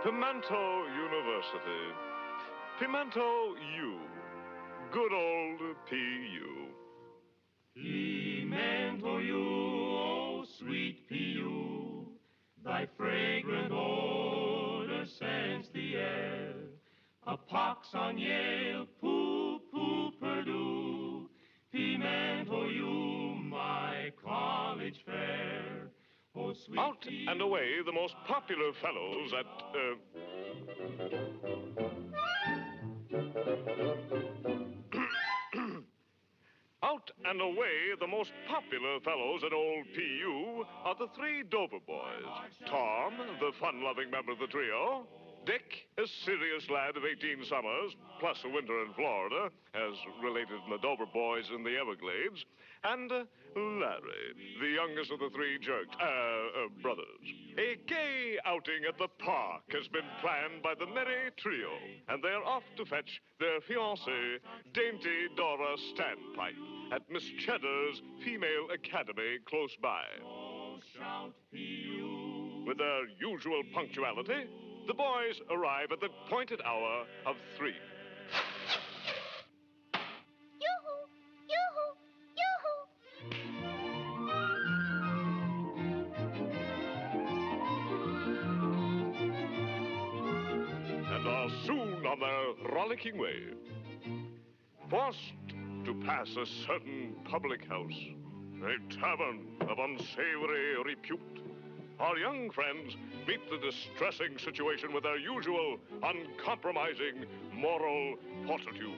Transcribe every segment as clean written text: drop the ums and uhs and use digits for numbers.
Pimento University. Pimento U. Good old P.U. Pimento U, oh sweet P.U., thy fragrant odor scents the air. A pox on Yale, poo-poo Purdue, Pimento U, my college fair. Oh, sweet Out and away the most popular fellows at, Out and away, the most popular fellows at old P.U. are the three Dover boys. Tom, the fun-loving member of the trio. Dick, a serious lad of 18 summers, plus a winter in Florida, as related in the Dover boys in the Everglades. And Larry, the youngest of the three brothers. A gay outing at the park has been planned by the merry trio, and they're off to fetch their fiancée, dainty Dora Standpipe, at Miss Cheddar's Female Academy close by. With their usual punctuality, the boys arrive at the appointed hour of 3. Yoo-hoo! Yoo-hoo! Yoo-hoo! And are soon on their rollicking way. Forced to pass a certain public house, a tavern of unsavory repute, our young friends meet the distressing situation with their usual uncompromising moral fortitude.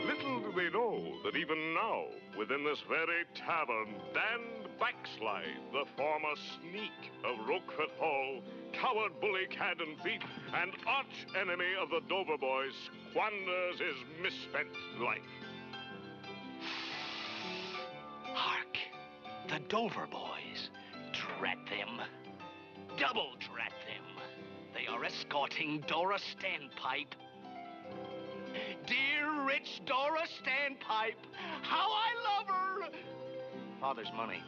Little do they know that even now, within this very tavern, Dan Backslide, the former sneak of Roquefort Hall, coward, bully, cad, and thief, and arch enemy of the Dover boys, squanders his misspent life. Hark! The Dover boys. Drat them. Double drat them. They are escorting Dora Standpipe. Dear rich Dora Standpipe, how I love her! Father's money.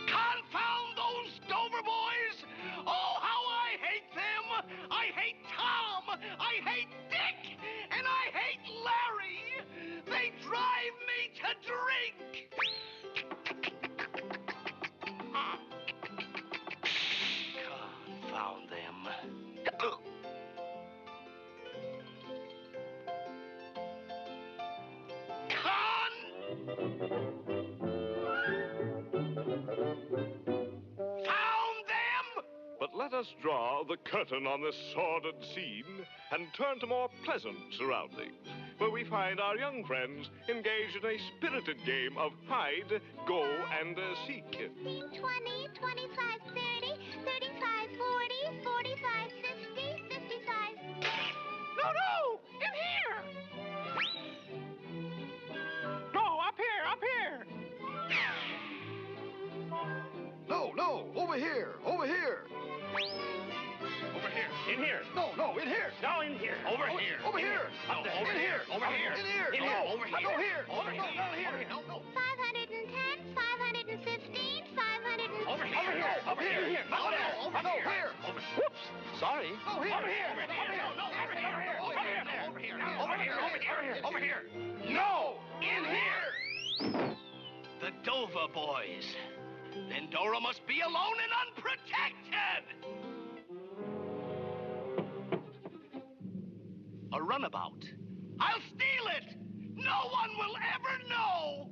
Confound those Dover boys! Oh, how I hate them! I hate Tom! I hate Dick! And I hate Larry! They drive me to drink! Confound them. Found them! But let us draw the curtain on this sordid scene and turn to more pleasant surroundings, where we find our young friends engaged in a spirited game of hide, go, and seek. 20, 25, 30, 35, 40, 45, 50, 55. No! In here! No, up here! No, over here! Over here. In here. No, in here! No, in here. Over here. Over here! No, over here. Over here! In here. No, Over here. Go here! Over here. Down here! No. 510, 515, 500. Over here. Over here. No, here! Whoops. Sorry. No, here! Over here. Over here. No! In here! The Dover boys. Then Dora must be alone and unprotected! A runabout. I'll steal it! No one will ever know!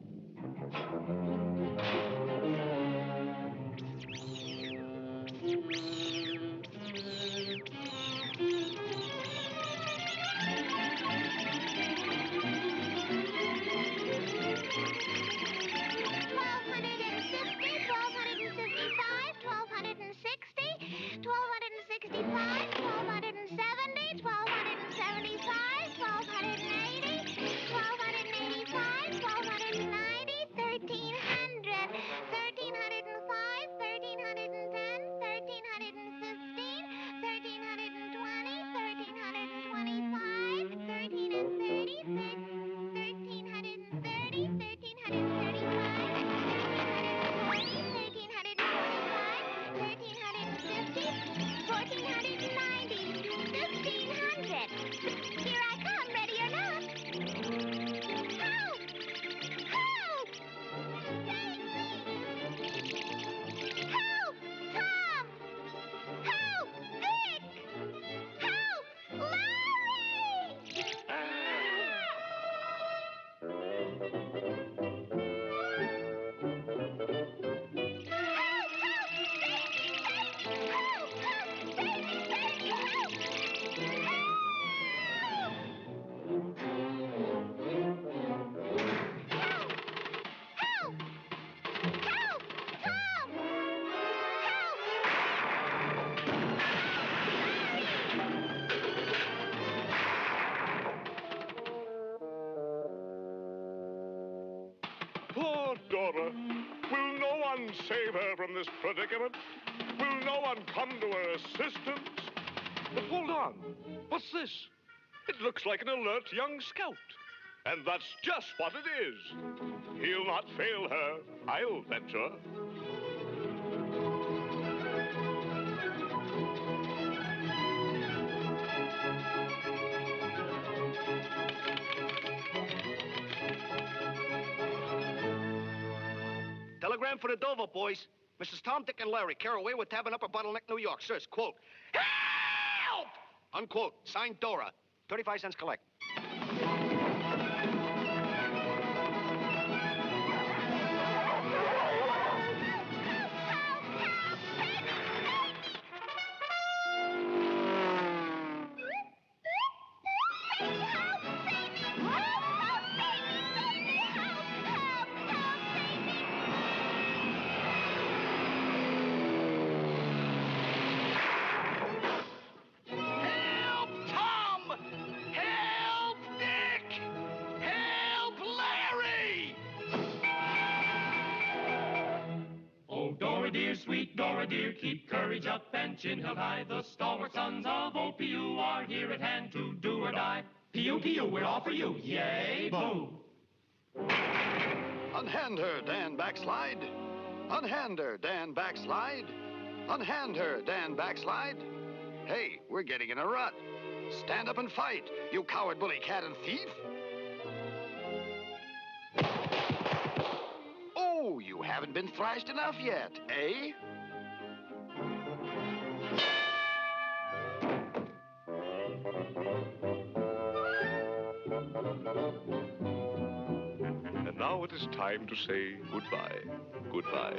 predicament? Will no one come to her assistance? But hold on. What's this? It looks like an alert young scout. And that's just what it is. He'll not fail her, I'll venture. Telegram for the Dover boys. Mrs. Tom, Dick, and Larry, Caraway with Tavern Upper Bottleneck, New York. Says, quote, help! Unquote. Signed, Dora. 35 cents collect. Sweet Dora dear, keep courage up and chin held high. The stalwart sons of OPU are here at hand to do or die. P.U., P.U., we're all for you. Yay, boo! Unhand her, Dan Backslide. Unhand her, Dan Backslide. Unhand her, Dan Backslide. Hey, we're getting in a rut. Stand up and fight, you coward, bully, cat, and thief. Oh, you haven't been thrashed enough yet, eh? And now it is time to say goodbye. Goodbye.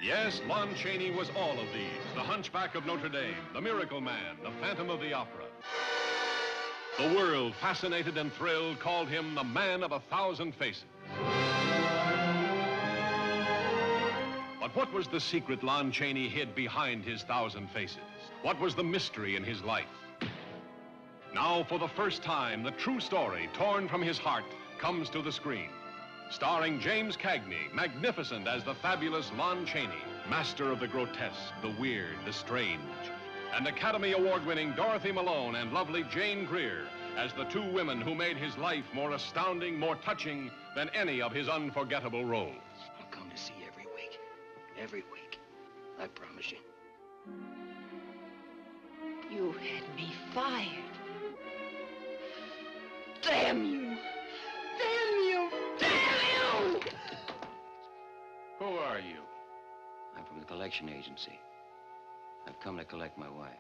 Yes, Lon Chaney was all of these. The Hunchback of Notre Dame, the Miracle Man, the Phantom of the Opera. The world, fascinated and thrilled, called him the Man of 1,000 Faces. But what was the secret Lon Chaney hid behind his 1,000 faces? What was the mystery in his life? Now, for the first time, the true story, torn from his heart, comes to the screen. Starring James Cagney, magnificent as the fabulous Lon Chaney, master of the grotesque, the weird, the strange. And Academy Award-winning Dorothy Malone and lovely Jane Greer as the two women who made his life more astounding, more touching than any of his unforgettable roles. I'll come to see you every week. Every week. I promise you. You had me fired. Damn you! Damn you! Damn you! Who are you? I'm from the collection agency. I've come to collect my wife.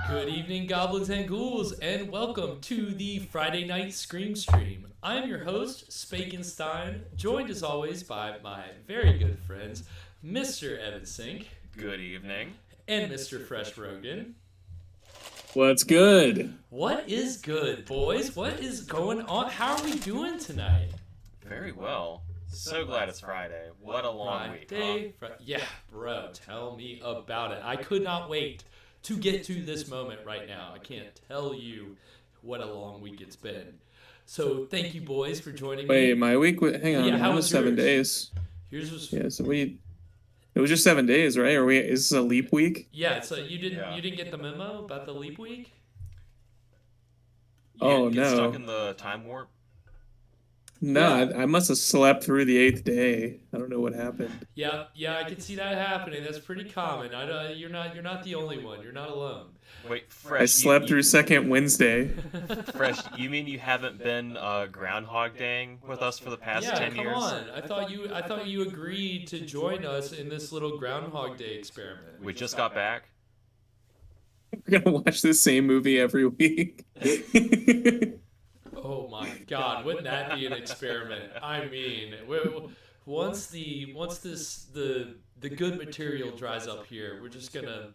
Good evening, goblins and ghouls, and welcome to the Friday Night Scream Stream. I'm your host, Spakenstein, joined as always by my very good friends, Mr. Evan Sink. Good evening. And Mr. Fresh Rogan. What's good? What is good, boys? What is going on? How are we doing tonight? Very well. So glad it's Friday. What a long week, huh? Yeah, bro, tell me about it. I could not wait to get to this moment right now. I can't tell you what a long week it's been. So thank you, boys, for joining me. Wait, my week? Hang on, how it was 7 yours? days. Yours was... Yeah, so it was just 7 days, right? Is this a leap week? Yeah, so you didn't get the memo about the leap week? Oh, Get no. stuck in the time warp? No, I must have slept through the 8th day. I don't know what happened. Yeah, I can see that happening. That's pretty common. You're not the only one. You're not alone. Wait, Fresh. I slept through second Wednesday. Fresh, you mean you haven't been Groundhog Daying with us for the past 10 years? Yeah, come on. I thought you agreed to join us in this little Groundhog Day experiment. We just got back. We're gonna watch the same movie every week. Oh my God! Wouldn't that be an experiment? I mean, once the good material dries up here, we're just gonna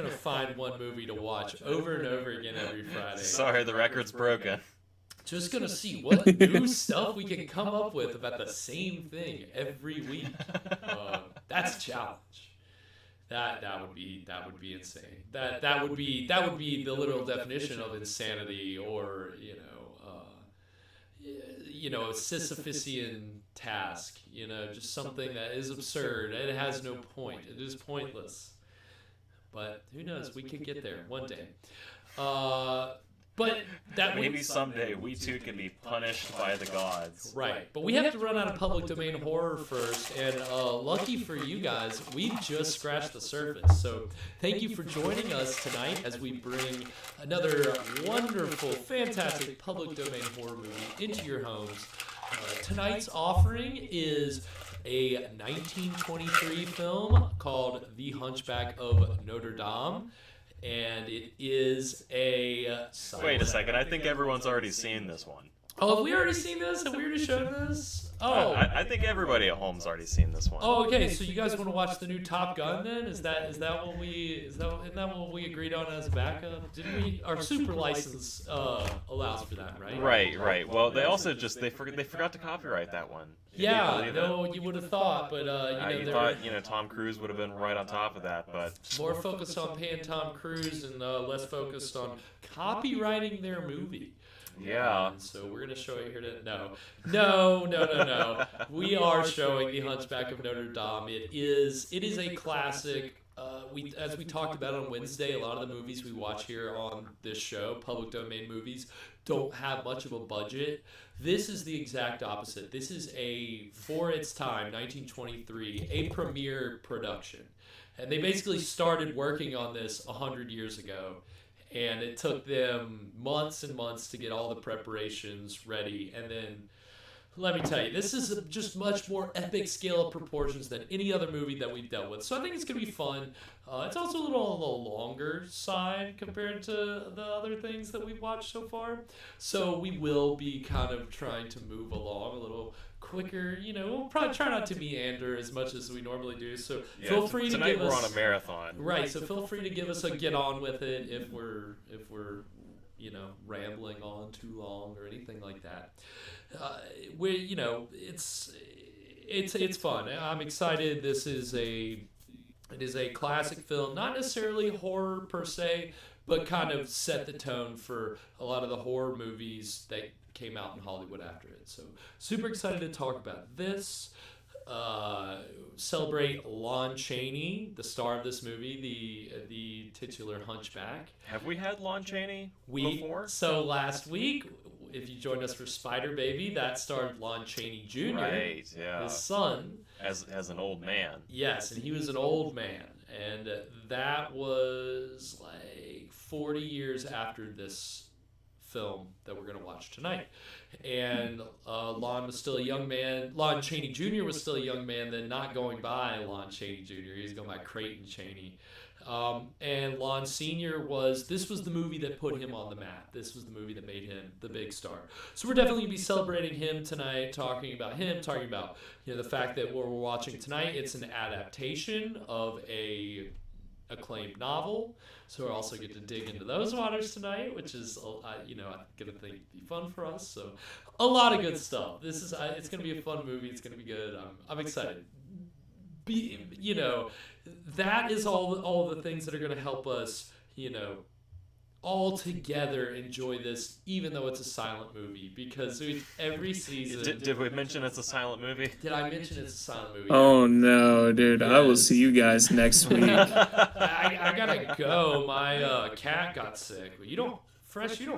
find one movie to watch over and over again every Friday. Sorry, the record's broken. Just gonna see what new stuff we can come up with about the same thing every week. That's a challenge. That would be insane. That would be the literal definition of insanity, or a Sisyphusian task. Just something that is absurd and it has no point. It is pointless. But who knows? We could get there one day. But that maybe someday we too can be punished by the gods. Right, but we have to run out of public domain horror first, and lucky for you guys, we've just scratched the surface. So thank you for joining us tonight as we bring another wonderful, fantastic public domain horror movie into your homes. Tonight's offering is a 1923 film called The Hunchback of Notre Dame. And it is a... Wait a second, I think everyone's already seen this one. Oh, have we already seen this? Have we already shown this? Oh. I think everybody at home's already seen this one. Oh, okay, so you guys want to watch the new Top Gun then? Isn't that what we agreed on as a backup? Didn't we? Our super license allows for that, right? Right. Well, they also they forgot to copyright that one. Yeah, no, you would have thought, but you thought Tom Cruise would have been right on top of that, but more focused on paying Tom Cruise and less focused on copyrighting their movie. Yeah. So we're gonna show it here No. We are showing The Hunchback of Notre Dame. It is a classic. As we talked about on Wednesday, a lot of the movies we watch here on this show, public domain movies, don't have much of a budget. This is the exact opposite. This is for its time, 1923, a premiere production. And they basically started working on this 100 years ago. And it took them months and months to get all the preparations ready. And then, let me tell you, this is just much more epic scale of proportions than any other movie that we've dealt with. So I think it's going to be fun. It's also a little on the longer side compared to the other things that we've watched so far. So we will be kind of trying to move along a little quicker. We'll probably try not to meander as much as we normally do. So feel free to give us... Tonight we're on a marathon. Right, so feel free to give us a get on with it if we're rambling on too long or anything like that. It's fun. I'm excited. It is a classic film, not necessarily horror per se, but kind of set the tone for a lot of the horror movies that came out in Hollywood after it. So super excited to talk about this. Celebrate Lon Chaney, the star of this movie, the titular Hunchback. Have we had Lon Chaney before? So last week, if you joined us for Spider Baby, that starred Lon Chaney Jr., right, yeah, his son, as an old man. Yes, and he was an old man, and that was like 40 years after this film that we're going to watch tonight. And Lon was still a young man. Lon Chaney Jr. was still a young man, then not going by Lon Chaney Jr. He's going by Creighton Chaney. And Lon Sr. this was the movie that put him on the map. This was the movie that made him the big star. So we're definitely going to be celebrating him tonight, talking about the fact that what we're watching tonight, it's an adaptation of a acclaimed novel. So we're also get to dig into those waters tonight, which is, you know, I'm going to think be fun for us. So a lot of good stuff. This is, it's going to be a fun movie. It's going to be good. I'm excited. You know, that is all the things that are going to help us, you know, all together enjoy this, even though it's a silent movie, because every season. Did we mention it's a silent movie? Did I mention it's a silent movie? Oh no, dude! Yes. I will see you guys next week. I gotta go. My cat got sick. You don't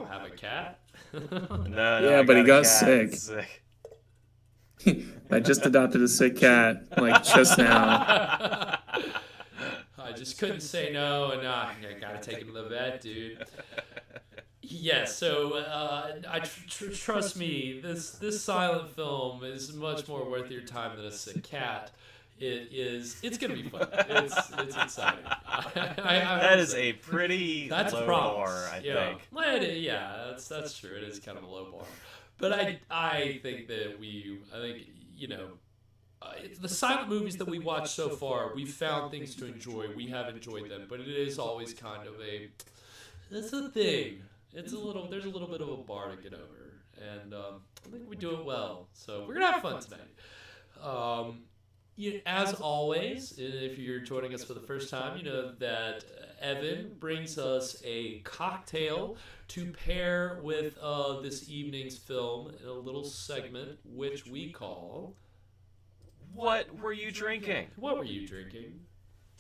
have a cat. No, yeah, but he got sick. I just adopted a sick cat, like just now. I just couldn't say no, and I gotta take him to the vet, dude. Yeah, so trust me, this silent film is much more worth your time than a sick cat. It's gonna be fun. It's exciting. That is a pretty low bar, I think. Yeah, that's true. It is kind of a low bar, but I think you know. The silent movies that we watched so far, we've found things to enjoy. We have enjoyed them, but it is always kind of it's a thing. There's a little bit of a bar to get over, and I think we do it well. So we're gonna have fun tonight. As always, if you're joining us for the first time, you know that Evan brings us a cocktail to pair with this evening's film in a little segment, which we call... What were you drinking? What were you drinking?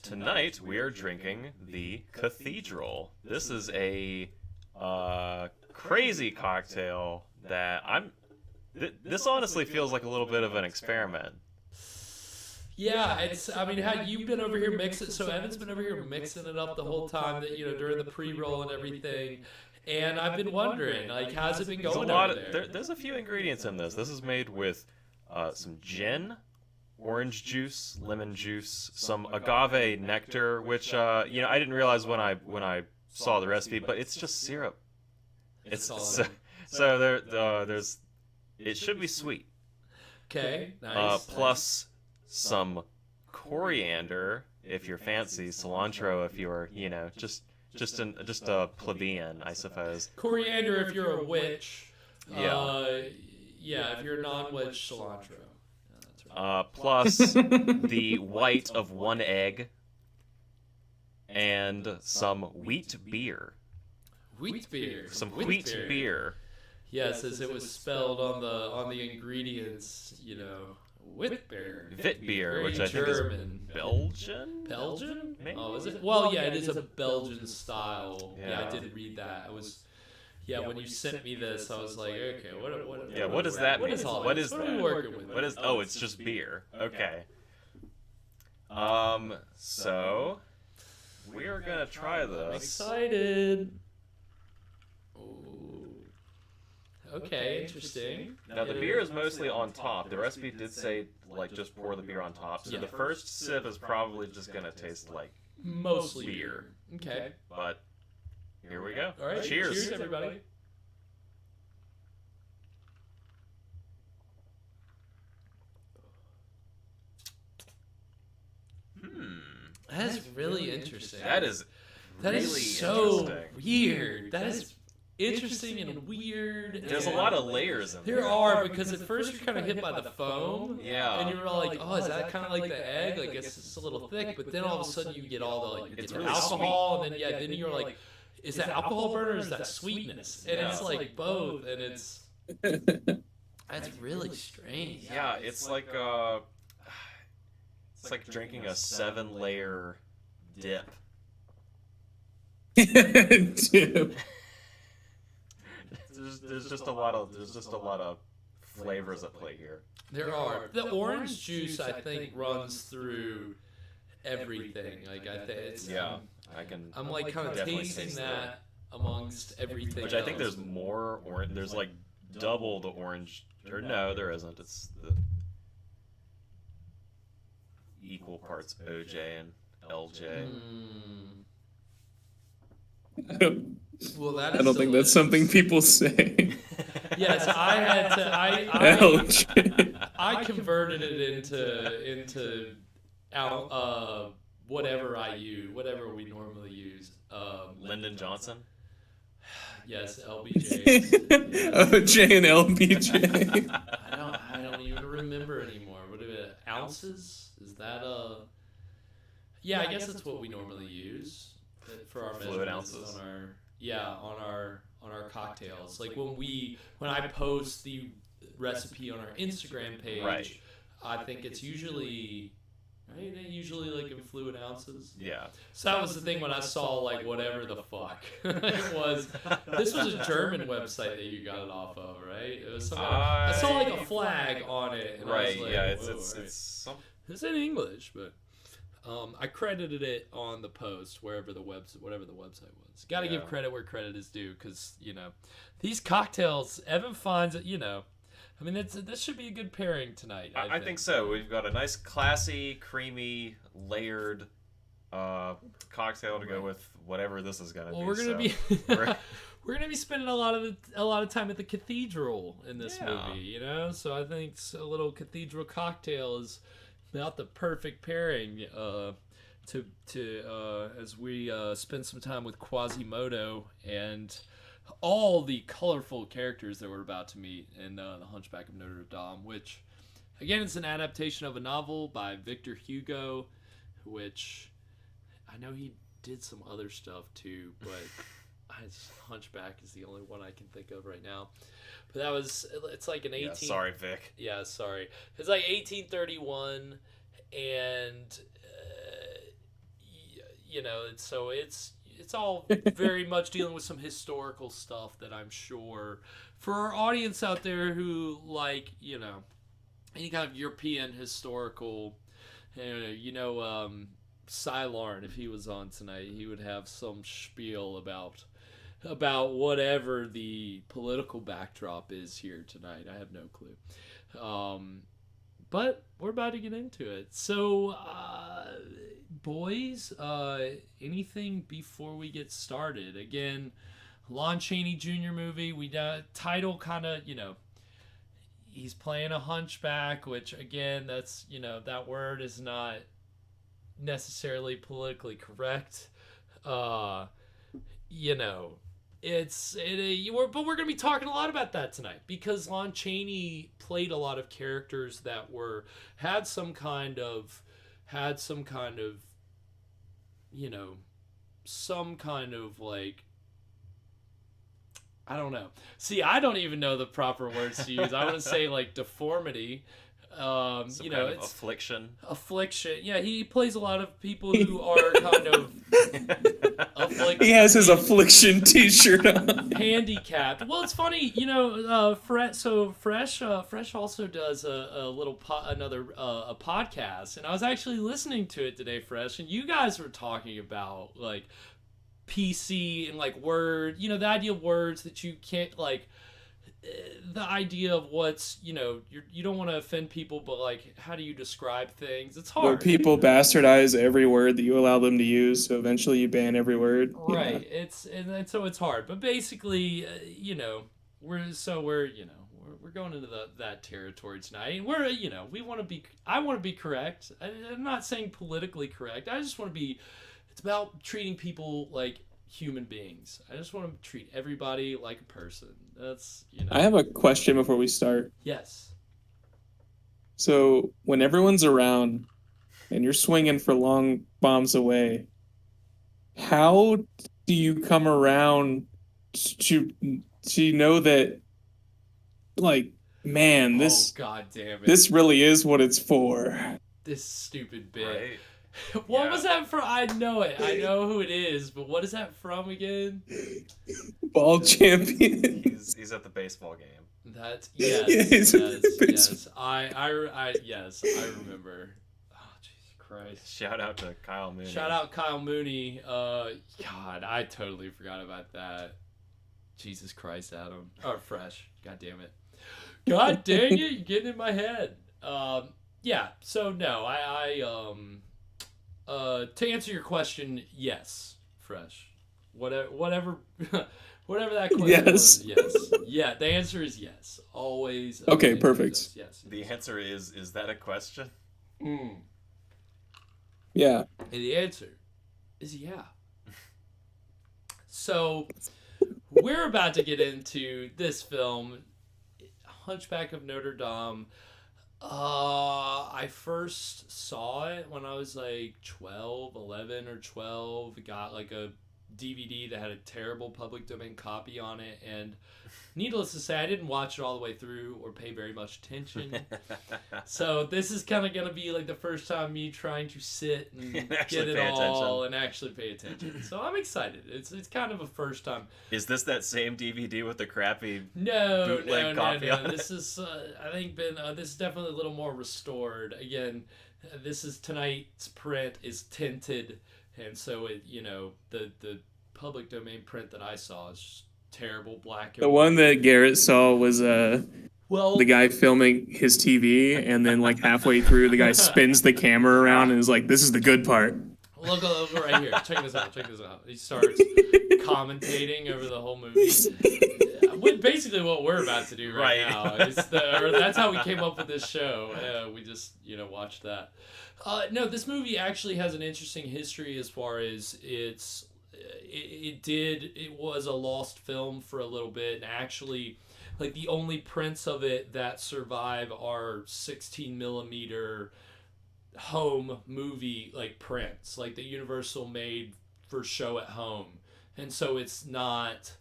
Tonight we are drinking the Cathedral. This is a crazy cocktail that this honestly feels like a little bit of an experiment. Yeah, had you been over here mixing? So Evan's been over here mixing it up the whole time that during the pre-roll and everything. And I've been wondering, how's it been going over there? There's a few ingredients in this. This is made with some gin, orange juice, lemon juice, some agave nectar, which I didn't realize when I saw the recipe, but it's just syrup. It's so there's it should be sweet. Okay, nice. Plus some coriander if you're fancy, cilantro if you're just a plebeian, I suppose. Coriander if you're a witch. Yeah. Yeah, if you're a non-witch, cilantro. Plus the white of one egg and some wheat beer. Wheat beer. Some wheat beer. Yes, as it was spelled on the ingredients, wheat beer. Wit beer, which I think is Belgian. Belgian? Maybe? Oh, is it? Well, yeah, it is a Belgian style. Yeah, I did read that. Yeah, when you sent me this, I was like, okay, what does that mean? What is that? What are we working with? Oh, it's just beer. Okay. So we are gonna try this. I'm excited. Ooh. Okay, interesting. Now the beer is mostly on top. The recipe did say just pour the beer on top. So the first sip is probably just gonna taste like mostly beer. Okay. But here we go. All right. Cheers, everybody. That is really interesting. That is so weird. That is interesting and weird. There's a lot of layers in there. There are, because at first you're kind of hit by the foam. Yeah. And you're like, oh, is that kind of like the egg? Like, it's a little thick. But then all of a sudden you get all the really alcohol. Sweet. And then you're like, is that alcohol burn or is that sweetness? And it's like both. And it's really strange. Yeah, it's like drinking a 7-layer dip. Dip. There's just a lot of flavors at play here. There are. The orange juice, I think, runs through everything. Like I think it's. Yeah, I'm like kind of tasting that amongst everything. Which I think there's more orange. There's like double the orange. Or no, there isn't. It's the equal parts OJ and LJ. Well, that is I don't think that's something people say. Yes, I had to. LJ. I converted it into whatever I use, whatever we normally use. Lyndon Johnson. Yes, LBJ. OJ and LBJ. I don't even remember anymore. What are it? Ounces? Is that Yeah, I guess that's what we normally use for our fluid measurements ounces. on our cocktails. Like when I post the recipe on our Instagram page, Right. I think it's usually like in fluid ounces. Yeah. So that was the thing when I saw like whatever the fuck it was. This was a German website that you got it off of, right? It was something. I saw like a flag on it. And I was like, yeah. whoa, it's in English, but I credited it on the post whatever the website was. Got to give credit where credit is due, because these cocktails, Evan finds it. I mean, this should be a good pairing tonight. I think so. We've got a nice, classy, creamy, layered cocktail to go with whatever this is gonna be. We're gonna be we're gonna be spending a lot of time at the cathedral in this movie, So I think a little cathedral cocktail is about the perfect pairing to as we spend some time with Quasimodo and all the colorful characters that we're about to meet in the Hunchback of Notre Dame, which, again, it's an adaptation of a novel by Victor Hugo, which I know he did some other stuff too, but Hunchback is the only one I can think of right now. But it's like an 18... Yeah, sorry, Vic. Yeah, sorry. It's like 1831, and, it's all very much dealing with some historical stuff that I'm sure for our audience out there who like, any kind of European historical, Cylon, if he was on tonight, he would have some spiel about whatever the political backdrop is here tonight. I have no clue. But we're about to get into it. So, boys, anything before we get started? Again, Lon Chaney Jr. movie. Title kind of, he's playing a hunchback, which, again, that's, that word is not necessarily politically correct. But we're gonna be talking a lot about that tonight, because Lon Chaney played a lot of characters that had some kind of like, I don't know. See, I don't even know the proper words to use. I want to say like deformity. Some kind of affliction. Yeah, he plays a lot of people who are kind of afflicted. He has his affliction T-shirt on. Handicapped. Well, it's funny, Fresh also does a little a podcast, and I was actually listening to it today, Fresh, and you guys were talking about like PC and like word, the idea of words that you can't like. The idea of what's, you don't want to offend people, but like, how do you describe things? It's hard. Where people bastardize every word that you allow them to use, so eventually you ban every word. Right. Yeah. So it's hard. But basically, we're going into that territory tonight. And I want to be correct. I'm not saying politically correct. I just want to be. It's about treating people like human beings. I just want to treat everybody like a person. That's, I have a question before we start. Yes. So when everyone's around and you're swinging for long bombs away, how do you come around to know that, like, man, God damn it, this really is what it's for? This stupid bit. Right. What was that from? I know it. I know who it is, but what is that from again? Ball champion. He's at the baseball game. Yes. I remember. Oh, Jesus Christ. Shout out to Kyle Mooney. Shout out Kyle Mooney. God, I totally forgot about that. Jesus Christ, Adam. Or Fresh. God damn it. God dang it, you're getting in my head. Yeah. So no, to answer your question, yes, Fresh. Whatever that question was, yes. Yeah, the answer is yes. Always. Okay, perfect. Yes. The answer is that a question? Yeah. And the answer is yeah. So we're about to get into this film, Hunchback of Notre Dame. I first saw it when I was like 11 or 12. Got like a DVD that had a terrible public domain copy on it, and needless to say, I didn't watch it all the way through or pay very much attention. So this is kind of going to be like the first time me trying to sit and get it all and actually pay attention. So I'm excited. It's kind of a first time. Is this that same DVD with the crappy No. copy on it? This is I think this is definitely a little more restored. Again, this is tonight's print is tinted, and so it the public domain print that I saw is just terrible black and The one that Garrett saw was well, the guy filming his TV, and then like halfway through, the guy spins the camera around and is like, "This is the good part." Look right here. Check this out. He starts commentating over the whole movie. Basically, what we're about to do right now. That's how we came up with this show. We just watched that. No, this movie actually has an interesting history as far as it was a lost film for a little bit, and actually, like, the only prints of it that survive are 16 millimeter home movie like prints, like that Universal made for show at home, and so it's not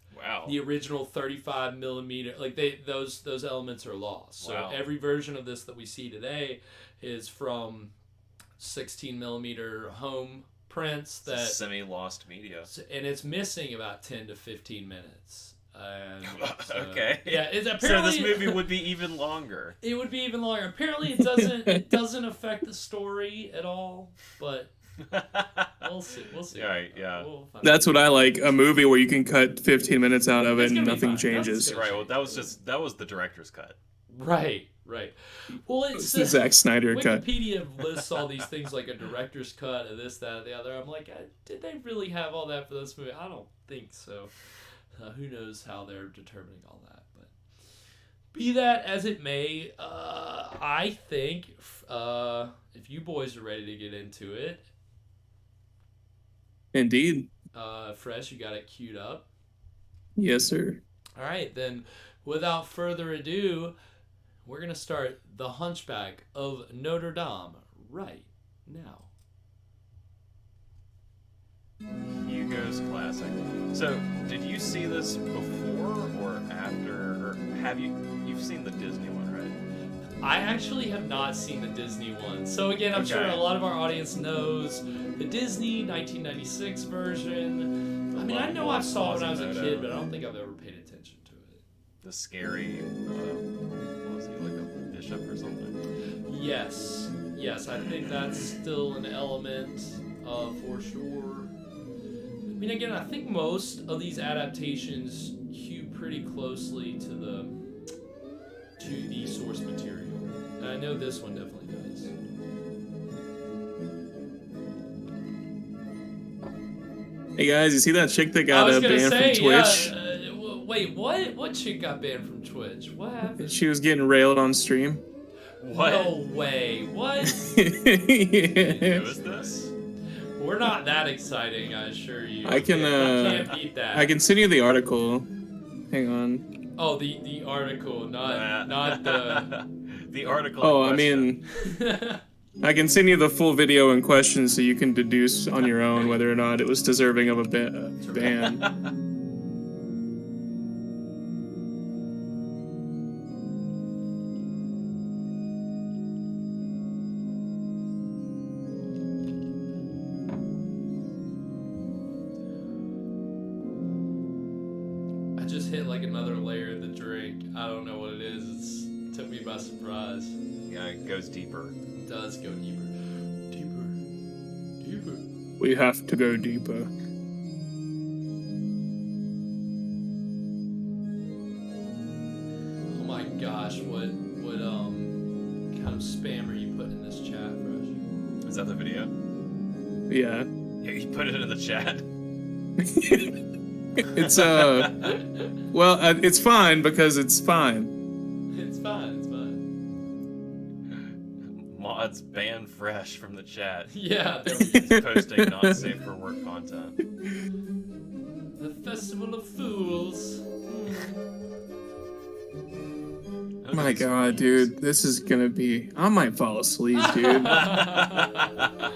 the original 35 millimeter. Like those elements are lost. So every version of this that we see today is from 16 millimeter home prints that semi-lost media, and it's missing about 10 to 15 minutes. Okay. Yeah, so this movie would be even longer. It would be even longer. Apparently, it doesn't affect the story at all, but we'll see. All right, yeah. That's what I like, a movie where you can cut 15 minutes out of it and nothing changes. Right. Well, that was the director's cut. Right. Well, it's the Zack Snyder cut. Wikipedia lists all these things like a director's cut of this, that, the other. I'm like, did they really have all that for this movie? I don't think so. Who knows how they're determining all that, but be that as it may, I think if you boys are ready to get into it, indeed. Fresh, you got it queued up. Yes, sir. All right, then, without further ado, we're gonna start The Hunchback of Notre Dame right now. Hugo's classic. So, did you see this before or after, or have you've seen the Disney one, right? I actually have not seen the Disney one. So again, I'm sure a lot of our audience knows the Disney 1996 version. I mean, I know I saw it when I was a kid, but I don't think I've ever paid attention to it. The scary, was he like a bishop or something? Yes, I think that's still an element for sure. I mean, again, I think most of these adaptations hew pretty closely to the source material. And I know this one definitely does. Hey guys, you see that chick that got banned from Twitch? Wait, what? What chick got banned from Twitch? What happened? She was getting railed on stream. What? No way. What? Yeah. Who is this? We're not that exciting, I assure you. I can't beat that. I can send you the article. Hang on. Oh, the article, not the... The article. Oh, I mean, I can send you the full video in question so you can deduce on your own whether or not it was deserving of a ban. I just hit like another layer of the drink. I don't know what it is. It took me by surprise. Yeah, it goes deeper. It does go deeper. Deeper. We have to go deeper. Oh my gosh, what kind of spam are you putting in this chat, Fresh? Is that the video? Yeah. Yeah, you put it in the chat. It's well, it's fine because it's fine. It's fine. That's banned fresh from the chat. Yeah. It's posting not safe for work content. The Festival of Fools. My God, dude, this is gonna be. I might fall asleep, dude. I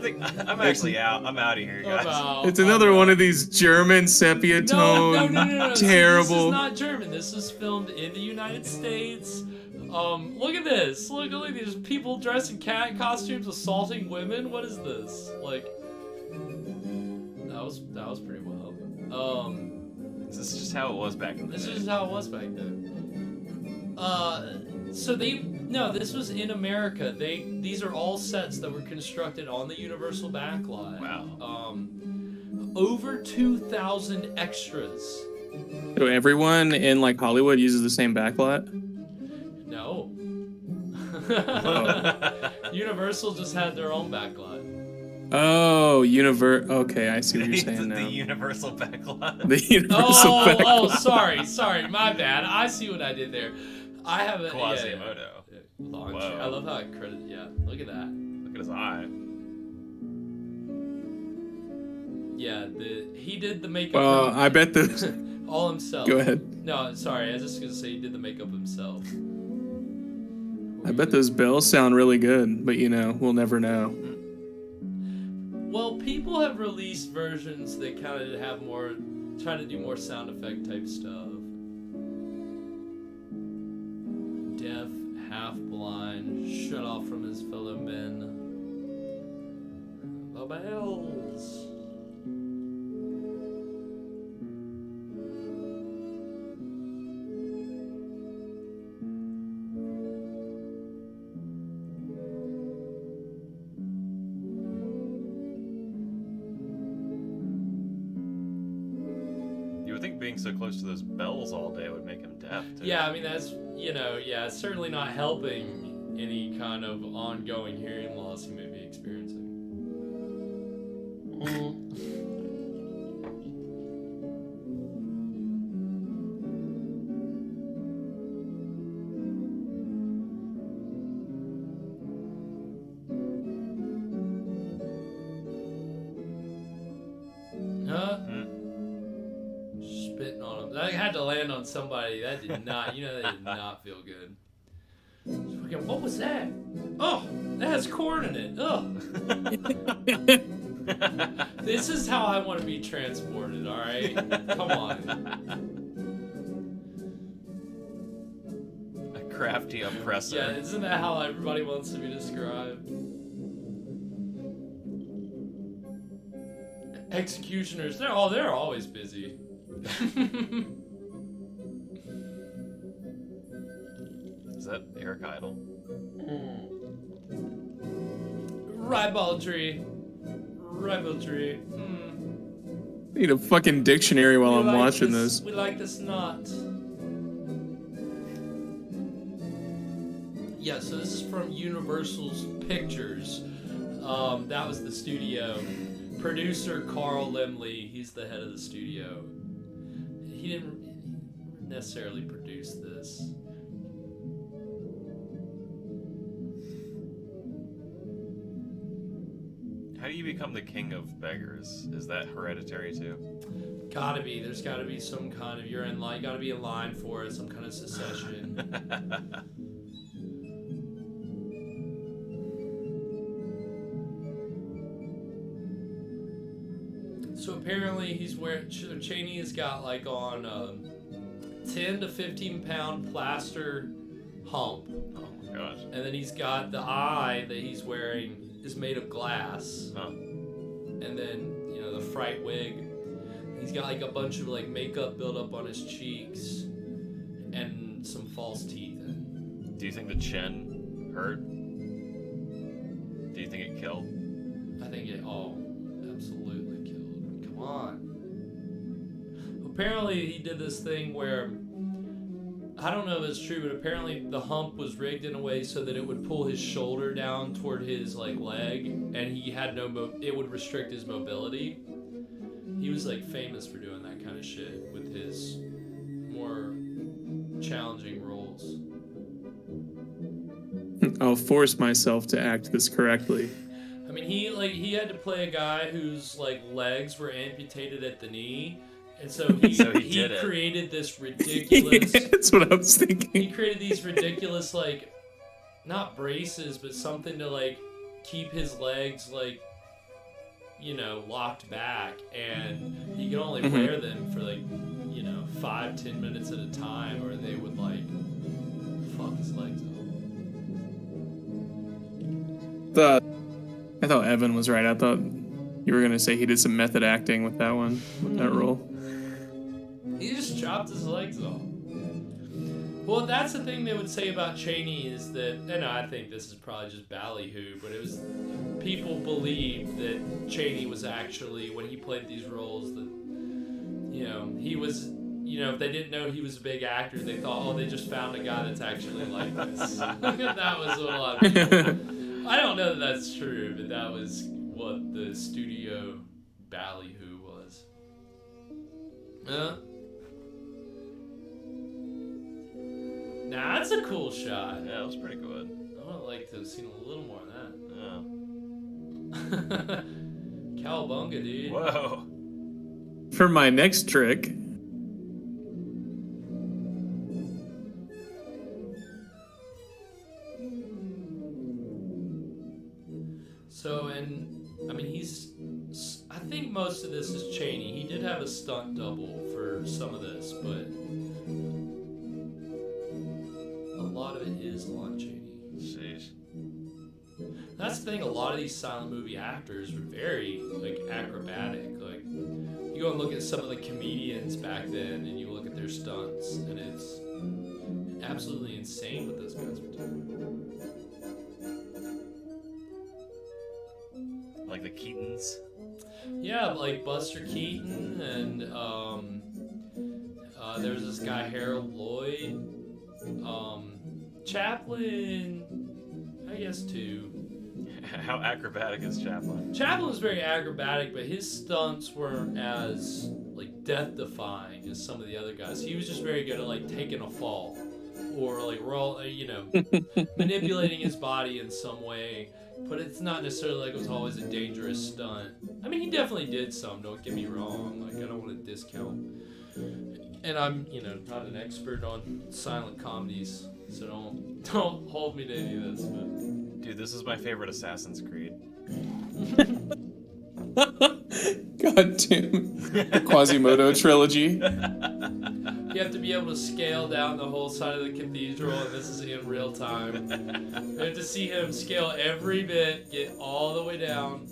think I'm actually out. I'm out of here, guys. It's another one of these German sepia tone, No. terrible. See, this is not German. This was filmed in the United States. Look at this. Look at these people dressed in cat costumes assaulting women. What is this? Like, that was pretty wild. This is just how it was back in the day. This is just how it was back then. This was in America. These are all sets that were constructed on the Universal backlot. Wow. Over 2,000 extras. So everyone in like Hollywood uses the same backlot? No. Universal just had their own backlot. Oh, Okay, I see what you're saying now. The Universal backlot. The Universal backlot. Oh, sorry, my bad. I see what I did there. I have a Quasimodo. Launch. Whoa. I love how it credit. Yeah, look at that. Look at his eye. Yeah, he did the makeup. Well, I bet the. all himself. Go ahead. No, sorry, I was just gonna say he did the makeup himself. I bet those bells sound really good, but we'll never know. Well, people have released versions that kind of have more, try to do more sound effect type stuff. Deaf, half blind, shut off from his fellow men. The bells. Being so close to those bells all day would make him deaf, too. Yeah, I mean, that's, it's certainly not helping any kind of ongoing hearing loss he may be experiencing. Spitting on him. That had to land on somebody. That did not, that did not feel good. Fucking, what was that? Oh, that has corn in it. Oh. This is how I want to be transported, alright? Come on. A crafty oppressor. Yeah, isn't that how everybody wants to be described? Executioners, they're always busy. Is that Eric Idle? Ribaldry. I need a fucking dictionary while I'm watching this. We like this not. Yeah, so this is from Universal's Pictures. That was the studio. Producer Carl Lemley, he's the head of the studio. He didn't necessarily produce this. How do you become the king of beggars? Is that hereditary too? Gotta be. There's gotta be some kind of, gotta be in line for it, some kind of succession. So apparently Chaney has got like on 10 to 15 pound plaster hump. Oh my gosh. And then he's got the eye that he's wearing is made of glass. Huh. And then, the fright wig. He's got like a bunch of like makeup built up on his cheeks and some false teeth. Do you think the chin hurt? Do you think it killed? I think it absolutely killed. Come on. Apparently he did this thing where, I don't know if it's true, but apparently the hump was rigged in a way so that it would pull his shoulder down toward his leg, and he had it would restrict his mobility. He was like famous for doing that kind of shit with his more challenging roles. I'll force myself to act this correctly. I mean, he had to play a guy whose like legs were amputated at the knee, and so he created this ridiculous. Yeah, that's what I was thinking. He created these ridiculous like, not braces, but something to like keep his legs like, you know, locked back, and he could only wear them for like, you know, 5-10 minutes at a time, or they would like fuck his legs up. I thought Evan was right. I thought you were gonna say he did some method acting with that one, with that role. He just chopped his legs off. Well, that's the thing they would say about Chaney is that, and I think this is probably just ballyhoo, but it was, people believed that Chaney was actually, when he played these roles, that, you know, he was, you know, if they didn't know he was a big actor, they thought, oh, they just found a guy that's actually like this. That was what a lot of people. I don't know that that's true, but that was what the studio ballyhoo was. Nah, that's a cool shot. Yeah, that was pretty good. I would like to have seen a little more of that. Yeah. Cowabunga, dude. Whoa. For my next trick, so, and I mean, I think most of this is Chaney. He did have a stunt double for some of this, but a lot of it is Lon Chaney. Jeez. That's the thing, a lot of these silent movie actors were very, like, acrobatic. Like, you go and look at some of the comedians back then, and you look at their stunts, and it's absolutely insane what those guys were doing. Like the Keatons? Yeah, like Buster Keaton, and there was this guy, Harold Lloyd. Chaplin, I guess, too. How acrobatic is Chaplin? Chaplin was very acrobatic, but his stunts weren't as, like, death-defying as some of the other guys. He was just very good at, like, taking a fall, or, like, manipulating his body in some way. But it's not necessarily like it was always a dangerous stunt. I mean, he definitely did some, don't get me wrong. Like, I don't want to discount. And I'm, not an expert on silent comedies, so don't hold me to any of this. But dude, this is my favorite Assassin's Creed. God damn. The Quasimodo trilogy. You have to be able to scale down the whole side of the cathedral, and this is in real time. You have to see him scale every bit, get all the way down.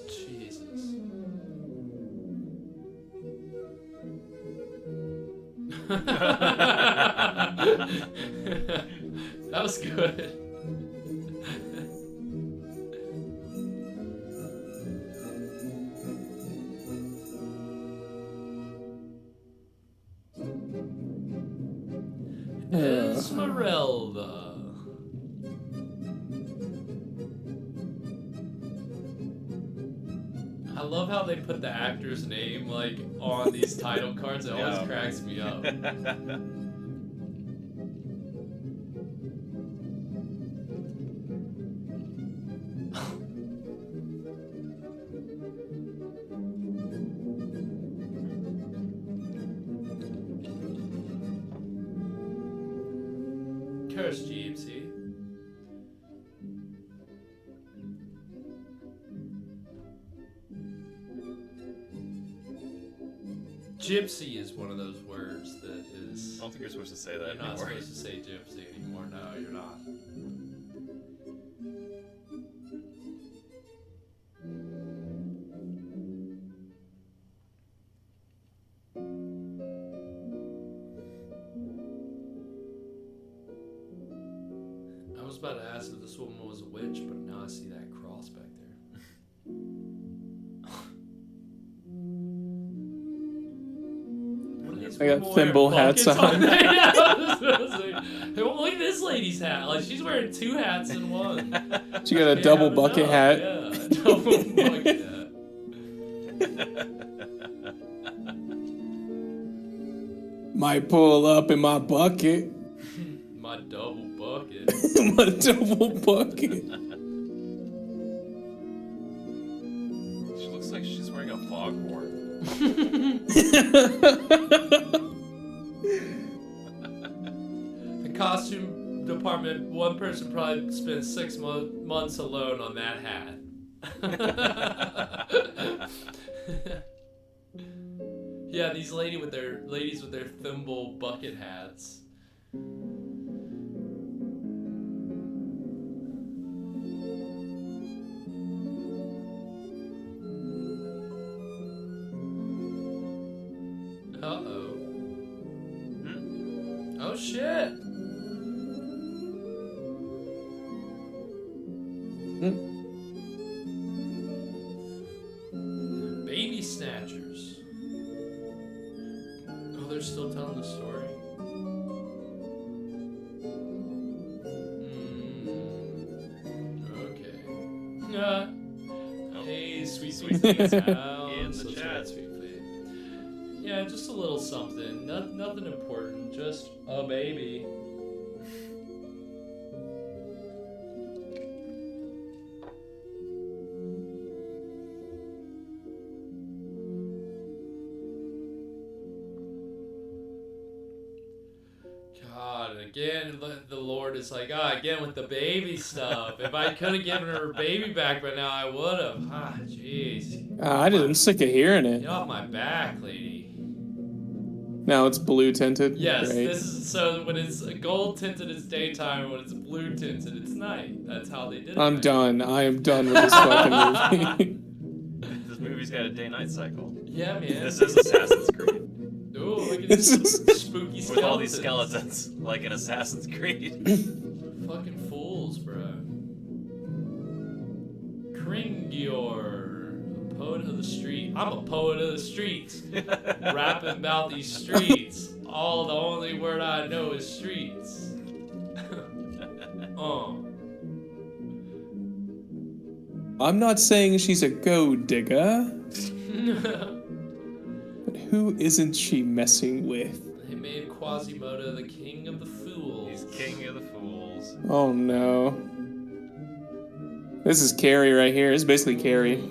Jesus. That was good. Esmeralda. I love how they put the actor's name like on these title cards. It always cracks me up. Curse Gypsy. Gypsy is one of those words that is... I don't think you're supposed to say that anymore. You're not supposed to say gypsy anymore. No, you're not. I was about to ask if this woman was a witch, but now I see that cross back there. I got thimble hats on. Hey, well, look at this lady's hat. Like, she's wearing two hats in one. She got a double bucket hat. Yeah, double bucket hat. Might pull up in my bucket. My double bucket. My double bucket. She looks like she's wearing a foghorn. The costume department, one person probably spent 6 months alone on that hat. Yeah, these ladies with their thimble bucket hats. Uh-oh. Oh shit. Baby snatchers. Oh, they're still telling the story. Okay. Hey, sweet things out. In the chat. Sweet. Yeah, just a little something. Nothing important. Just a baby. God, again, the Lord is like, again with the baby stuff. If I could have given her baby back by now, I would have. Jeez. I'm sick of hearing it. Get off my back, lady. Now it's blue tinted. Yes, Great. this is so when it's gold tinted it's daytime, and when it's blue tinted it's night. That's how they did it. I'm done. I am done with this fucking movie. This movie's got a day-night cycle. Yeah, man. This is Assassin's Creed. Ooh, look at this spooky skeletons. With all these skeletons, like in Assassin's Creed. Fucking fools, bro. Kringior. Poet of the street. I'm a poet of the streets. Rapping about these streets. The only word I know is streets. I'm not saying she's a gold digger. But who isn't she messing with? They made Quasimodo the king of the fools. He's king of the fools. Oh no. This is Carrie right here. It's basically Carrie.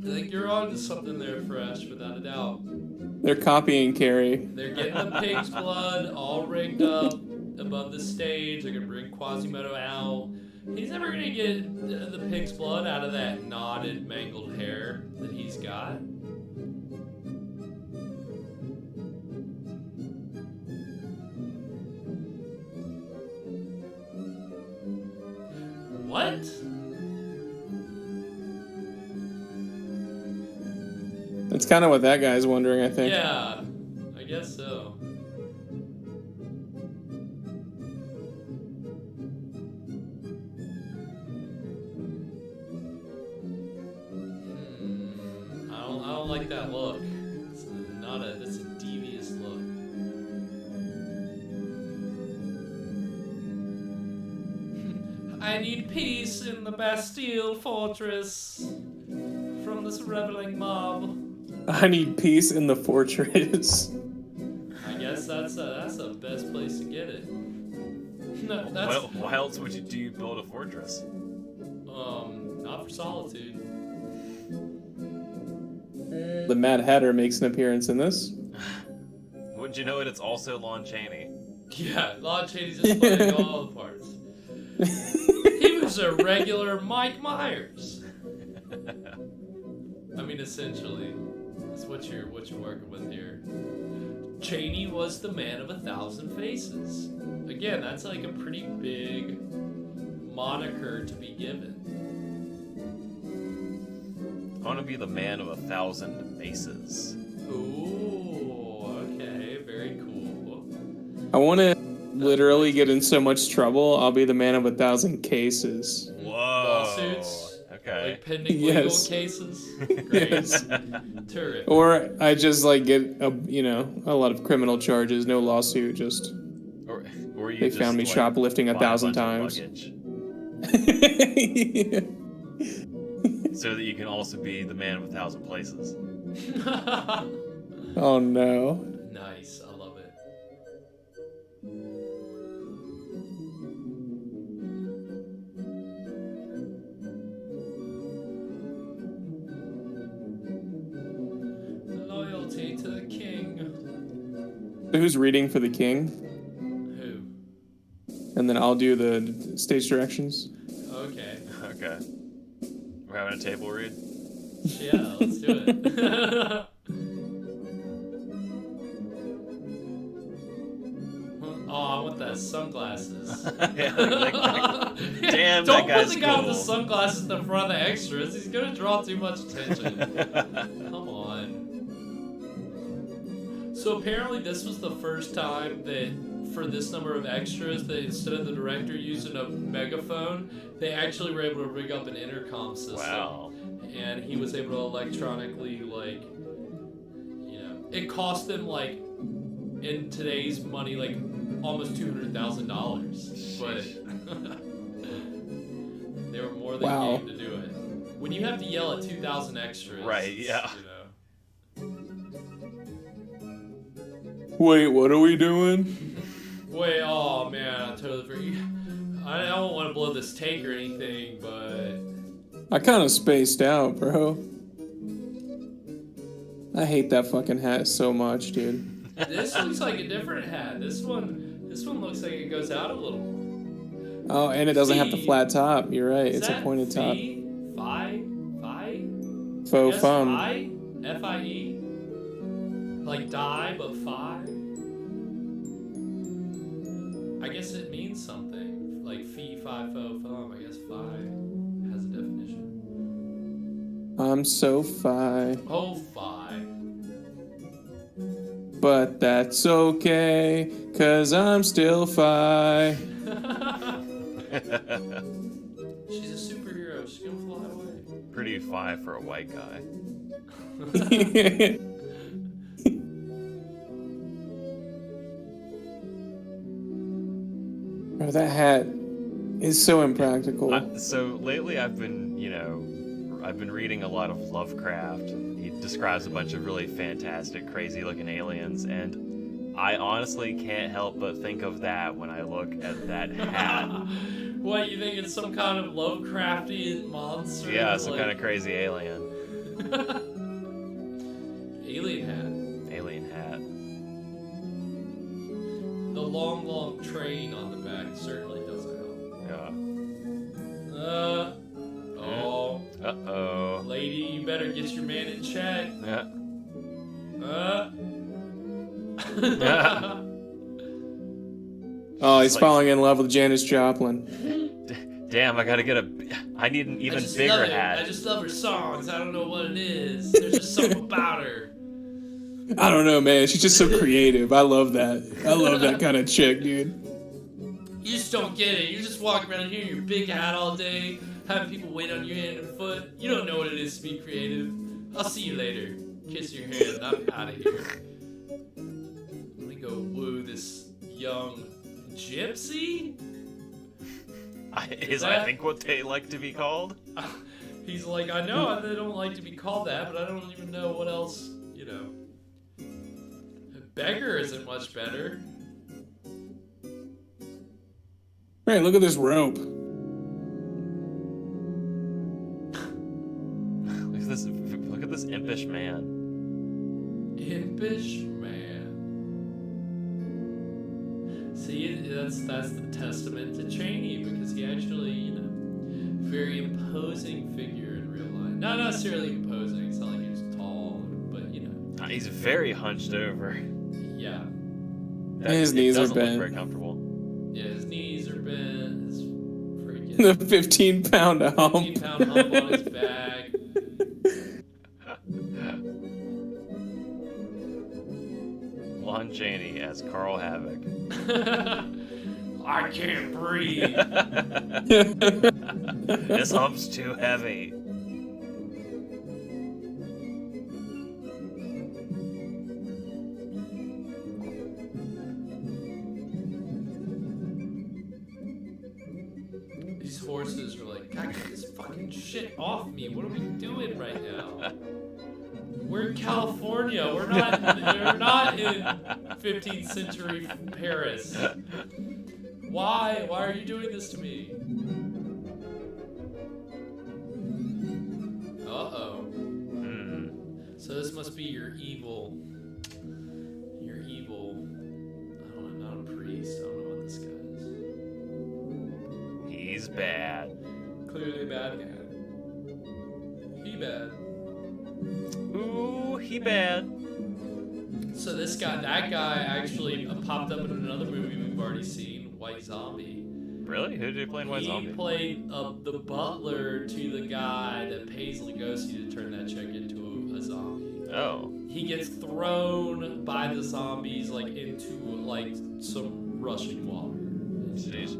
I think you're on to something there, Fresh, without a doubt. They're copying Carrie. They're getting the pig's blood all rigged up above the stage. They're gonna bring Quasimodo out. He's never gonna get the pig's blood out of that knotted, mangled hair that he's got. What? That's kind of what that guy's wondering, I think. Yeah, I guess so. I don't like that look. It's a devious look. I need peace in the Bastille fortress from this reveling mob. I need peace in the fortress. I guess that's the best place to get it. No, that's Well, why else would you build a fortress? not for solitude. The Mad Hatter makes an appearance in this. Wouldn't you know it? It's also Lon Chaney. Yeah, Lon Chaney's just playing all the parts. He was a regular Mike Myers. I mean, essentially, that's what you're working with here. Chaney was the man of 1,000 faces. Again, that's like a pretty big moniker to be given. I want to be the man of 1,000 faces. Ooh, okay, very cool. I want to literally get in so much trouble, I'll be the man of 1,000 cases. Whoa. Lawsuits? Okay. Like pending legal Yes. cases? Great. Yes. Terrific. Or I just like get a lot of criminal charges, no lawsuit, just Or you they just, found me like, shoplifting buy a 1,000 bunch of times. luggage. so that you can also be the man of 1,000 places. Oh no. Nice, I love it. Loyalty to the king. So who's reading for the king? Who? And then I'll do the stage directions. Okay. Okay. We're having a table read? Yeah, let's do it. Oh, I want that sunglasses. Yeah, damn, Don't that guy's put the guy with the cool. sunglasses in the front of the extras. He's gonna draw too much attention. Come on. So apparently this was the first time that for this number of extras that instead of the director using a megaphone, they actually were able to rig up an intercom system. Wow. And he was able to electronically, like, you know, it cost them, like, in today's money, like, almost $200,000. But they were more than Wow. game to do it. When you have to yell at 2,000 extras, Right, yeah. you know. Wait, what are we doing? Wait, oh man, I totally forgot. I don't want to blow this take or anything, but I kind of spaced out, bro. I hate that fucking hat so much, dude. this looks like a different hat. This one looks like it goes out a little. Oh, and it doesn't have the Fee. flat top. You're right. Is It's a that pointed top. fee? Fi? Faux Yes, fum. Fi? F-I-E? Like die, but fi? I guess it means something. Like fee, fi, fo, fum. I guess fi has a definition. I'm so fi. Oh, fi. But that's okay, cause I'm still fi. She's a superhero. She's gonna fly away. Pretty fi for a white guy. Bro, that hat is so impractical. So lately I've been, I've been reading a lot of Lovecraft. He describes a bunch of really fantastic, crazy looking aliens, and I honestly can't help but think of that when I look at that hat. What, you think it's some kind of Lovecraftian monster? Yeah, some kind of crazy alien. Alien hat. Alien hat. The long, long train on the back certainly doesn't help. Yeah. Oh. Uh-oh. Lady, you better get your man in check. Yeah. Oh, he's falling in love with Janis Joplin. Damn, I need an even bigger hat. I just love her songs. I don't know what it is. There's just something about her. I don't know, man. She's just so creative. I love that. I love that kind of chick, dude. You just don't get it. You just walk around here in your big hat all day, having people wait on your hand and foot. You don't know what it is to be creative. I'll see you later. Kiss your hand. I'm out of here. Let me go woo this young gypsy? Is I think what they like to be called? He's like, I know they don't like to be called that, but I don't even know what else, Beggar isn't much better. Hey, look at this rope. Look at this impish man. Impish man. See, that's the testament to Chaney, because he actually, very imposing figure in real life. Not necessarily imposing. It's not like he was tall, but He's very hunched over. Yeah. His knees are doesn't look bent. very comfortable. Yeah, his knees are bent. His freaking The 15-pound hump. 15-pound hump on his back. Lon Chaney as Carl Havoc. I can't breathe. This hump's too heavy. These horses are like, God, get this fucking fucking shit off me. What are we doing right now? We're in California. We're not in 15th century Paris. Why? Why are you doing this to me? Uh-oh. So this must be your evil. Your evil. I don't know, not a priest. I don't know what this guy is. He's bad. Clearly a bad guy. He bad. Ooh, he bad. So this guy, that guy actually popped up in another movie we've already seen, White Zombie. Really? Who did he play in White Zombie? He played the butler to the guy that pays Lugosi to turn that chick into a zombie. Oh. He gets thrown by the zombies like into like some rushing water. Jesus.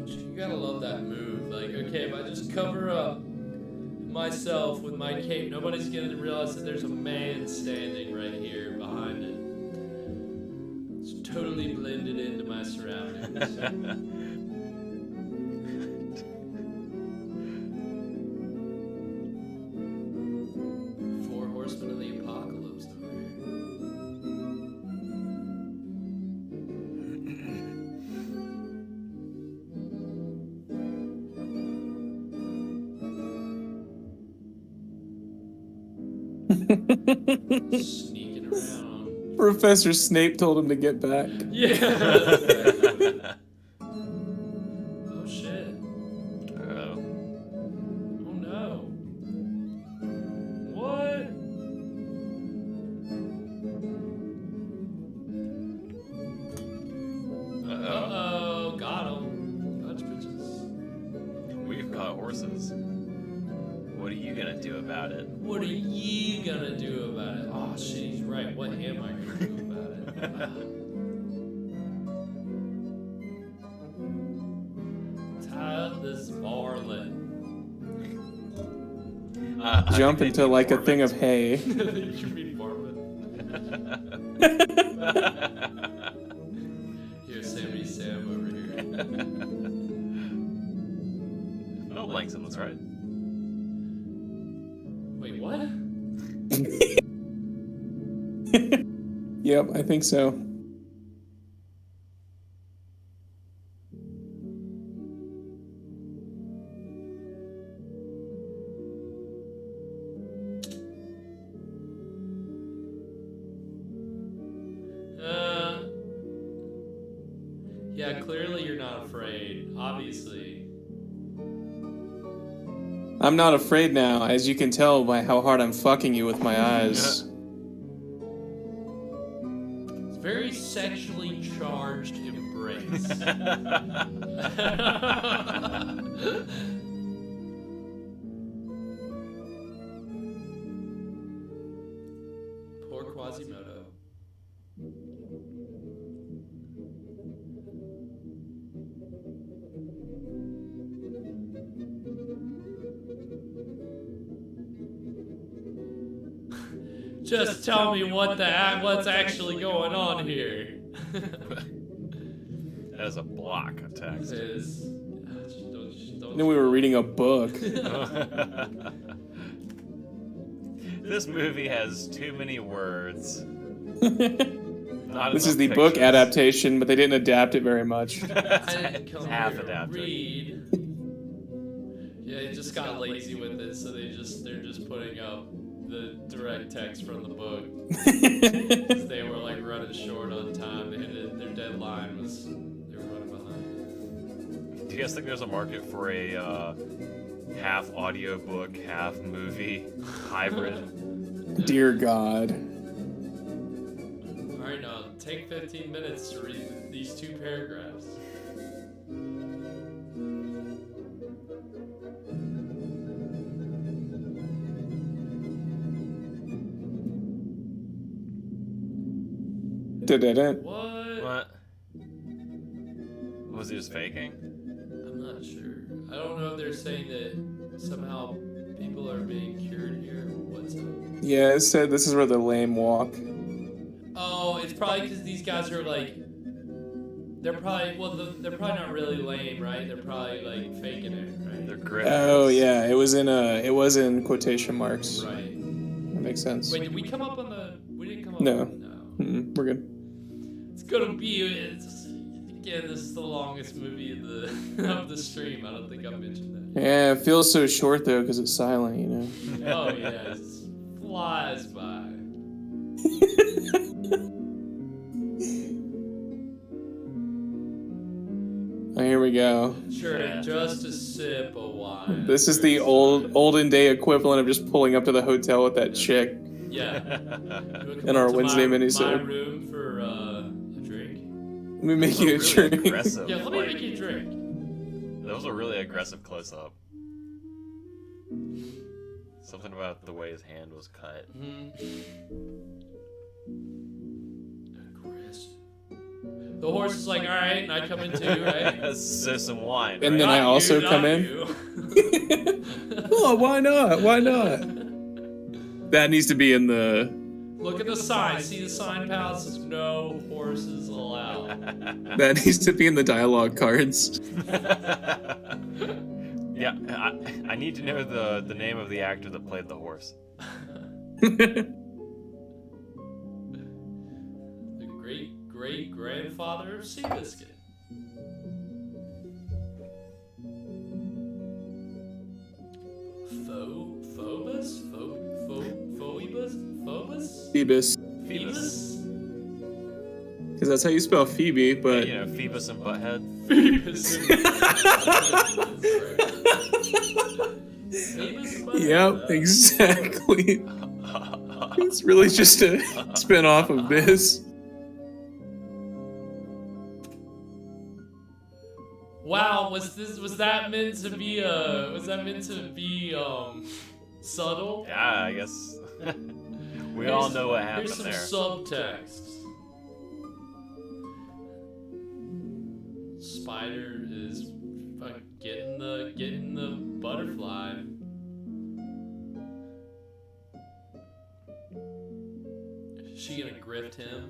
You gotta love that move. Like, okay, if I just cover up myself with my cape, nobody's gonna realize that there's a man standing right here behind it. It's totally blended into my surroundings. Four Horsemen of the Apocalypse. Sneaking around. Professor Snape told him to get back. Yeah. Oh shit. Uh-oh. Oh no. What? Uh-oh. Got him. Gotcha, bitches. We've got horses. What are you gonna do about it? What are you gonna do about it? Oh shit, he's right. What am I gonna do about it? Tie up this varlet. Jump into like a thing of hay. You mean varlet? Yosemite Sam over here. No, Langston, that's right. Wait, what? Yep, I think so. Yeah, clearly you're not afraid. Obviously. I'm not afraid now, as you can tell by how hard I'm fucking you with my eyes. It's very sexually charged embrace. Poor Quasimodo. Just tell me what's actually going on here. That is a block of text. It is. Then we were reading a book. This movie has too many words. This is the book adaptation, but they didn't adapt it very much. I didn't come Half here to adapted. read. Yeah, they just got lazy with it, so they're just putting up the direct text from the book. 'Cause they were like running short on time. Their deadline was they were running behind. Do you guys think there's a market for a half audiobook, half movie hybrid? Dear God. All right, now take 15 minutes to read these two paragraphs. What? Was he just faking? I'm not sure. I don't know if they're saying that somehow people are being cured here. What's up? Yeah, it said this is where the lame walk. Oh, it's probably because these guys are like, they're probably they're probably not really lame, right? They're probably like faking it, right? They're grifters. Oh yeah, it was in quotation marks. Right. That makes sense. Wait, did we come up on the? We didn't come up. No. No. We're good. It's gonna be. Again, this is the longest movie of the stream. I don't think I mentioned that. Yeah, it feels so short though because it's silent, you know. Oh yeah, it flies by. Oh, here we go. Sure, just a sip of wine. This is the olden day equivalent of just pulling up to the hotel with that chick. Yeah. In our Wednesday my minisode. room for a drink. Let me make you a drink. Aggressive. Yeah, let me make you a drink. That was a really aggressive close-up. Something about the way his hand was cut. The horse is like, all right, and I come in too, right? So some wine. And right? then I also you, come in. Oh, why not? Why not? That needs to be in the. Look at the sign. See the sign, pal? It says no horses allowed. That needs to be in the dialogue cards. Yeah, I need to know the name of the actor that played the horse. The great grandfather of Seabiscuit. Phobus? Phoebus. Phoebus? Because that's how you spell Phoebe, but. You know, Phoebus and Butthead. Phoebus and Yep, exactly. It's really just a spin-off of this. Wow, was that meant to be subtle? Yeah, I guess. We all know what happened here's some there. subtext. Spider is getting the butterfly. Is she gonna grift him?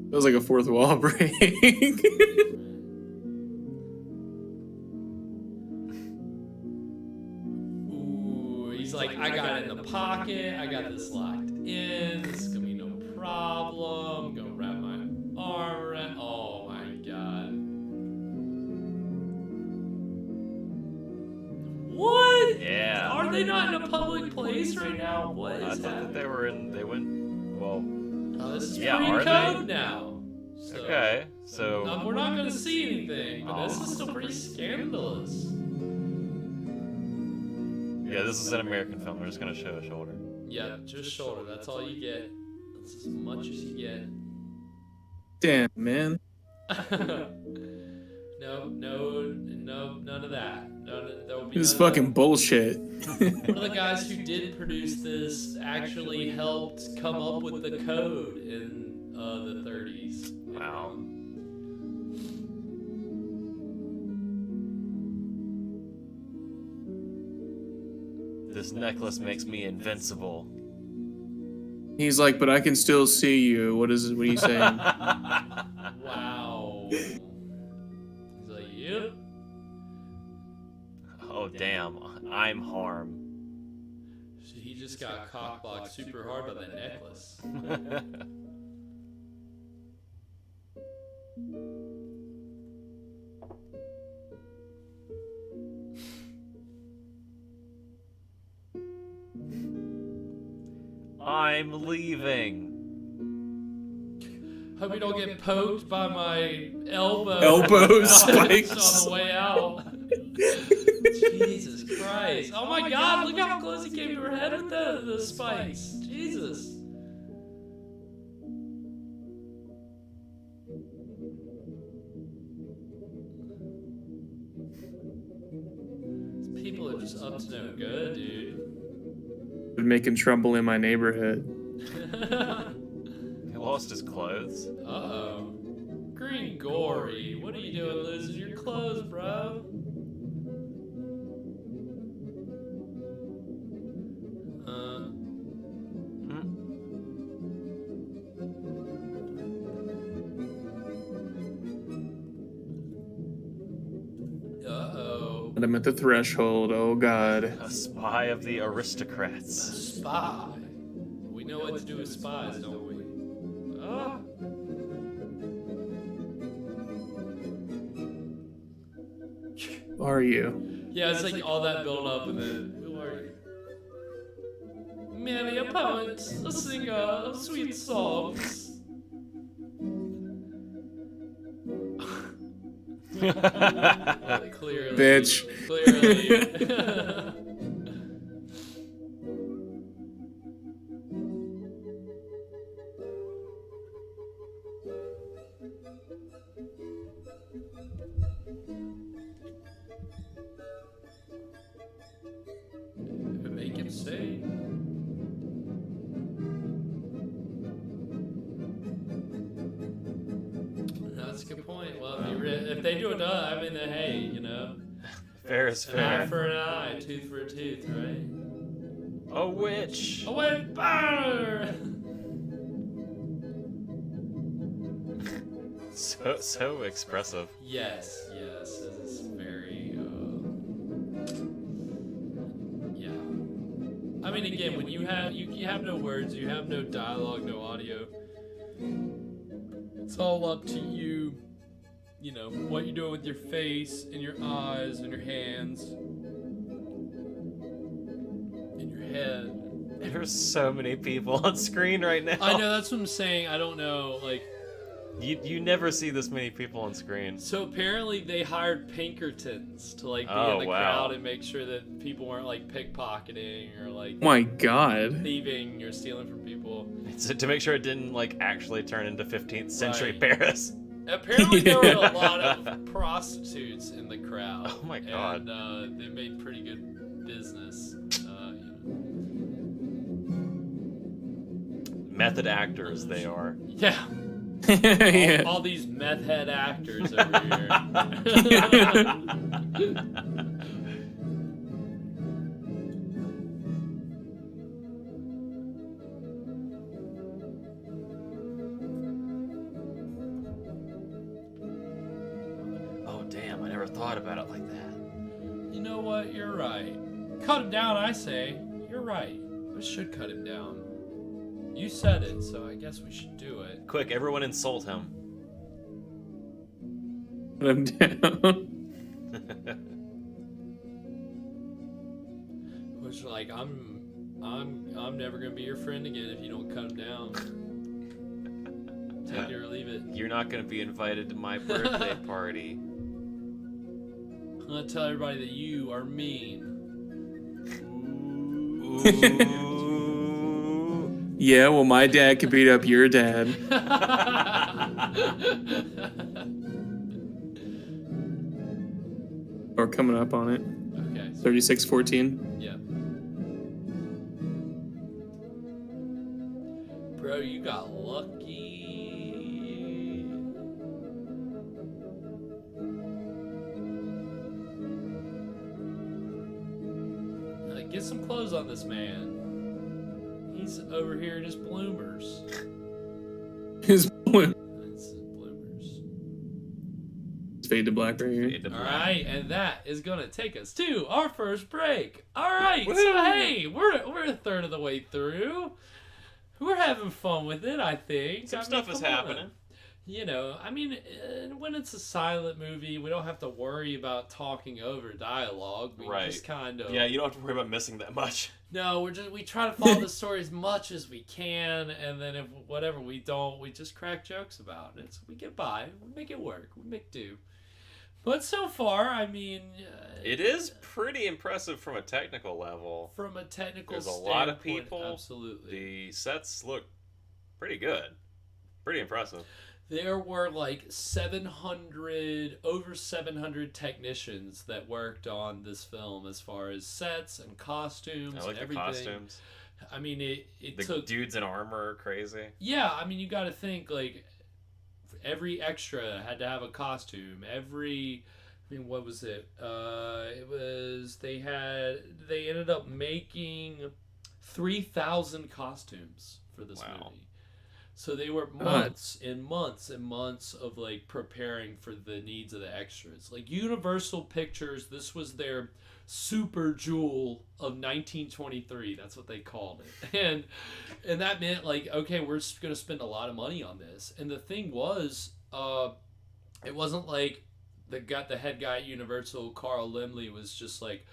Feels like a fourth wall break. Ooh, he's like, I got it in the pocket. I got this locked in. This is gonna be no problem. I'm gonna wrap my arm around. Oh my god. What? Yeah. Are they not in a public place right now? What is I thought happening? that they went, well... Oh, this is yeah, pretty are code now. So, Okay, so... no, we're not gonna see anything, but this is still pretty scandalous. Yeah, this is an American film. We're just gonna show a shoulder. Yeah, just shoulder. That's all you get. That's as much as you get. Damn, man. No, none of that. There will be This is none of fucking bullshit. that. One of the guys who did produce this actually helped come up with the code in the 30s. Wow. This necklace makes me invincible. He's like, but I can still see you. What are you saying? Wow. He's like, yep. Oh, damn. I'm harm. He just got cockblocked super hard by that necklace. I'm leaving. Hope you don't get poked by my elbow. Elbow spikes. On the way out. Jesus Christ. Oh my god, look how close he came to her head with the spikes. Jesus. These people are just up to no good, dude. Making trouble in my neighborhood. Well, lost his clothes. Uh-oh. Green Gory, what are you doing losing your clothes, bro? Uh-oh. I'm at the threshold. Oh, God. A spy of the aristocrats. Spy. We know what to do with spies, don't we? Who are you? Yeah, it's like all that build up and then, who are you? Merely a poet, a singer of sweet songs. Clearly. Bitch. Clearly. Make him say. That's a good point. Well, if they do it, I mean, then, hey, you know. Fair is fair. An eye for an eye, tooth for a tooth, right? A witch. A witch burner. So expressive. Yes, it's very, yeah. I mean, again, when you have no words, you have no dialogue, no audio. It's all up to you, you know, what you're doing with your face and your eyes and your hands and your head. There's so many people on screen right now. I know, that's what I'm saying. I don't know, like... You never see this many people on screen. So apparently they hired Pinkertons to like be in the crowd and make sure that people weren't like pickpocketing or like My God. thieving or stealing from people. So to make sure it didn't like actually turn into 15th century Paris. Apparently there were a lot of prostitutes in the crowd. Oh my God. And they made pretty good business. Method actors they are. Yeah. Yeah. All these meth head actors over here. Oh damn, I never thought about it like that. You know what? You're right. Cut him down, I say. You're right. We should cut him down. You said it, so I guess we should do it. Quick, everyone insult him. Put him down. Which, like, I'm never gonna be your friend again if you don't cut him down. Take it or leave it. You're not gonna be invited to my birthday party. I'm gonna tell everybody that you are mean. Ooh. Yeah, well, my dad could beat up your dad. Or coming up on it. Okay. 36-14. Yeah. Bro, you got lucky. Get some clothes on this man. He's over here in his bloomers. His bloomers. It's his bloomers. Fade to black right here. All right, and that is gonna take us to our first break. All right, Woo! so hey, we're a third of the way through. We're having fun with it, I think. Some stuff is happening. You know, I mean, when it's a silent movie, we don't have to worry about talking over dialogue. We just kind of... Yeah, you don't have to worry about missing that much. No, we try to follow the story as much as we can, and then if whatever we don't, we just crack jokes about it. So we get by, we make it work, we make do. But so far, I mean... it is pretty impressive from a technical level. From a technical There's a standpoint, lot of people. Absolutely. The sets look pretty good. Pretty impressive. There were like over 700 technicians that worked on this film as far as sets and costumes I like and everything. the costumes. I mean, it the took dudes in armor are crazy. Yeah, I mean, you got to think like every extra had to have a costume. What was it? It was they ended up making 3,000 costumes for this movie. So they were months and months and months of like preparing for the needs of the extras. Like Universal Pictures, this was their super jewel of 1923. That's what they called it. And that meant like, okay, we're going to spend a lot of money on this. And the thing was, it wasn't like the head guy at Universal, Carl Laemmle, was just like,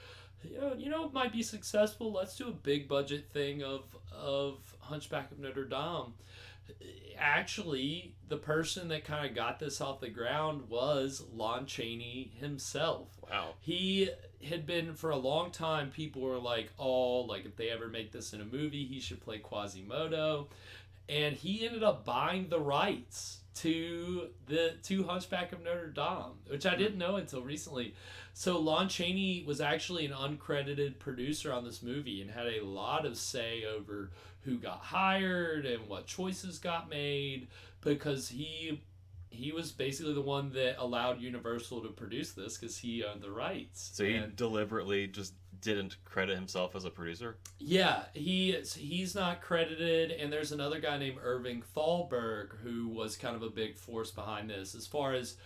you know, it might be successful. Let's do a big budget thing of Hunchback of Notre Dame. Actually, the person that kind of got this off the ground was Lon Chaney himself. Wow. He had been, for a long time, people were like, oh, like if they ever make this in a movie, he should play Quasimodo. And he ended up buying the rights to Hunchback of Notre Dame, which I didn't know until recently. So Lon Chaney was actually an uncredited producer on this movie and had a lot of say over who got hired and what choices got made, because he was basically the one that allowed Universal to produce this because he owned the rights. So he deliberately just didn't credit himself as a producer? Yeah, he's not credited, and there's another guy named Irving Thalberg who was kind of a big force behind this. As far as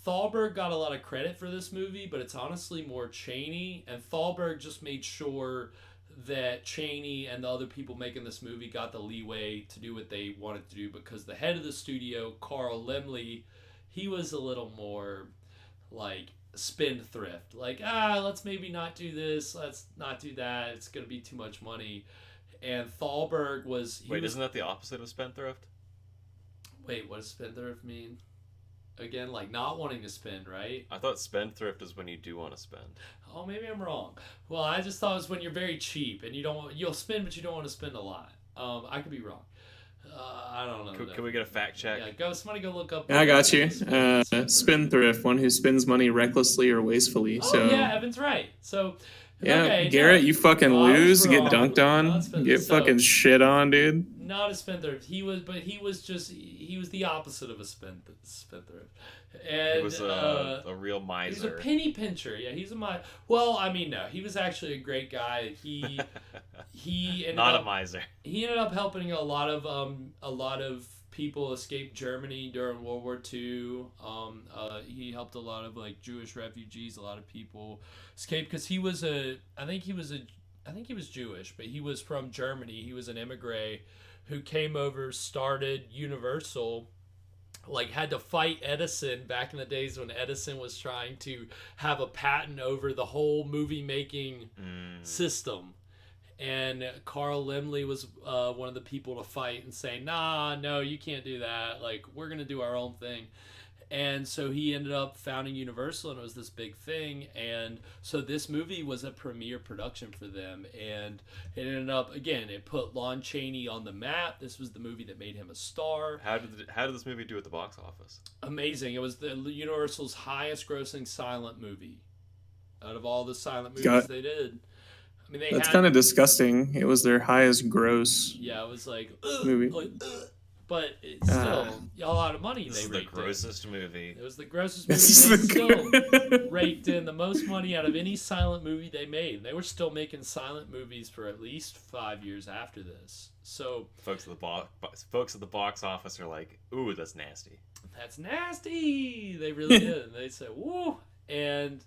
Thalberg got a lot of credit for this movie, but it's honestly more Chaney, and Thalberg just made sure that Chaney and the other people making this movie got the leeway to do what they wanted to do, because the head of the studio, Carl Laemmle, he was a little more like spendthrift. Like, let's maybe not do this, let's not do that, it's going to be too much money. And Thalberg was... Isn't that the opposite of spendthrift? Wait, what does spendthrift mean? Again, like not wanting to spend, right? I thought spendthrift is when you do want to spend. Oh, maybe I'm wrong. Well, I just thought it was when you're very cheap and you'll spend, but you don't want to spend a lot. I could be wrong. I don't know. Can we get a fact check? Yeah, somebody go look up. I got you. Spendthrift, one who spends money recklessly or wastefully. Oh, so yeah, Evan's right. So, yeah, okay, Garrett, no. you fucking lose, get dunked on, get fucking shit on, dude. Not a spendthrift. He was the opposite of a spendthrift. And he was a real miser. He was a penny pincher. Yeah, he's a miser. Well, I mean, no, he was actually a great guy. He ended a up, miser. He ended up helping a lot of people escape Germany during World War II. He helped a lot of like Jewish refugees. A lot of people escape because I think he was Jewish, but he was from Germany. He was an immigrant who came over, started Universal, like had to fight Edison back in the days when Edison was trying to have a patent over the whole movie making system. And Carl Laemmle was one of the people to fight and say, no, you can't do that. Like, we're going to do our own thing. And so he ended up founding Universal, and it was this big thing. And so this movie was a premiere production for them. And it ended up, again, it put Lon Chaney on the map. This was the movie that made him a star. How did this movie do at the box office? Amazing. It was the Universal's highest grossing silent movie out of all the silent movies they did. I mean, that's kind of disgusting. It was their highest gross. Yeah, it was like movie. But it's still a lot of money. This is the grossest movie. It was the grossest movie. They still raked in the most money out of any silent movie they made. They were still making silent movies for at least 5 years after this. So folks at the box office are like, "Ooh, that's nasty." That's nasty. They really did. They said, "Woo!" And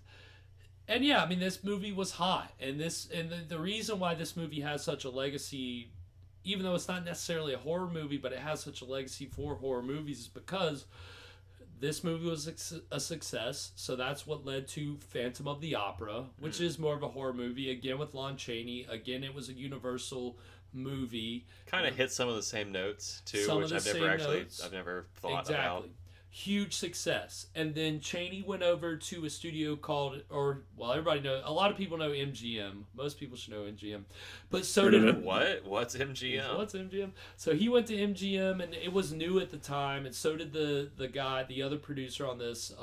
yeah, I mean, this movie was hot, and the reason why this movie has such a legacy, even though it's not necessarily a horror movie, but it has such a legacy for horror movies, is because this movie was a success. So that's what led to Phantom of the Opera, which is more of a horror movie, again with Lon Chaney. Again, it was a Universal movie. Kind of hit some of the same notes too, which I've never thought about. Huge success. And then Chaney went over to a studio called, everybody knows, a lot of people know MGM. Most people should know MGM. But so did... What's MGM? What's MGM? So he went to MGM, and it was new at the time, and so did the other producer on this,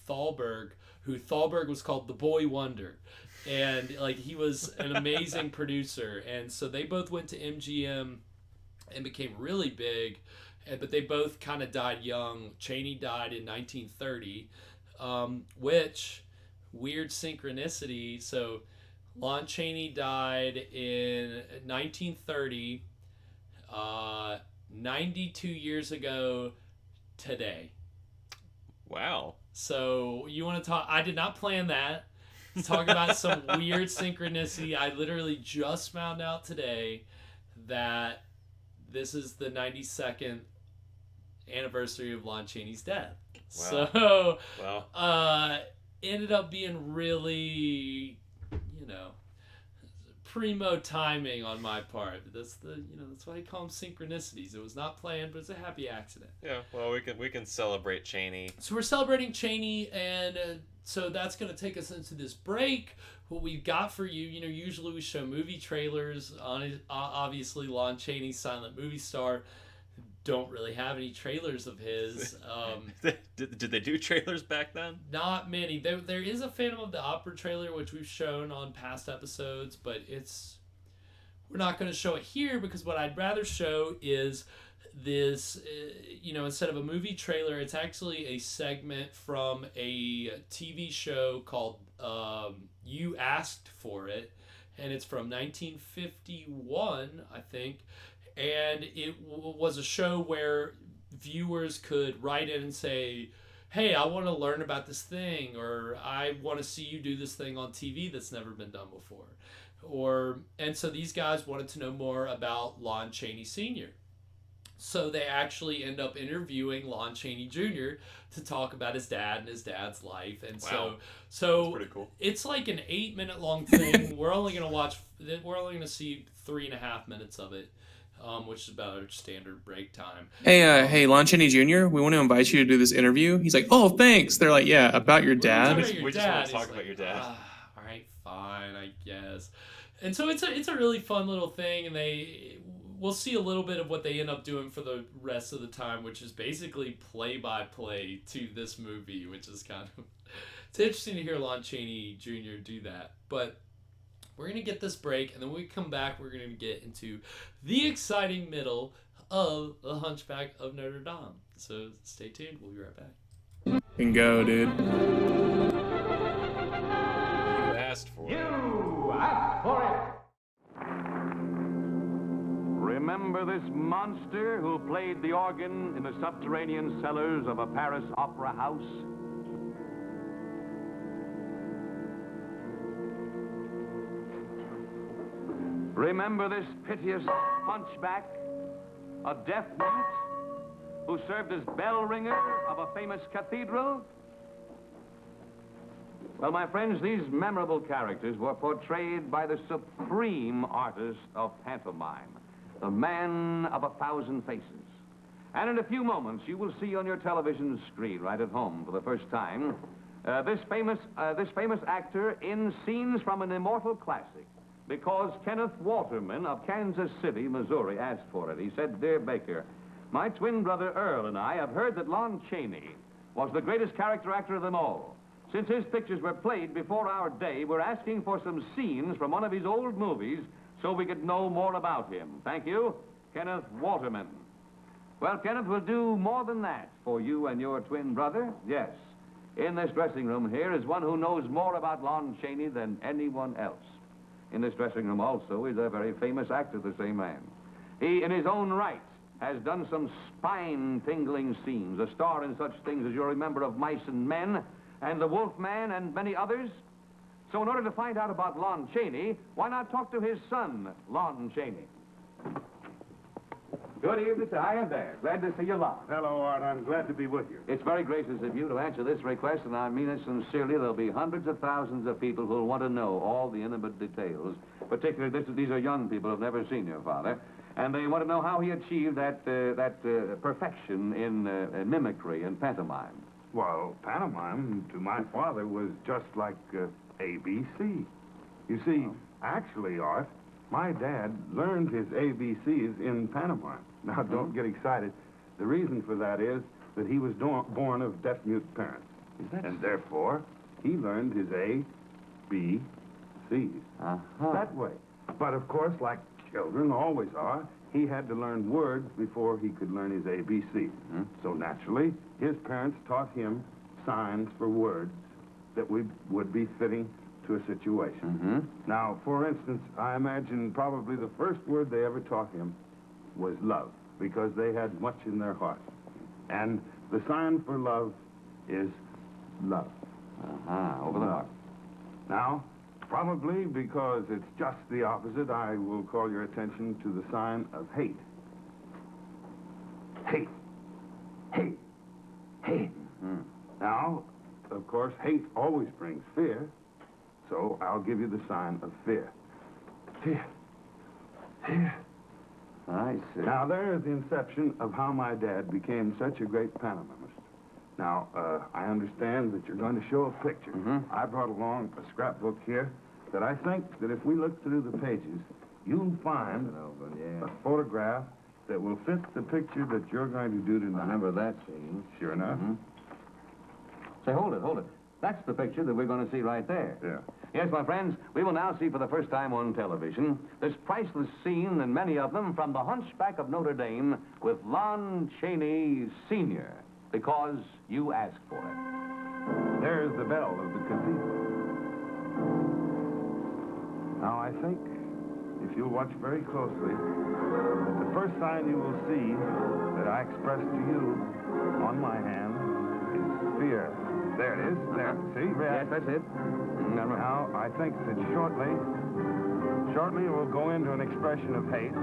Thalberg, who Thalberg was called the Boy Wonder. And like he was an amazing producer, and so they both went to MGM and became really big, but they both kind of died young. Chaney died in 1930, which weird synchronicity. So Lon Chaney died in 1930, 92 years ago today. Wow. So you want to talk? I did not plan that. Talk about some weird synchronicity. I literally just found out today that this is the 92nd anniversary of Lon Chaney's death. Wow. So, Wow. Ended up being really, primo timing on my part. That's why I call them synchronicities. It was not planned, but it's a happy accident. Yeah. Well, we can celebrate Chaney. So we're celebrating Chaney, and so that's going to take us into this break. What we've got for you, usually we show movie trailers on it. Obviously, Lon Chaney, silent movie star. Don't really have any trailers of his. Did they do trailers back then? Not many. There is a Phantom of the Opera trailer, which we've shown on past episodes, but we're not going to show it here because what I'd rather show is this, instead of a movie trailer, it's actually a segment from a TV show called You Asked For It, and it's from 1951, I think. And it was a show where viewers could write in and say, hey, I want to learn about this thing, or I want to see you do this thing on TV that's never been done before. And so these guys wanted to know more about Lon Chaney Sr. So they actually end up interviewing Lon Chaney Jr. to talk about his dad and his dad's life. And wow. so That's pretty cool. It's like an 8-minute long thing. We're only going to see 3.5 minutes of it. Which is about our standard break time. Hey, Lon Chaney Jr., we want to invite you to do this interview. He's like, oh, thanks. They're like, yeah, about your dad. We just want to talk about your dad. All right, fine, I guess. And so it's a really fun little thing, and we'll see a little bit of what they end up doing for the rest of the time, which is basically play-by-play to this movie, which is kind of... It's interesting to hear Lon Chaney Jr. do that, but... We're going to get this break, and then when we come back, we're going to get into the exciting middle of The Hunchback of Notre Dame. So stay tuned. We'll be right back. And go, dude. You asked for it. You asked for it. Remember this monster who played the organ in the subterranean cellars of a Paris opera house? Remember this piteous hunchback, a deaf mute, who served as bell ringer of a famous cathedral? Well, my friends, these memorable characters were portrayed by the supreme artist of pantomime, the man of 1,000 faces. And in a few moments, you will see on your television screen right at home for the first time this famous actor in scenes from an immortal classic. Because Kenneth Waterman of Kansas City, Missouri, asked for it. He said, Dear Baker, my twin brother Earl and I have heard that Lon Chaney was the greatest character actor of them all. Since his pictures were played before our day, we're asking for some scenes from one of his old movies so we could know more about him. Thank you, Kenneth Waterman. Well, Kenneth will do more than that for you and your twin brother. Yes, in this dressing room here is one who knows more about Lon Chaney than anyone else. In this dressing room also is a very famous actor, the same man. He, in his own right, has done some spine-tingling scenes, a star in such things as you'll remember of Mice and Men, and The Wolf Man, and many others. So in order to find out about Lon Chaney, why not talk to his son, Lon Chaney? Good evening, sir. Hi there. Glad to see you, Lon. Hello, Art. I'm glad to be with you. It's very gracious of you to answer this request, and I mean it sincerely. There'll be hundreds of thousands of people who'll want to know all the intimate details. Particularly, these are young people who've never seen your father, and they want to know how he achieved that perfection in mimicry and pantomime. Well, pantomime, to my father, was just like ABC. You see, actually, Art, my dad learned his ABCs in pantomime. Now, don't get excited. The reason for that is that he was born of deaf-mute parents. And therefore, he learned his A, B, C's. That way. But of course, like children always are, he had to learn words before he could learn his ABC. So naturally, his parents taught him signs for words that would be fitting to a situation. Now, for instance, I imagine probably the first word they ever taught him was love, because they had much in their heart. And the sign for love is love. Over the heart. Now, probably because it's just the opposite, I will call your attention to the sign of hate. Hate. Hate. Hate. Now, of course, hate always brings fear, so I'll give you the sign of fear. Fear. Fear. I see. Now, there is the inception of how my dad became such a great pantomimist. Now, I understand that you're going to show a picture. I brought along a scrapbook here that I think that if we look through the pages, you'll find a photograph that will fit the picture that you're going to do tonight. I remember that scene. Sure enough. Say, hold it. That's the picture that we're going to see right there. Yeah. Yes, my friends, we will now see for the first time on television this priceless scene, and many of them, from The Hunchback of Notre Dame with Lon Chaney, Sr., because you asked for it. There's the bell of the cathedral. Now, I think, if you'll watch very closely, that the first sign you will see that I express to you on my hand is fear. There it is. There. See? Yes, that's it. Now, I think that shortly it will go into an expression of hate.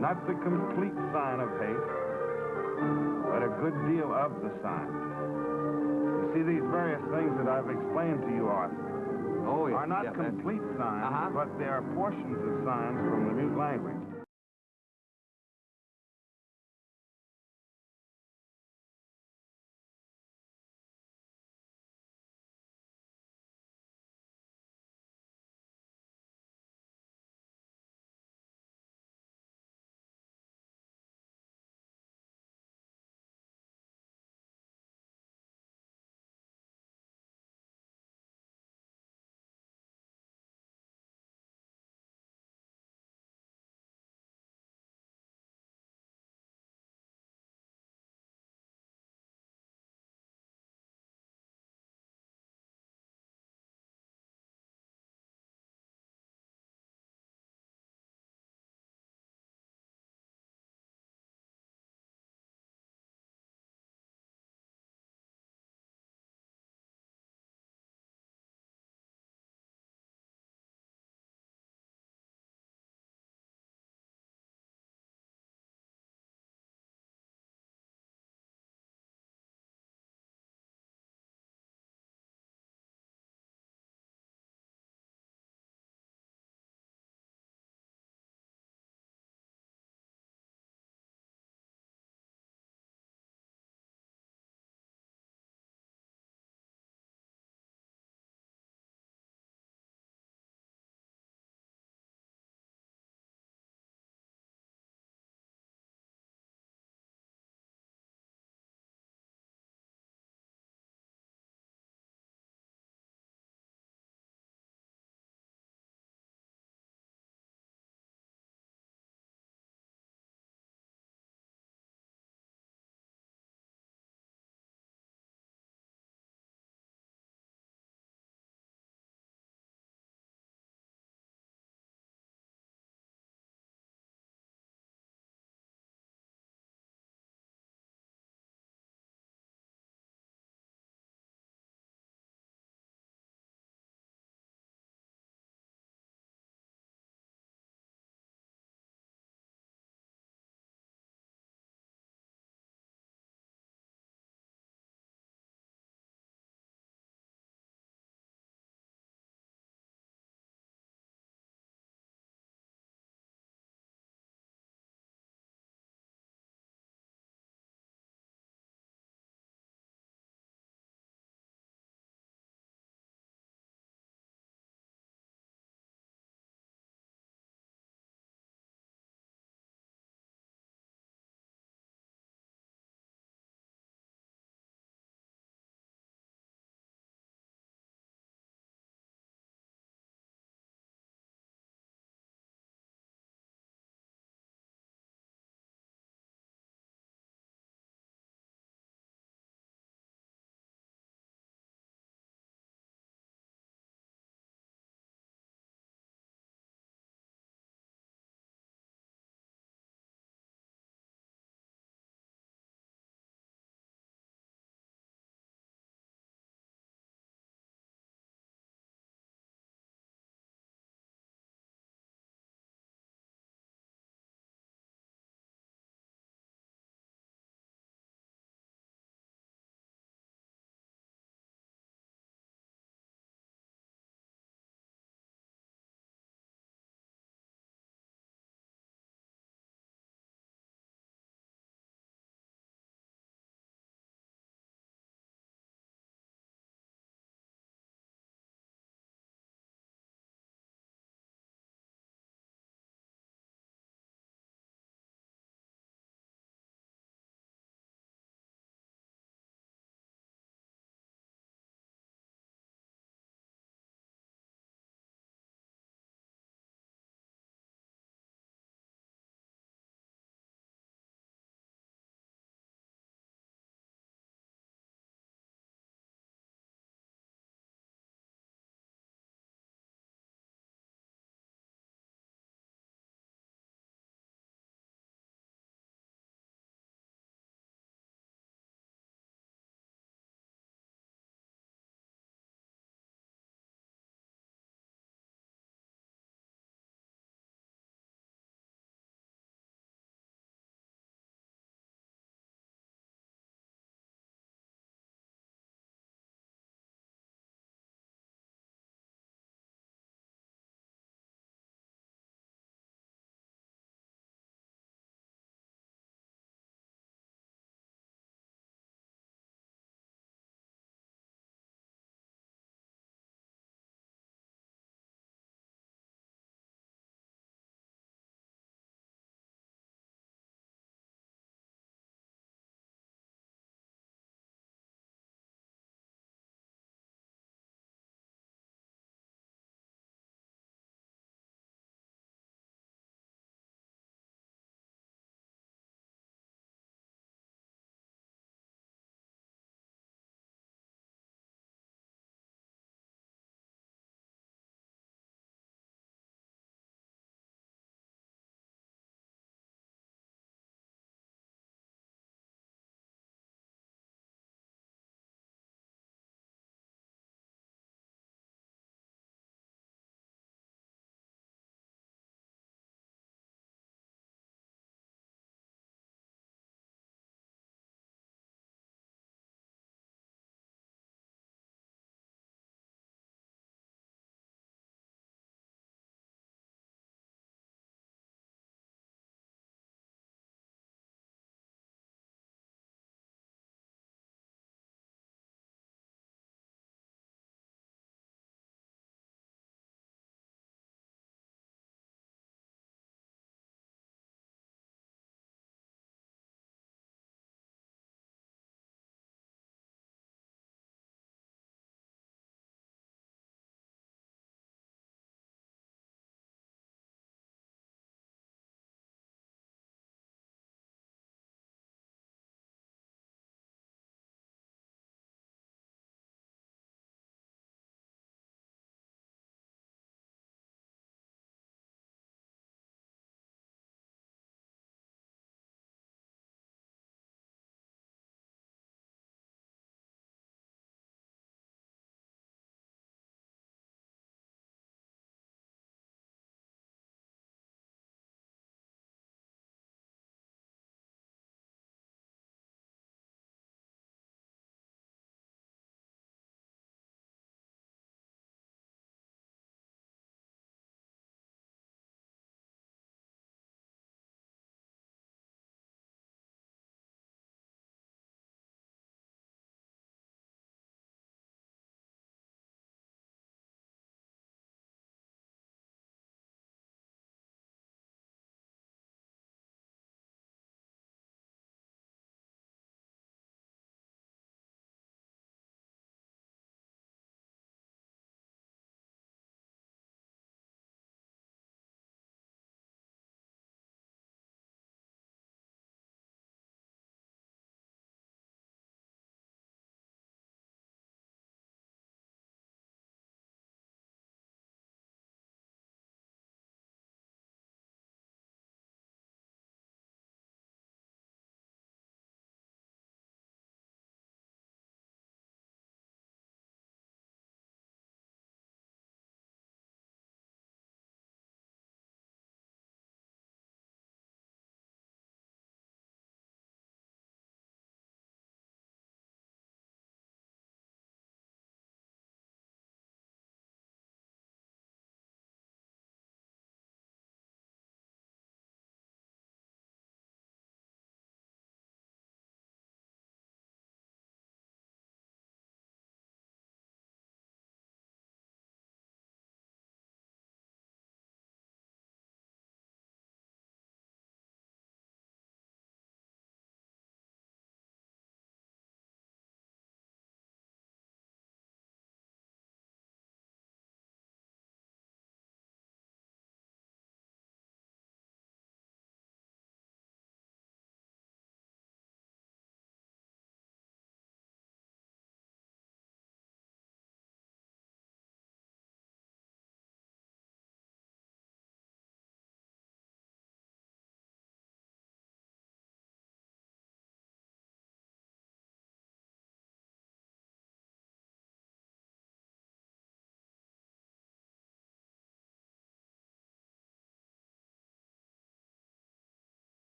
Not the complete sign of hate, but a good deal of the sign. You see, these various things that I've explained to you, Arthur, are not complete signs, but they are portions of signs from the mute language.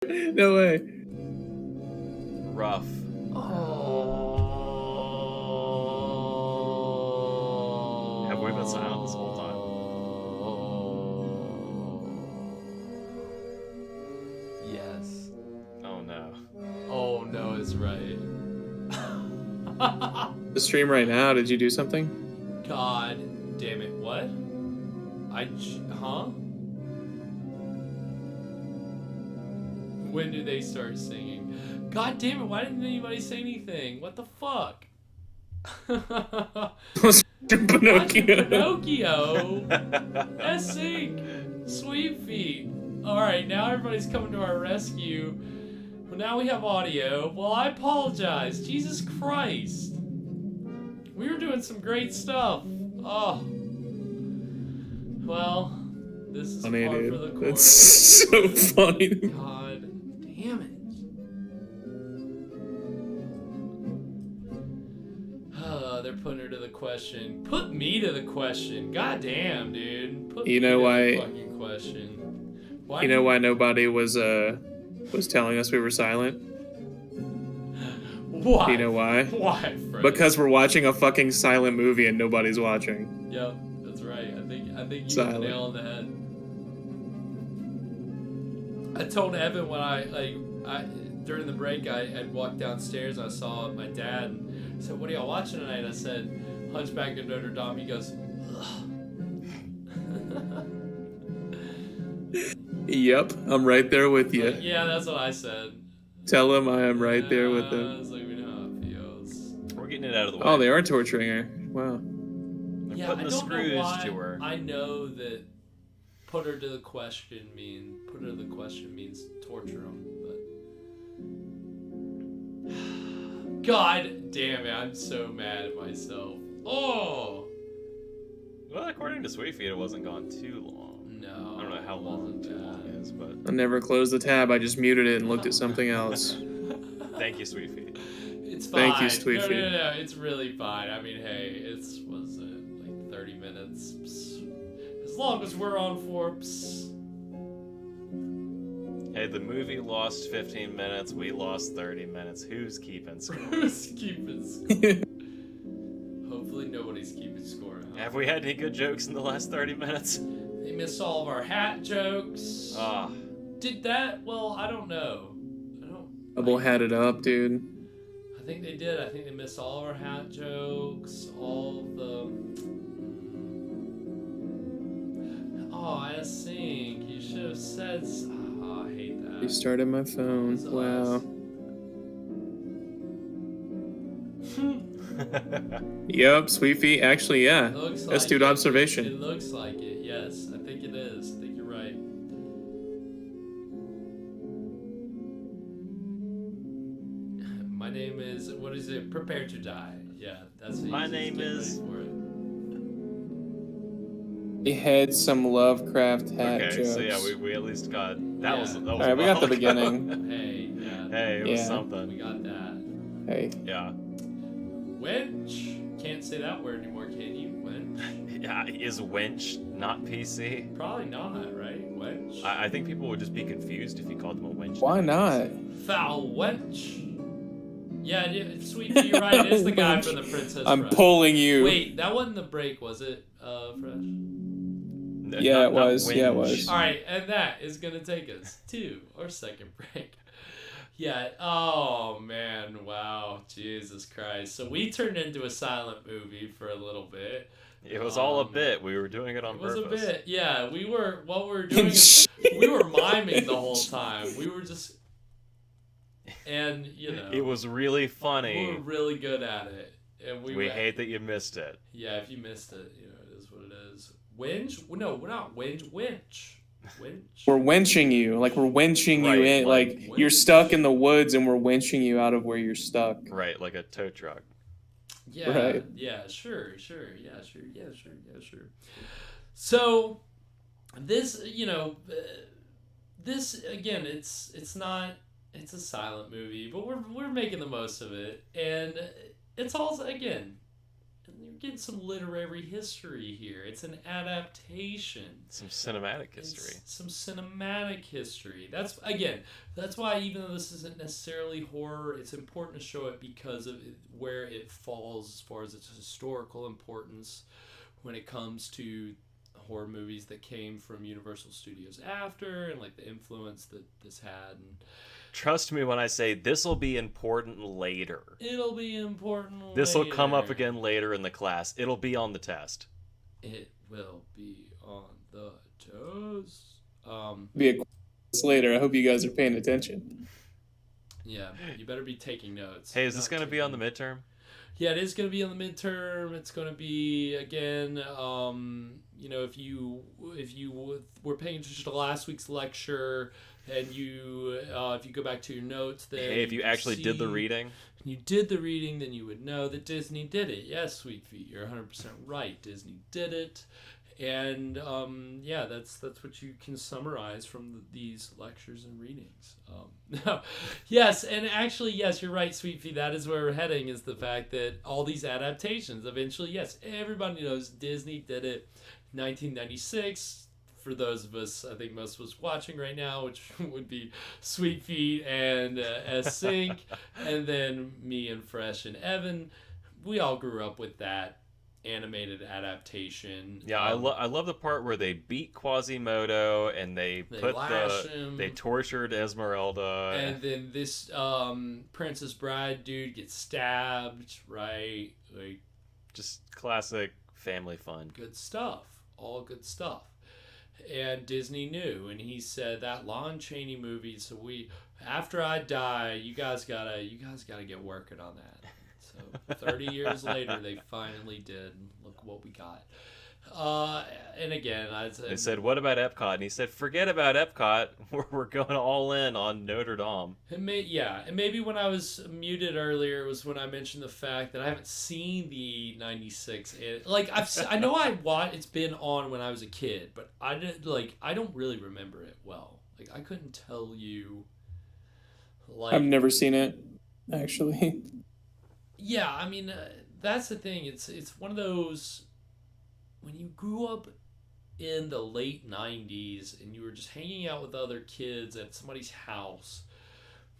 No way. Rough. Oh. Have we been silent this whole time? Yes. Oh no. Oh no is right. The stream right now. Did you do something? God damn it! What? Huh? When did they start singing? God damn it! Why didn't anybody say anything? What the fuck? Pinocchio. Pinocchio. S-Sync. Sweet feet. Alright, now everybody's coming to our rescue. Well, now we have audio. Well, I apologize. Jesus Christ. We were doing some great stuff. Oh. Well, this is Funny, par dude. for the course. That's so funny. God damn it. They're putting her to the question. Put me to the question. God damn, dude. Put You me know to why- the fucking question. Why You know why nobody was telling us we were silent? Why? Do you know why? Why, Fred? Because we're watching a fucking silent movie and nobody's watching. Yep, that's right. I think you hit the Silent. nail on the head. I told Evan when I during the break I had walked downstairs and I saw my dad and I said, "What are y'all watching tonight?" I said, "Hunchback of Notre Dame." He goes, "Ugh." Yep, I'm right there with you. Yeah, that's what I said. Tell him I am right there with I him. was like, we know how it feels. We're getting it out of the way. Oh, they are torturing her. Wow. They're Yeah, putting I the don't know screws why. to her. I know that put her to the question means torture them, but God damn it, I'm so mad at myself. Oh. Well, according to Sweet Feet, it wasn't gone too long. No. I don't know how long too long is, but I never closed the tab. I just muted it and looked at something else. thank you, Sweet Feet. It's fine. Thank you, Sweet no, Feet. No, it's really fine. I mean, hey, was it like 30 minutes? Psst. As long as we're on for. Psst. Hey, the movie lost 15 minutes. We lost 30 minutes. Who's keeping score? Who's keeping score? Hopefully nobody's keeping score. Huh? Have we had any good jokes in the last 30 minutes? They missed all of our hat jokes. Ah. Did that? Well, I don't know. Double had it up, dude. I think they did. I think they missed all of our hat jokes. All of the. Oh, I think you should have said. Oh, I hate that. Restarted my phone. Wow. Yep, Sweet Feet. Actually, yeah. Astute observation. It looks like it. Yes, I think it is. I think you're right. My name is. What is it? Prepare to die. Yeah, that's what My you name get is- ready for it. We had some Lovecraft hat Okay, jokes. so yeah, we at least got that was All right, we got the beginning. Hey, yeah. Hey, it was Yeah. something. We got that. Hey. Yeah. Wench. Can't say that word anymore, can you? Wench. Yeah, is wench not PC? Probably not, right? Wench. I think people would just be confused if you called them a wench. Why not? Foul wench. Yeah, Sweet Pea, you're right. It is the guy from the Princess I'm Bride. pulling you. Wait, that wasn't the break, was it, Fresh? Yeah, it was. Yeah, it was. All right, and that is gonna take us to our second break. Yeah. Oh man. Wow. Jesus Christ. So we turned into a silent movie for a little bit. It was all a bit. We were doing it on It was purpose. a bit. Yeah. We were. What we were doing is we were miming the whole time. We were just. And you know. It was really funny. We were really good at it, and we hate that you missed it. Yeah, if you missed it, you know, it is what it is. Winch? No, we're not winch. Winch. Winch. We're winching you. Like, we're winching you Right, in. Like, you're stuck in the woods and we're winching you out of where you're stuck. Right, like a tow truck. Yeah. Right. Yeah. Sure. Yeah. Sure. So, this, you know, this again, it's not. It's a silent movie, but we're making the most of it, and it's also again. getting some literary history here. It's an adaptation. Some cinematic history. Some cinematic history. That's why even though this isn't necessarily horror, it's important to show it because of where it falls as far as its historical importance when it comes to horror movies that came from Universal Studios after, and like the influence that this had. And trust me when I say this will be important later. It'll be important This will come up later. again later in the class. It'll be on the test. It will be on the test. Be a quiz later. I hope you guys are paying attention. Yeah, you better be taking notes. Hey, is this going to be on the midterm? Yeah, it is going to be on the midterm. It's going to be, again, if you were paying attention to last week's lecture, and if you go back to your notes, then Hey, if you actually did the reading. You did the reading, then you would know that Disney did it. Yes, Sweet Feet, you're 100% right. Disney did it. And that's what you can summarize from these lectures and readings. Yes, and actually, yes, you're right, Sweet Pea. That is where we're heading, is the fact that all these adaptations, eventually, yes, everybody knows Disney did it. 1996, for those of us, I think most of us watching right now, which would be Sweet Feet and S-Sync, and then me and Fresh and Evan, we all grew up with that animated adaptation. Yeah, I love the part where they beat Quasimodo and they tortured Esmeralda, and then this Princess Bride dude gets stabbed, right? Like, just classic family fun. Good stuff, all good stuff. And Disney knew, and he said that Lon Chaney movie. So after I die, you guys gotta get working on that. So 30 years later, they finally did. Look what we got. And again, they said, "What about Epcot?" And he said, "Forget about Epcot. We're going all in on Notre Dame." And maybe when I was muted earlier, it was when I mentioned the fact that I haven't seen the '96. I know it's been on when I was a kid, but I don't really remember it well. Like, I couldn't tell you. I've never seen it, actually. Yeah, I mean, that's the thing. It's one of those, when you grew up in the late 90s and you were just hanging out with other kids at somebody's house,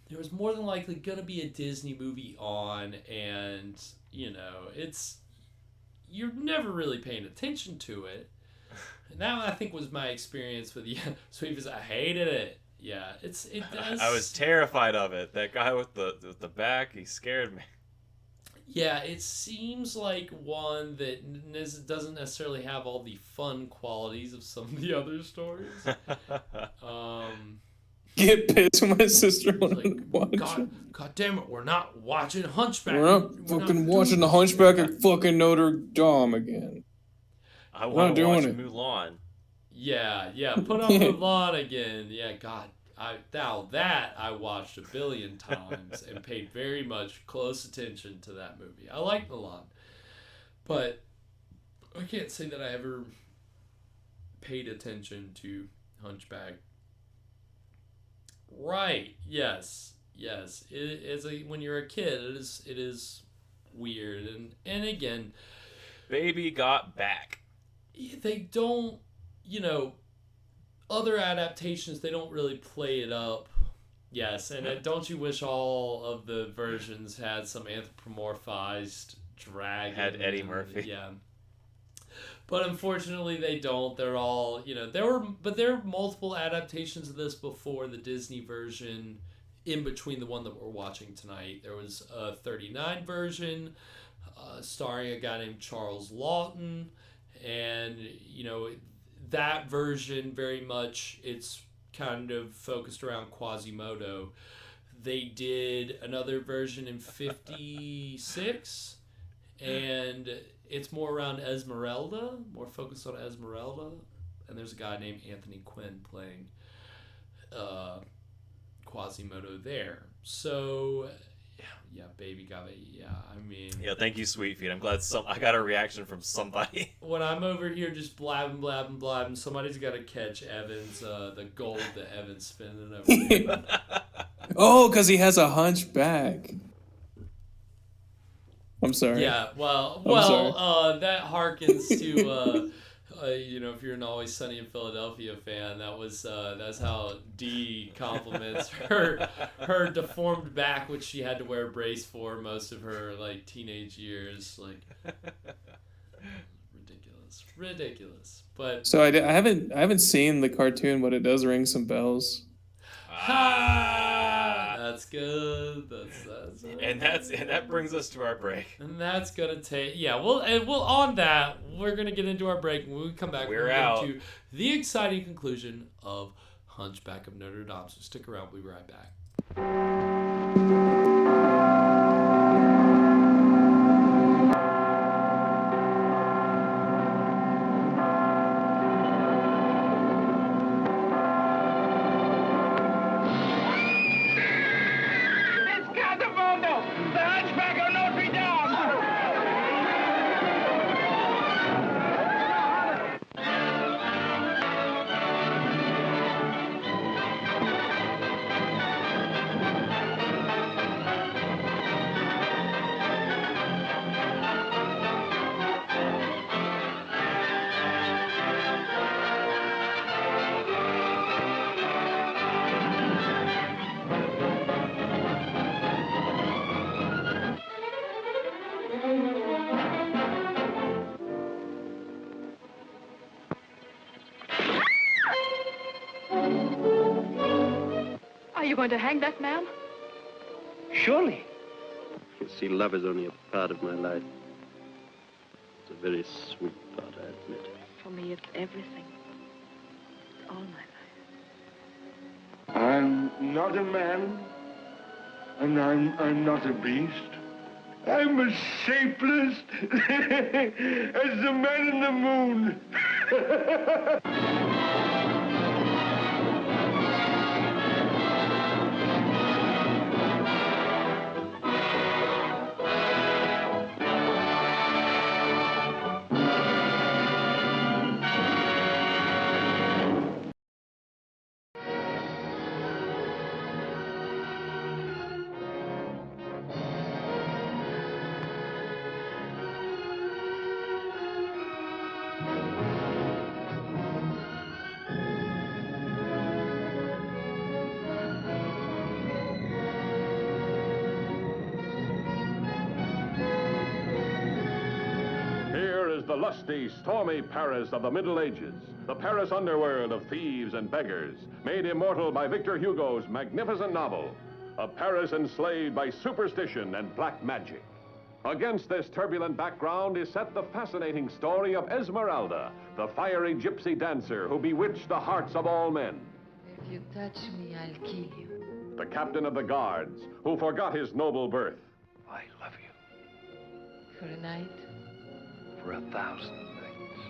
there was more than likely going to be a Disney movie on, and, you're never really paying attention to it. And that, I think, was my experience with Sweet. I hated it. Yeah, it does. I was terrified of it. That guy with the back, he scared me. Yeah, it seems like one that doesn't necessarily have all the fun qualities of some of the other stories. Get pissed when my sister wanted to watch it. God damn it, we're not watching Hunchback. We're not watching the Hunchback of fucking Notre Dame again. I want to watch Mulan. Yeah, put on Mulan again. Yeah, God. I watched a billion times and paid very much close attention to that movie. I like Mulan, but I can't say that I ever paid attention to Hunchback. Right? Yes. When you're a kid, it is weird, and again, Baby Got Back. They don't, other adaptations, they don't really play it up. Yes, and don't you wish all of the versions had some anthropomorphized dragon? Had Eddie Murphy. Yeah. But unfortunately, they don't. They're all, there were multiple adaptations of this before the Disney version, in between the one that we're watching tonight. There was a 39 version starring a guy named Charles Lawton, and, that version, very much, it's kind of focused around Quasimodo. They did another version in 56, and it's more around Esmeralda, more focused on Esmeralda. And there's a guy named Anthony Quinn playing Quasimodo there. So, yeah, Baby Got It. Yeah, I mean... Yeah, thank you, Sweet Feet. I'm glad I got a reaction from somebody. When I'm over here just blabbing, somebody's got to catch Evan's, the gold that Evan's spending over there. Oh, because he has a hunchback. I'm sorry. Yeah, sorry. That harkens to, if you're an Always Sunny in Philadelphia fan, that's how Dee compliments her deformed back, which she had to wear a brace for most of her teenage years. Ridiculous. But So I haven't seen the cartoon, but it does ring some bells. That's good. That's and that brings us to our break. And that's gonna take on that we're gonna get into our break. When we come back, we're out to the exciting conclusion of Hunchback of Notre Dame. So stick around. We'll be right back. The Hunchback of Notre Dame! Are you going to hang that man? Surely. You see, love is only a part of my life. It's a very sweet part, I admit. For me, it's everything. It's all my life. I'm not a man, and I'm not a beast. I'm as shapeless as the man in the moon. The lusty, stormy Paris of the Middle Ages, the Paris underworld of thieves and beggars, made immortal by Victor Hugo's magnificent novel, a Paris enslaved by superstition and black magic. Against this turbulent background is set the fascinating story of Esmeralda, the fiery gypsy dancer who bewitched the hearts of all men. If you touch me, I'll kill you. The captain of the guards, who forgot his noble birth. I love you. For a night? For 1,000 nights.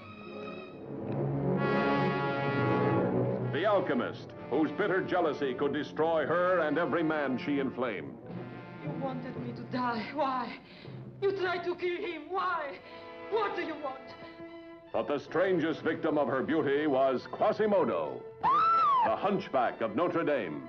The alchemist, whose bitter jealousy could destroy her and every man she inflamed. You wanted me to die. Why? You tried to kill him. Why? What do you want? But the strangest victim of her beauty was Quasimodo, the Hunchback of Notre Dame.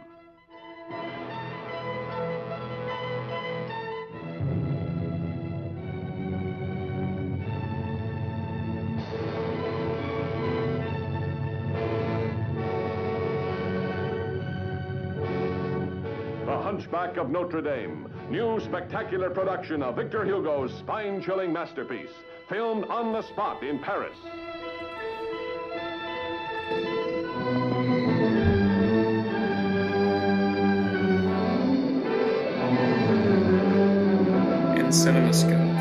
Hunchback of Notre Dame, new spectacular production of Victor Hugo's spine-chilling masterpiece, filmed on the spot in Paris. In CinemaScope.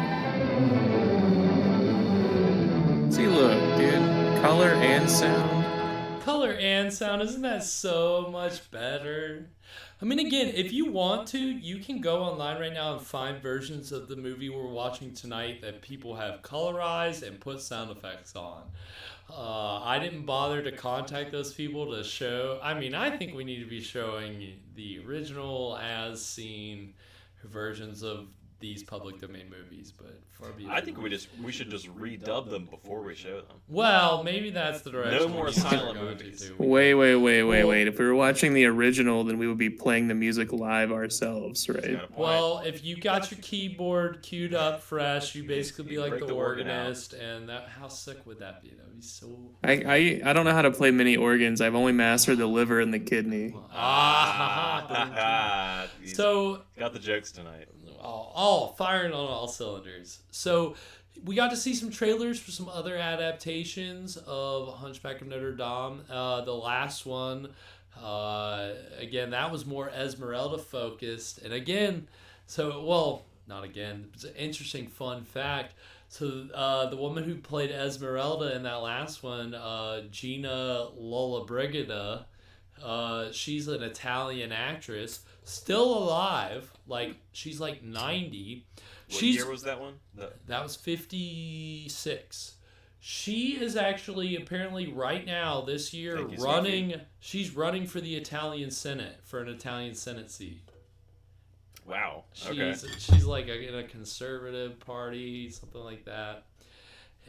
See, look, dude. Color and sound. Color and sound, isn't that so much better? I mean, again, if you want to, you can go online right now and find versions of the movie we're watching tonight that people have colorized and put sound effects on. I didn't bother to contact those people to show. I mean, I think we need to be showing the original as seen versions of these public domain movies, but far be it. I think we should just redub them before we show them. Well, maybe that's the direction. No more silent movies. Wait. If we were watching the original, then we would be playing the music live ourselves, right? Well, if you got your keyboard queued up fresh, you basically be like the organist, and that how sick would that be? That would be so. I don't know how to play many organs. I've only mastered the liver and the kidney. So got the jokes tonight. All firing on all cylinders. So we got to see some trailers for some other adaptations of Hunchback of Notre Dame. The last one, again, that was more Esmeralda focused. And again, not again, it's an interesting fun fact. So the woman who played Esmeralda in that last one, Gina Lollobrigida, she's an Italian actress, still alive. Like, she's like 90. What year was that one? That was 56. She is actually apparently right now this year she's running for the Italian Senate, for an Italian Senate seat. Wow. Okay. She's like in a conservative party, something like that.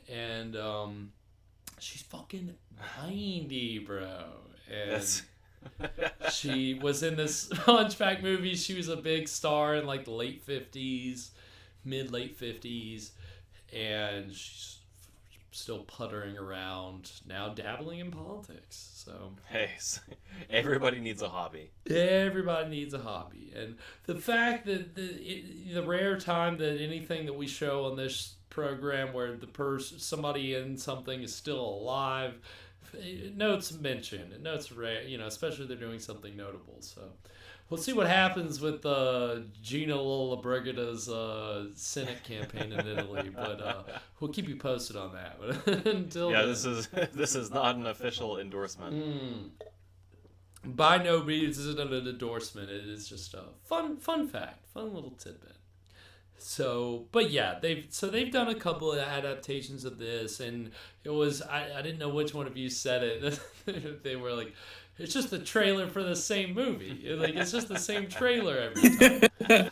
And she's fucking 90, bro. And she was in this Hunchback movie. She was a big star in like the late 50s, mid-late 50s, and she's still puttering around now, dabbling in politics. So hey, everybody needs a hobby. Everybody needs a hobby, and the fact that the rare time that anything that we show on this program where somebody in something is still alive. Notes mentioned, notes rare, especially if they're doing something notable. So we'll see what happens with Gina Lollobrigida's Senate campaign in Italy, but we'll keep you posted on that. But until then, this is not an official endorsement. By no means is it an endorsement. It is just a fun fact, fun little tidbit. So, but yeah, they've done a couple of adaptations of this, and it was I didn't know which one of you said it. They were like, it's just the trailer for the same movie. Like, it's just the same trailer every time.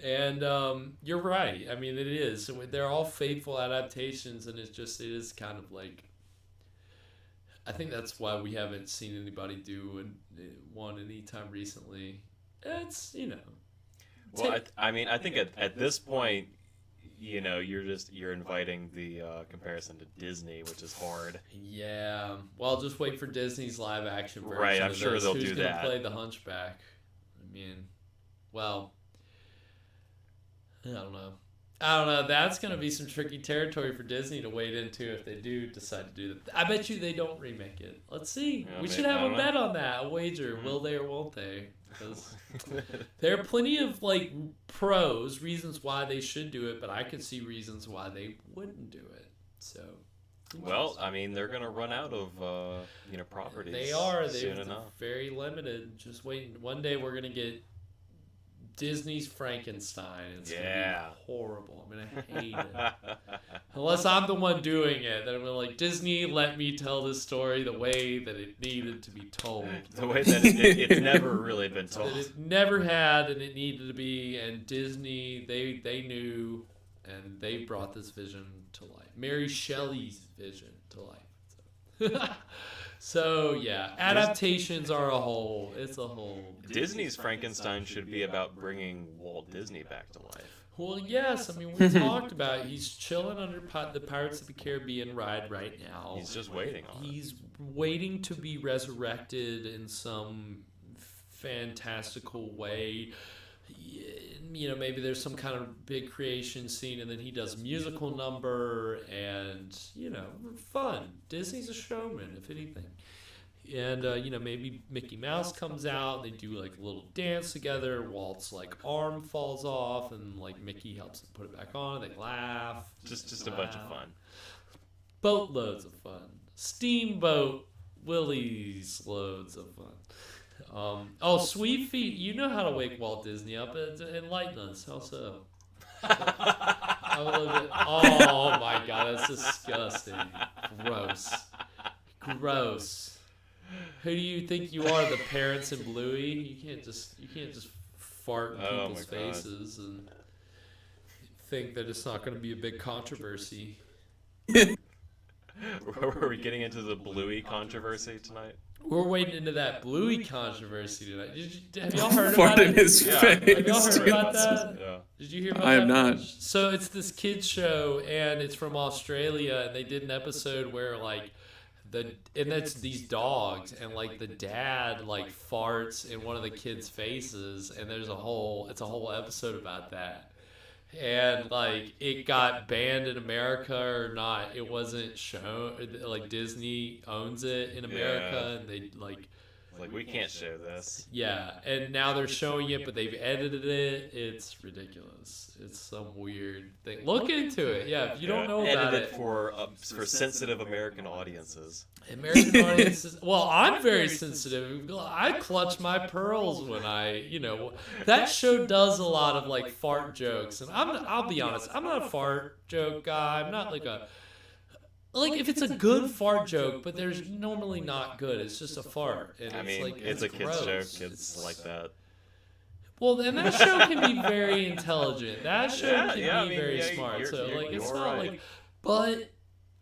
And you're right. I mean, it is. They're all faithful adaptations, and it is kind of like. I think that's why we haven't seen anybody do one anytime recently. It's Well, I think at this point, you're inviting the comparison to Disney, which is hard. Yeah. Well, just wait for Disney's live action version. Right, I'm sure they'll Who's do gonna that. Play the Hunchback. I mean, well, I don't know. That's going to be some tricky territory for Disney to wade into if they do decide to do that. I bet you they don't remake it. Let's see. Yeah, we should have a bet on that, a wager. Will they or won't they? Because there are plenty of reasons why they should do it, but I could see reasons why they wouldn't do it. So, well, I mean, they're gonna run out of properties. They are. Soon They're enough. very limited. Just wait. One day we're gonna get Disney's Frankenstein. It's gonna be horrible. I'm gonna hate it. Unless I'm the one doing it, then I'm like, Disney, let me tell this story the way that it needed to be told. The way that it's never really been told. That it never had, and it needed to be. And Disney, they knew, and they brought this vision to life. Mary Shelley's vision to life. So yeah, adaptations are a whole. It's a whole. Disney's Frankenstein should be about bringing Walt Disney back to life. Well, yes. I mean, we talked about it. He's chilling under the Pirates of the Caribbean ride right now. He's just waiting on it. He's waiting to be resurrected in some fantastical way. Maybe there's some kind of big creation scene, and then he does a musical number, and fun. Disney's a showman, if anything. And maybe Mickey Mouse comes out. They do like a little dance together. Walt's arm falls off, and Mickey helps him put it back on. They laugh. Just a bunch of fun. Boatloads of fun. Steamboat Willie's loads of fun. Sweet Feet, you know how to wake Walt Disney up. Enlighten us. How so? Oh my God, that's disgusting. Gross. Who do you think you are, the parents in Bluey? You can't just fart in people's faces. And think that it's not going to be a big controversy. Were we getting into the Bluey controversy tonight? We're wading into that Bluey controversy tonight. Have y'all heard Fart about in it? his face. Have y'all heard about that? Yeah. Did you hear about I that? have not. So it's this kids show, and it's from Australia, and they did an episode where like and that's these dogs, and like the dad like farts in one of the kids' faces, and it's a whole episode about that. And like it got banned in America or not, it wasn't shown. Like Disney owns it in America, and they like we can't show this. Yeah, and now they're showing it, but they've edited it. It's ridiculous. It's some weird thing. Look into it. Yeah, if you don't know about edited it. for sensitive American audiences. American audiences. Well, I'm very sensitive. I clutch my pearls when that show does a lot of like fart jokes, and I'll be honest, I'm not a fart joke guy. I'm not like if it's a good fart joke, but there's normally not good. It's just a fart, and it's a kid's joke. It's like that. Well, then that show can be very intelligent. That show can be very smart. So like it's not like, but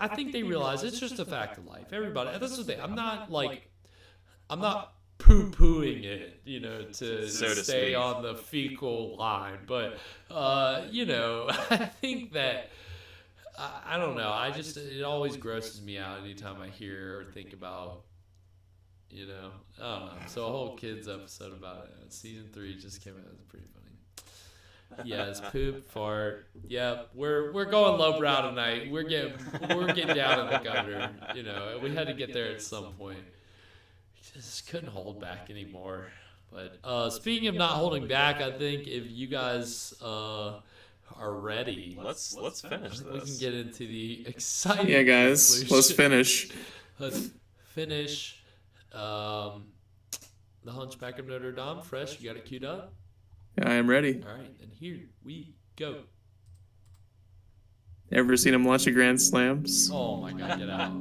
I think they realize it's just a fact of life. Everybody, that's the thing. I'm not poo-pooing it, to stay on the fecal line. But I think that I don't know. It always grosses me out anytime I hear or think about. I don't know. So a whole kids episode about it. Season 3 just came out. It's pretty funny. Yes, poop, fart. Yep, we're going lowbrow tonight. We're getting down in the gutter. We had to get there at some point. We just couldn't hold back anymore. But speaking of not holding back, I think if you guys are ready, let's finish this. We can get into the exciting. Yeah, guys, conclusion. let's finish. Let's finish. The Hunchback of Notre Dame. Fresh, you got it queued up? I am ready. All right, and here we go. Ever seen him launch a Grand Slams? Oh my God, get out.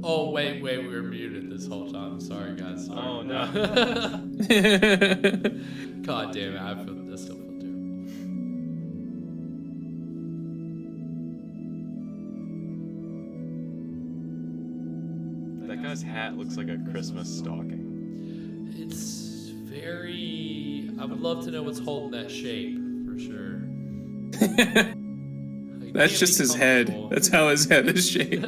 Oh, wait, we were muted this whole time. Sorry, guys. Sorry. Oh, no. God damn it, I still feel terrible. That guy's hat looks like a Christmas stocking. It's very... I would love to know what's holding that shape, for sure. That's just his head. That's how his head is shaped.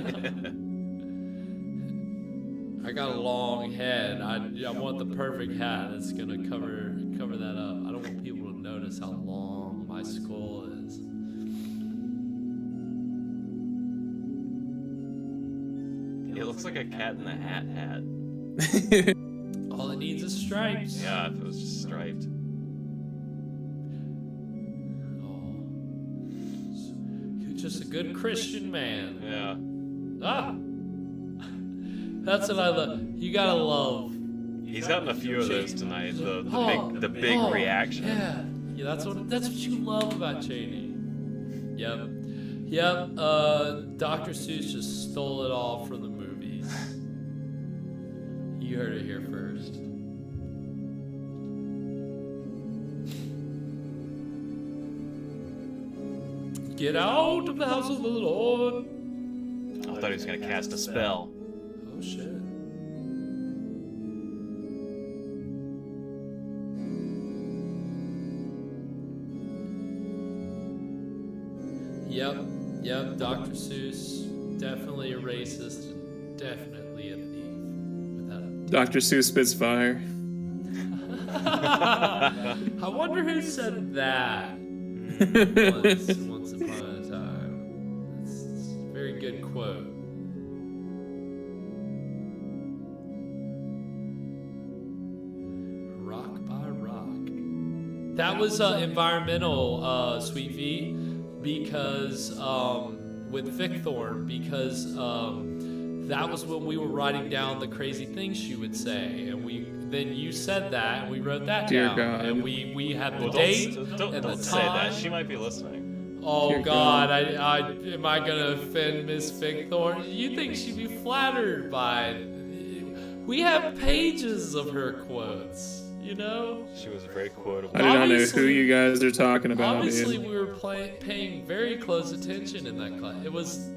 I got a long head. I want the perfect hat that's gonna cover that up. I don't want people to notice how long my skull is. It looks like a Cat in the Hat hat. All it needs is stripes. Yeah, if it was just striped. Oh, you're just a good Christian man. Yeah. Ah. That's what I love. You gotta love. He's gotten a few of those tonight. The big reaction. Yeah. That's what you love about Chaney. Yep. Dr. Seuss just stole it all from the movies. You heard it here first. Get out of the house of the Lord. I thought he was gonna cast a spell. Oh shit. Yep, Dr. Seuss, definitely a racist, definitely a thief. Without Dr. Seuss spits fire. I wonder who said that once upon a time. That's a very good quote. Rock by rock. That was environmental, Sweet V. Because with Vic Thorne, because that was when we were writing down the crazy things she would say, and then you said that, and we wrote that Dear down, God. and we had the date and the Don't time. say that. She might be listening. Oh Dear God, am I gonna offend Miss Vic Thorne? You think she'd be flattered by? We have pages of her quotes, you know? She was very quotable. I do not know who you guys are talking about, Obviously, dude. we were paying very close attention in that class. It was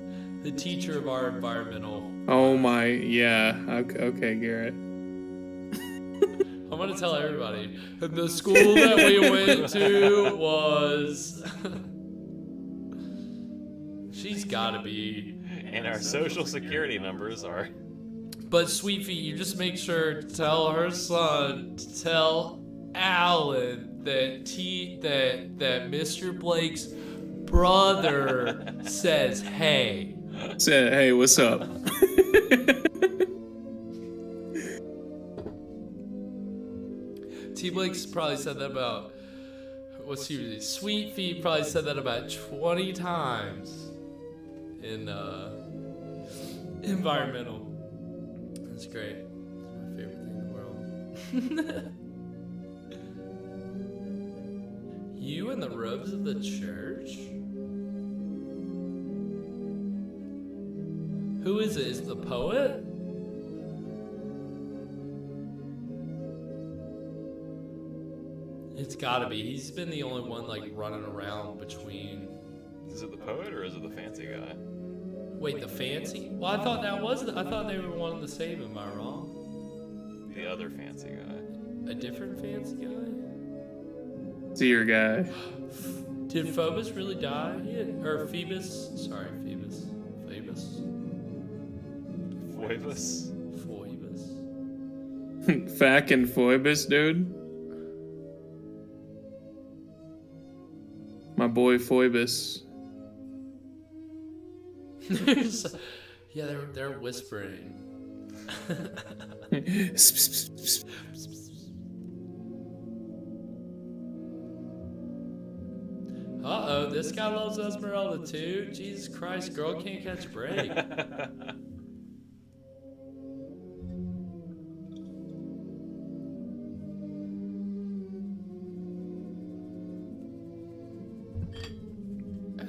the teacher of our environmental. Oh my, yeah. Okay, Garrett. I'm gonna tell everybody. The school that we went to was... She's gotta be... And our social security numbers are... But Sweet Feet, you just make sure to tell her son to tell Alan that that Mr. Blake's brother says hey. Said, hey, what's up? T. Blake's probably said that about Sweet Feet probably said that about 20 times in environmental. That's great. It's my favorite thing in the world. You in the robes of the church? Who is it? Is it the poet? It's gotta be. He's been the only one like running around between. Is it the poet or is it the fancy guy? Wait, the fancy? Well, I thought that was. I thought they were wanting to save him. Am I wrong? The other fancy guy. A different fancy guy? Dear guy. Did Phoebus really die? Or Phoebus? Sorry, Phoebus. Phoebus. Phoebus. Phoebus. Fack and Phoebus, dude. My boy Phoebus. Yeah, they're whispering. Uh-oh, this guy loves Esmeralda too? Jesus Christ, girl can't catch a break.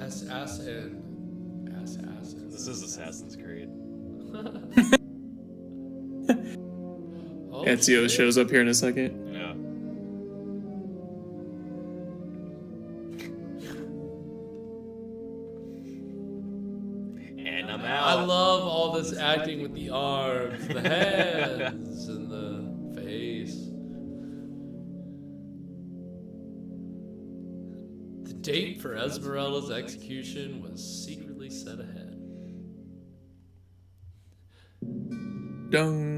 Assassin. This is Assassin's Creed. Ezio shows up here in a second. Yeah. And I'm out. I love all this acting with the arms, the hands, and the face. The date for Esmeralda's execution was secretly set ahead. Dung.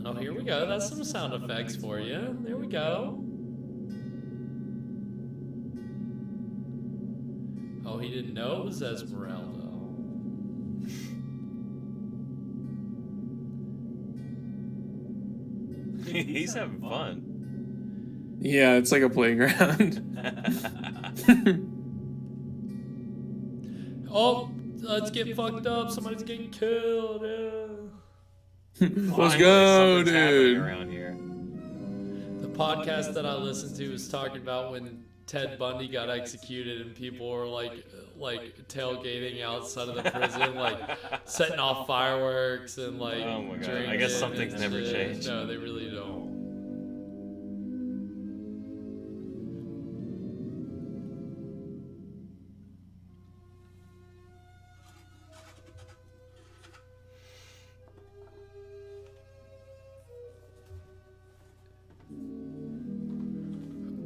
Oh, here we go. That's some sound effects for you. There we go. Oh, he didn't know it was Esmeralda. He's having fun. Yeah, it's like a playground. Oh, let's get fucked up. Somebody's getting killed. Yeah. Let's go, dude. Around here. The podcast that I listened to was talking about when Ted Bundy got executed and people were like tailgating outside of the prison, like setting off fireworks and like. Oh my God. drinking I guess some things and never shit. change. No, they really don't.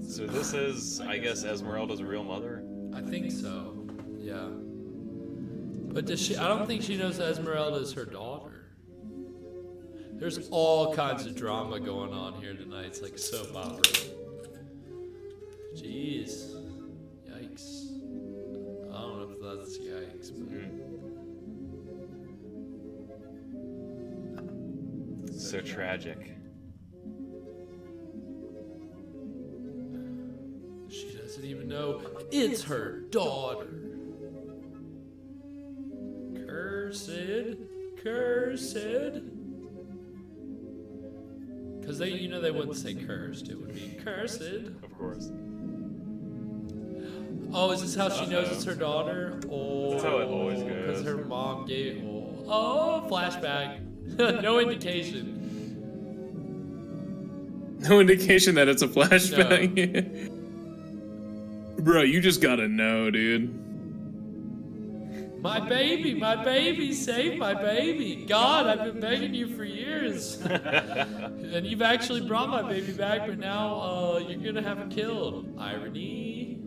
So this is, I guess, Esmeralda's real mother? I think so. Yeah. But does she? I don't think she knows Esmeralda is her daughter. There's all kinds of drama going on here tonight. It's like a soap opera. Jeez. Yikes. I don't know if that's yikes, but. So tragic. She doesn't even know it's her daughter. Cursed. Because they wouldn't say cursed. It would be cursed. Of course. Oh, is this how she knows it's her daughter? Oh, That's how it always goes. Because her mom gave. Oh, flashback. No indication. No indication that it's a flashback. Bro, you just gotta know, dude. My baby, save my baby. God, I've been begging you for years. And you've actually brought my baby back, but now you're gonna have him killed. Irony.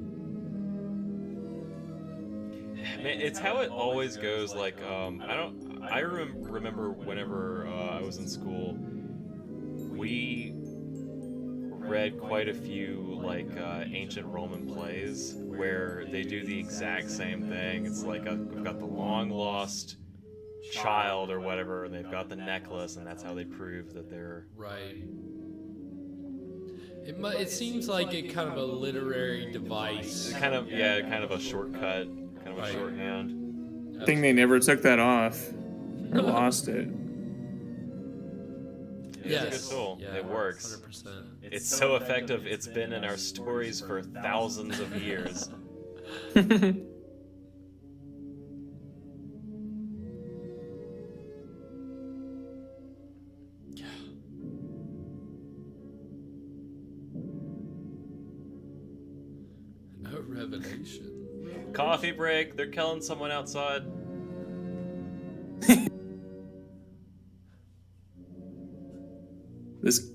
Man, it's how it always goes. Like, I remember whenever I was in school, we read quite a few like ancient Roman plays where they do the exact same thing. It's like we've got the long lost child or whatever, and they've got the necklace, and that's how they prove that they're right. It seems like a kind of a literary device. Kind of a shortcut, kind of a shorthand. I think they never took that off or lost it. It's a good tool. Yeah, it works. 100%. It's so effective. It's been in our stories for thousands of years. No revelation. Coffee break. They're killing someone outside. This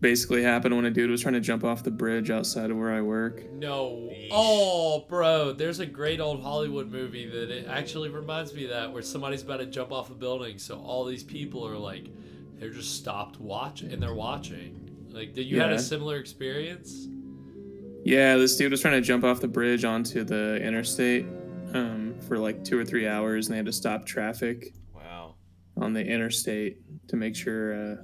basically happened when a dude was trying to jump off the bridge outside of where I work. No. Oh, bro. There's a great old Hollywood movie that it actually reminds me of that, where somebody's about to jump off a building, so all these people are like, they're just stopped watching, and they're watching. Like, did you had a similar experience? Yeah, this dude was trying to jump off the bridge onto the interstate for like 2 or 3 hours, and they had to stop traffic. Wow. On the interstate to make sure,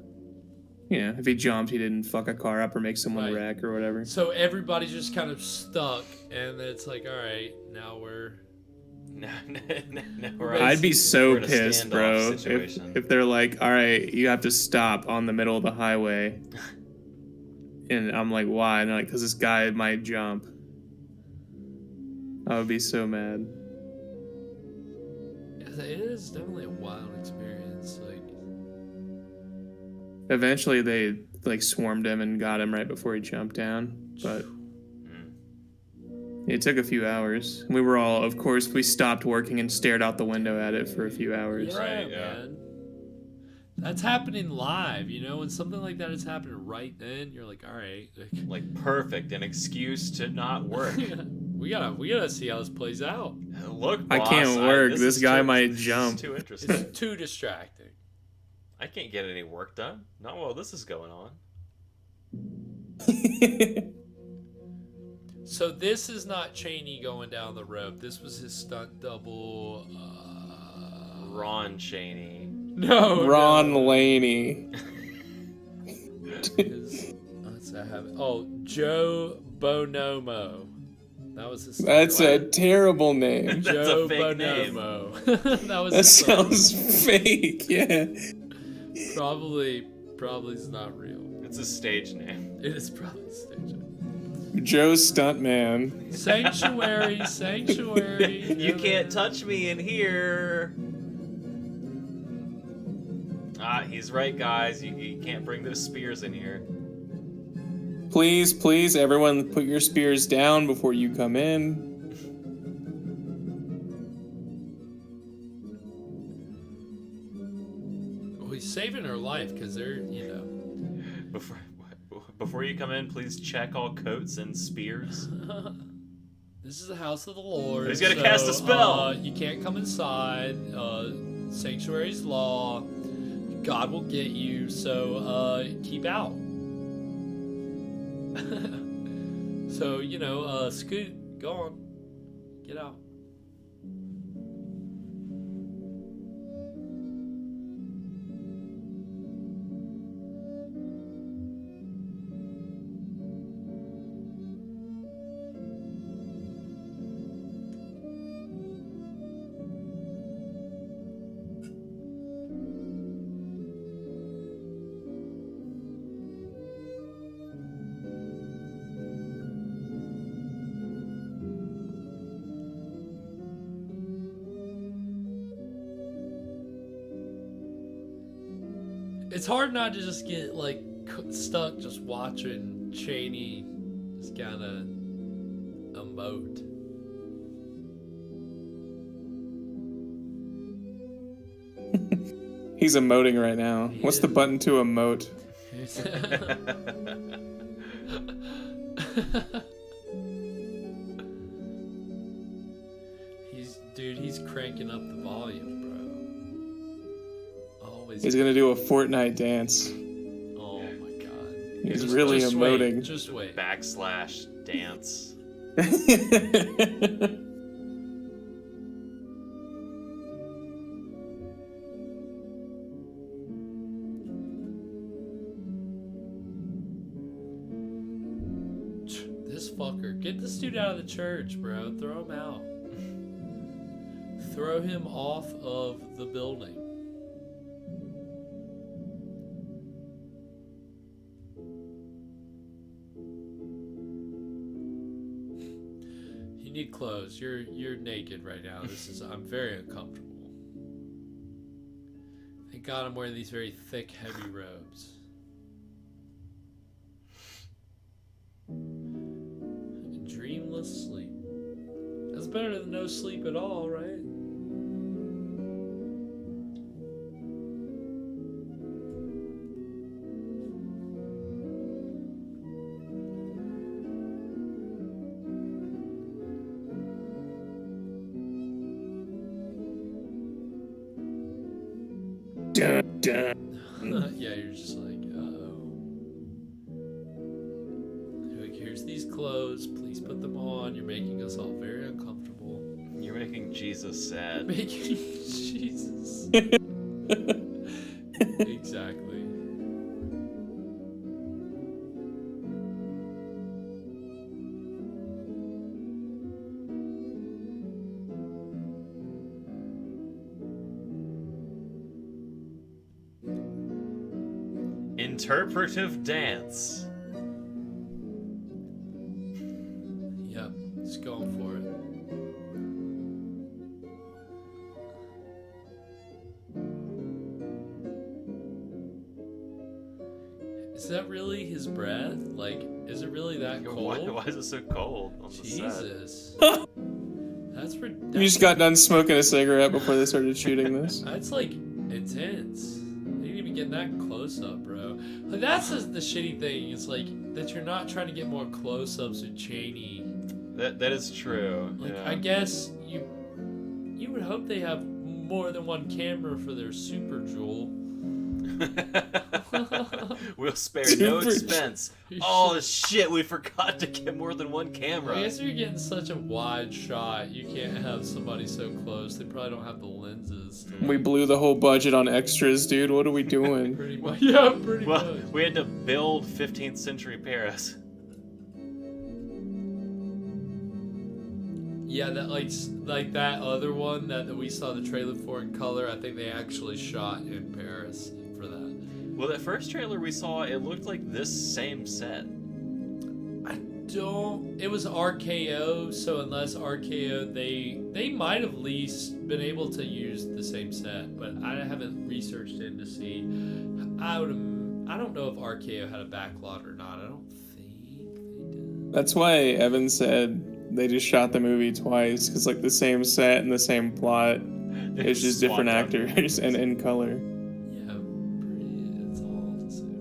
if he jumped, he didn't fuck a car up or make someone wreck or whatever. So everybody's just kind of stuck, and it's like, all right, now we're... I'd be so pissed, bro, if they're like, all right, you have to stop on the middle of the highway. And I'm like, why? And they're like, because this guy might jump. I would be so mad. It is definitely a wild experience. Like, eventually they like swarmed him and got him right before he jumped down, but it took a few hours. We were all, of course, we stopped working and stared out the window at it for a few hours. yeah, man. That's happening live, when something like that is happening right then, you're like, all right, like perfect, an excuse to not work. we gotta see how this plays out. Look, boss, I can't work. This guy might jump. It's too interesting. It's too distracting. I can't get any work done. Not while this is going on. So this is not Chaney going down the rope. This was his stunt double. Lon Chaney. No. Ron Laney. Joe Bonomo. That was his. That's a terrible name. Joe a fake Bonomo. That sounds fake. Yeah. Probably is not real. It's a stage name. It is probably a stage name. Joe Stuntman. Sanctuary. You can't touch me in here. He's right, guys. You can't bring those spears in here. Please, everyone put your spears down before you come in. Well, he's saving her life because they're, Before you come in, please check all coats and spears. This is the house of the Lord. He's gonna cast a spell. You can't come inside. Sanctuary's law. God will get you, so keep out. So, Scoot, go on. Get out. It's hard not to just get like stuck just watching Chaney just kind of emote. He's emoting right now. What's the button to emote? He's cranking up the volume, bro. Always. He's gonna do a Fortnite dance. Oh my god. He's really emoting. Wait, just wait. / dance. This fucker. Get this dude out of the church, bro. Throw him out. Throw him off of the building. You need clothes. You're naked right now. I'm very uncomfortable. Thank God I'm wearing these very thick, heavy robes. Dreamless sleep. That's better than no sleep at all, right? Dun, dun. Yeah, you're just like, uh-oh. Like, here's these clothes. Please put them on. You're making us all very uncomfortable. You're making Jesus sad. Making Jesus. Exactly. Interpretive dance. Yep, just going for it. Is that really his breath? Like, is it really that cold? Why is it so cold on the Jesus. That's You just got done smoking a cigarette before they started shooting this. That's like intense. They didn't even get that close up, bro. Like, that's the shitty thing. It's like that you're not trying to get more close ups with Chaney. That is true. Like, yeah. I guess you would hope they have more than one camera for their super jewel. We'll spare no expense. Oh shit, we forgot to get more than one camera. I guess you're getting such a wide shot. You can't have somebody so close. They probably don't have the lenses. We blew the whole budget on extras, dude. What are we doing? Pretty much. Yeah, pretty much. Well, we had to build 15th century Paris. Yeah, that like that other one that we saw the trailer for in color. I think they actually shot in Paris for that. Well, that first trailer we saw, it looked like this same set. It was RKO, so unless RKO, they might have at least been able to use the same set, but I haven't researched in to see. I don't know if RKO had a backlot or not. I don't think they did. That's why Evan said they just shot the movie twice, because like the same set and the same plot. It's just different actors and in color. It's all the same.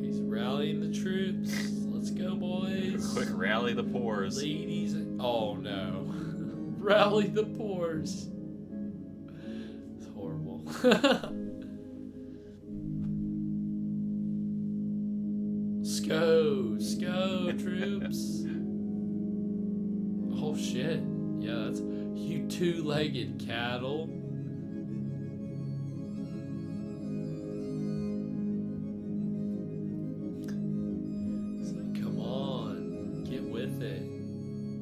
He's rallying the troops. Let's go, boys. Quick, rally the pores. Ladies. Oh no. Rally the pores. It's horrible. Go, troops. Oh shit. Yeah, that's you two-legged cattle. It's like, come on, get with it.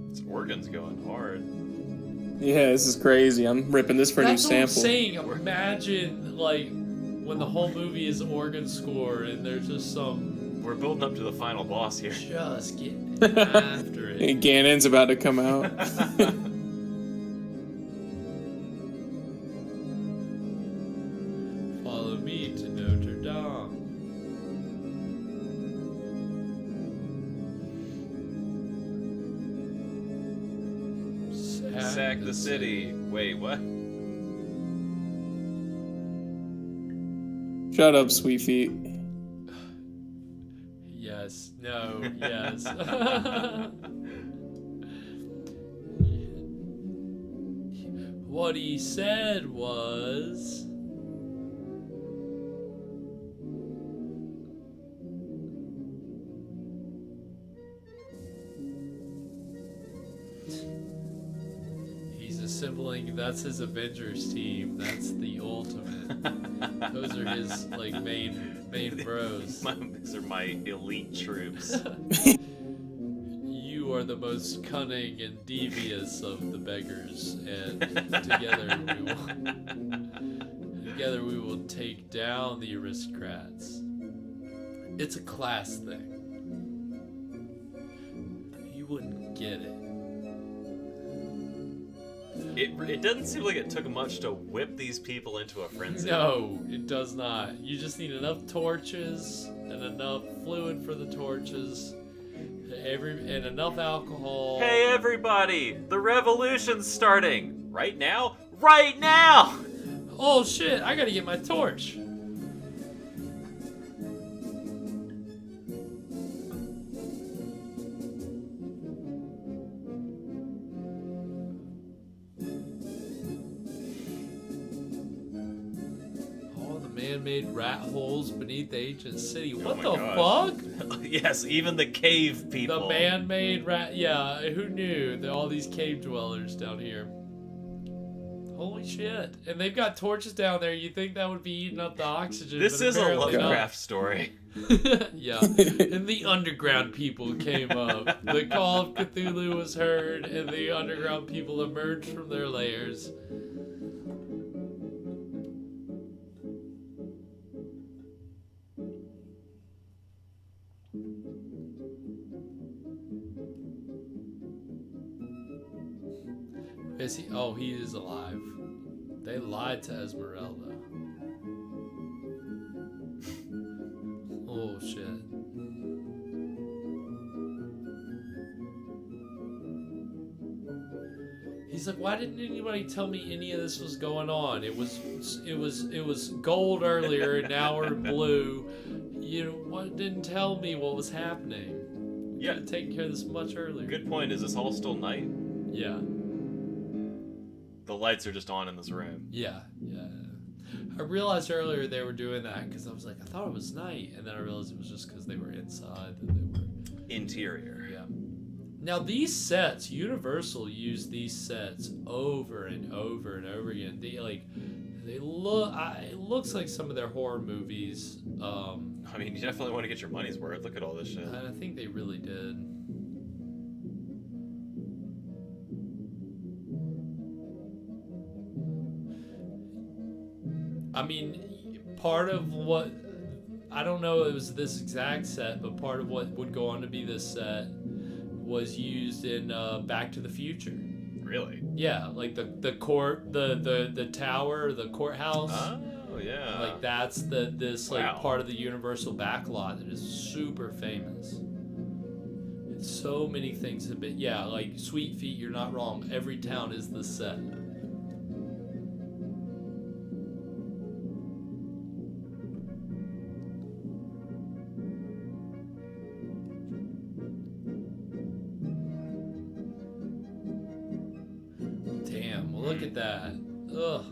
This organ's going hard. Yeah, this is crazy. I'm ripping this for a new That's what I'm sample. saying. Imagine, like, when the whole movie is organ score and there's just some We're building up to the final boss here. Just getting after it. And Ganon's about to come out. Follow me to Notre Dame. Sack the city. Wait, what? Shut up, sweet feet. Yes. No. Yes. What he said was... He's assembling, that's his Avengers team. That's the ultimate. Those are his, like, main bros. These are my elite troops. You are the most cunning and devious of the beggars, and together we will take down the aristocrats. It's a class thing. You wouldn't get it. It doesn't seem like it took much to whip these people into a frenzy. No, it does not. You just need enough torches and enough fluid for the torches, and enough alcohol. Hey everybody, the revolution's starting! Right now? Right now! Oh shit, I gotta get my torch. Man-made rat holes beneath the ancient city. What the fuck? Yes, even the cave people. The man-made rat. Yeah, who knew that all these cave dwellers down here? Holy shit! And they've got torches down there. You think that would be eating up the oxygen? This but is a apparently Lovecraft not. story. Yeah, and the underground people came up. The call of Cthulhu was heard, and the underground people emerged from their lairs. Is he? Oh, he is alive. They lied to Esmeralda. Oh, shit. He's like, why didn't anybody tell me any of this was going on? It was gold earlier, and now we're blue. You know, what didn't tell me what was happening? We could have taken care of this much earlier. Good point. Is this all still night? Yeah. The lights are just on in this room. Yeah. I realized earlier they were doing that because I was like, I thought it was night, and then I realized it was just because they were inside and they were interior. Yeah. Now these sets, Universal used these sets over and over and over again. They look. It looks like some of their horror movies. I mean, you definitely want to get your money's worth. Look at all this shit. And I think they really did. I mean, part of what, I don't know if it was this exact set, but part of what would go on to be this set was used in Back to the Future. Really? Yeah, like the court, the tower, the courthouse. Oh yeah. Like that's this part of the Universal backlot that is super famous. And so many things have been, like Sweet Feet, you're not wrong. Every town is the set. Look at that. Ugh.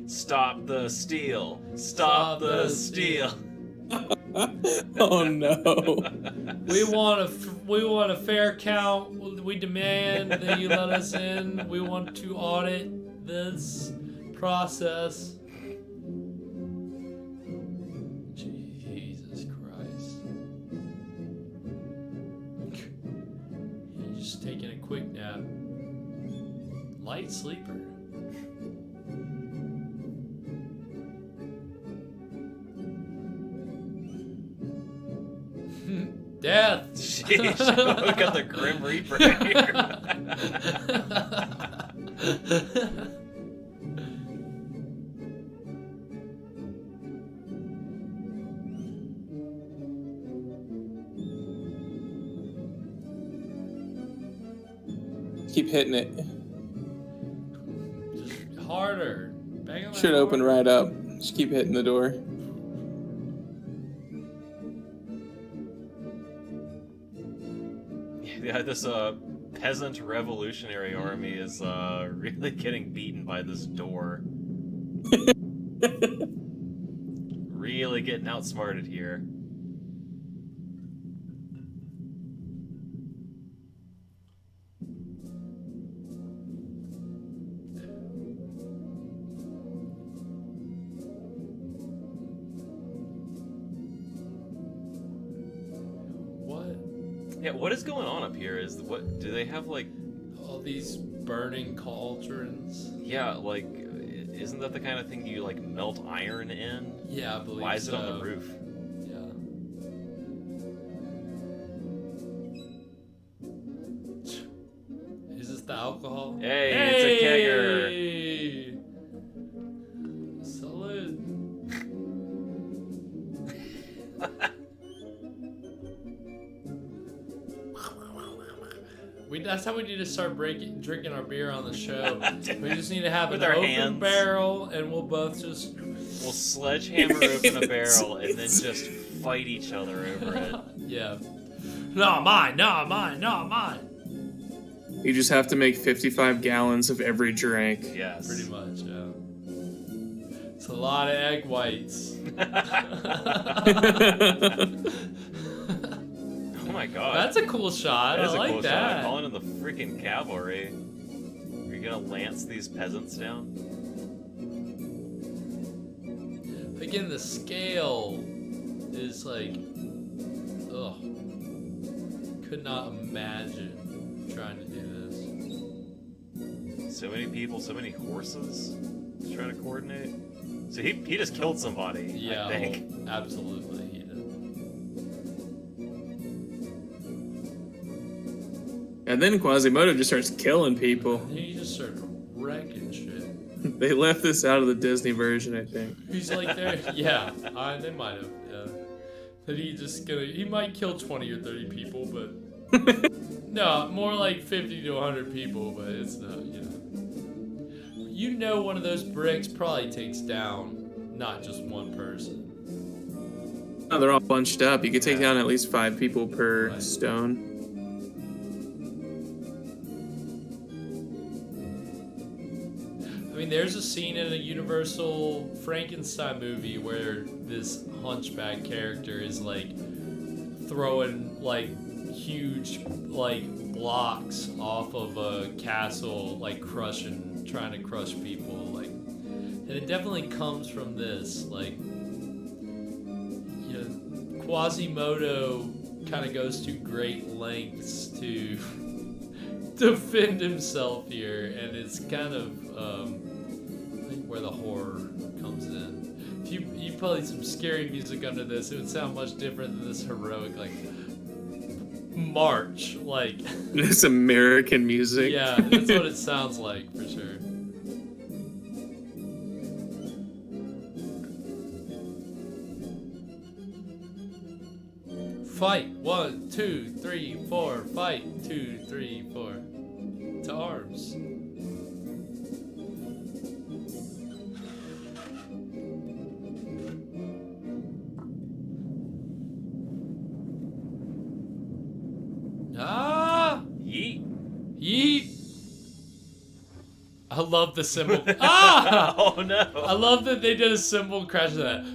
Stop the steal. Stop the steal. Oh no. We want a fair count. We demand that you let us in. We want to audit this process. Jesus Christ. He's just taking a quick nap. Light sleeper. Death. Sheesh. We got the Grim Reaper here. Keep hitting it. Just harder. Bang on that Should open harder. right up. Just keep hitting the door. Yeah, this peasant revolutionary army is really getting beaten by this door. Really getting outsmarted here. Yeah, what is going on up here? What do they have, like all these burning cauldrons? Yeah, like isn't that the kind of thing you like melt iron in? Yeah, I believe Why is it on so. the roof? Yeah. Is this the alcohol? Hey, it's a kegger. Salute. That's how we need to start drinking our beer on the show. We just need to have With an our open hands. barrel, and we'll both just... We'll sledgehammer open a barrel and then just fight each other over it. Yeah. No, mine, no, mine, no, mine. You just have to make 55 gallons of every drink. Yes. Pretty much, yeah. It's a lot of egg whites. Oh my god. That's a cool shot. That is I a like cool that. shot. Calling in the freaking cavalry. Are you gonna lance these peasants down? Again, the scale is like, ugh. Could not imagine trying to do this. So many people, so many horses trying to coordinate. So he just killed somebody, Yeah, I think. well, absolutely he did. And then Quasimodo just starts killing people. He just started wrecking shit. They left this out of the Disney version, I think. He's like there, yeah. They might have, yeah. That he might kill 20 or 30 people, but no, more like 50 to 100 people. But it's not, you know, one of those bricks probably takes down not just one person. No, they're all bunched up. You could take down at least 5 people per stone. I mean, there's a scene in a Universal Frankenstein movie where this hunchback character is like throwing like huge like blocks off of a castle, like trying to crush people, like, and it definitely comes from this, like, Quasimodo kind of goes to great lengths to defend himself here, and it's kind of I think where the horror comes in. If you play some scary music under this, it would sound much different than this heroic like march, like It's American music. yeah, that's what it sounds like for sure. Fight 1, 2, 3, 4. Fight 2, 3, 4. To arms. Ah! Yeet. Yeet. I love the symbol. Ah! Oh no! I love that they did a symbol crash of that.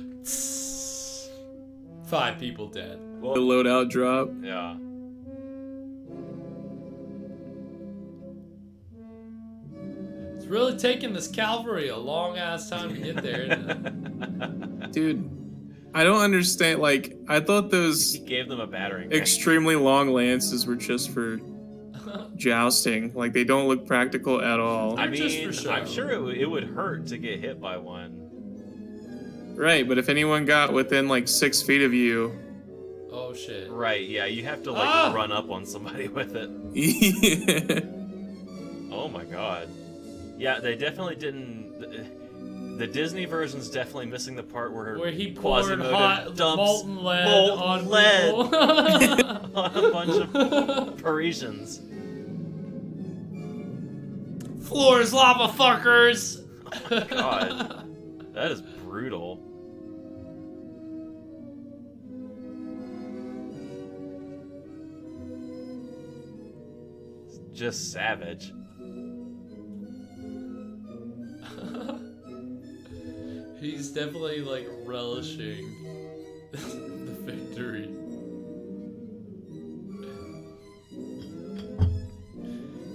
5 people dead. The loadout drop. Yeah. It's really taking this cavalry a long ass time to get there, isn't it? Dude, I don't understand. Like, I thought those He gave them a battering ram. extremely long lances were just for jousting. Like, they don't look practical at all. I just mean, for show. I'm sure it would hurt to get hit by one. Right, but if anyone got within like 6 feet of you, Oh shit. Right, yeah, you have to like run up on somebody with it. Oh my god. Yeah, they definitely didn't. The Disney version's definitely missing the part where he poured Quasimodo hot dumps molten lead on lead people. on a bunch of Parisians. Floors, lava fuckers! Oh god. That is brutal. It's just savage. He's definitely like relishing the victory.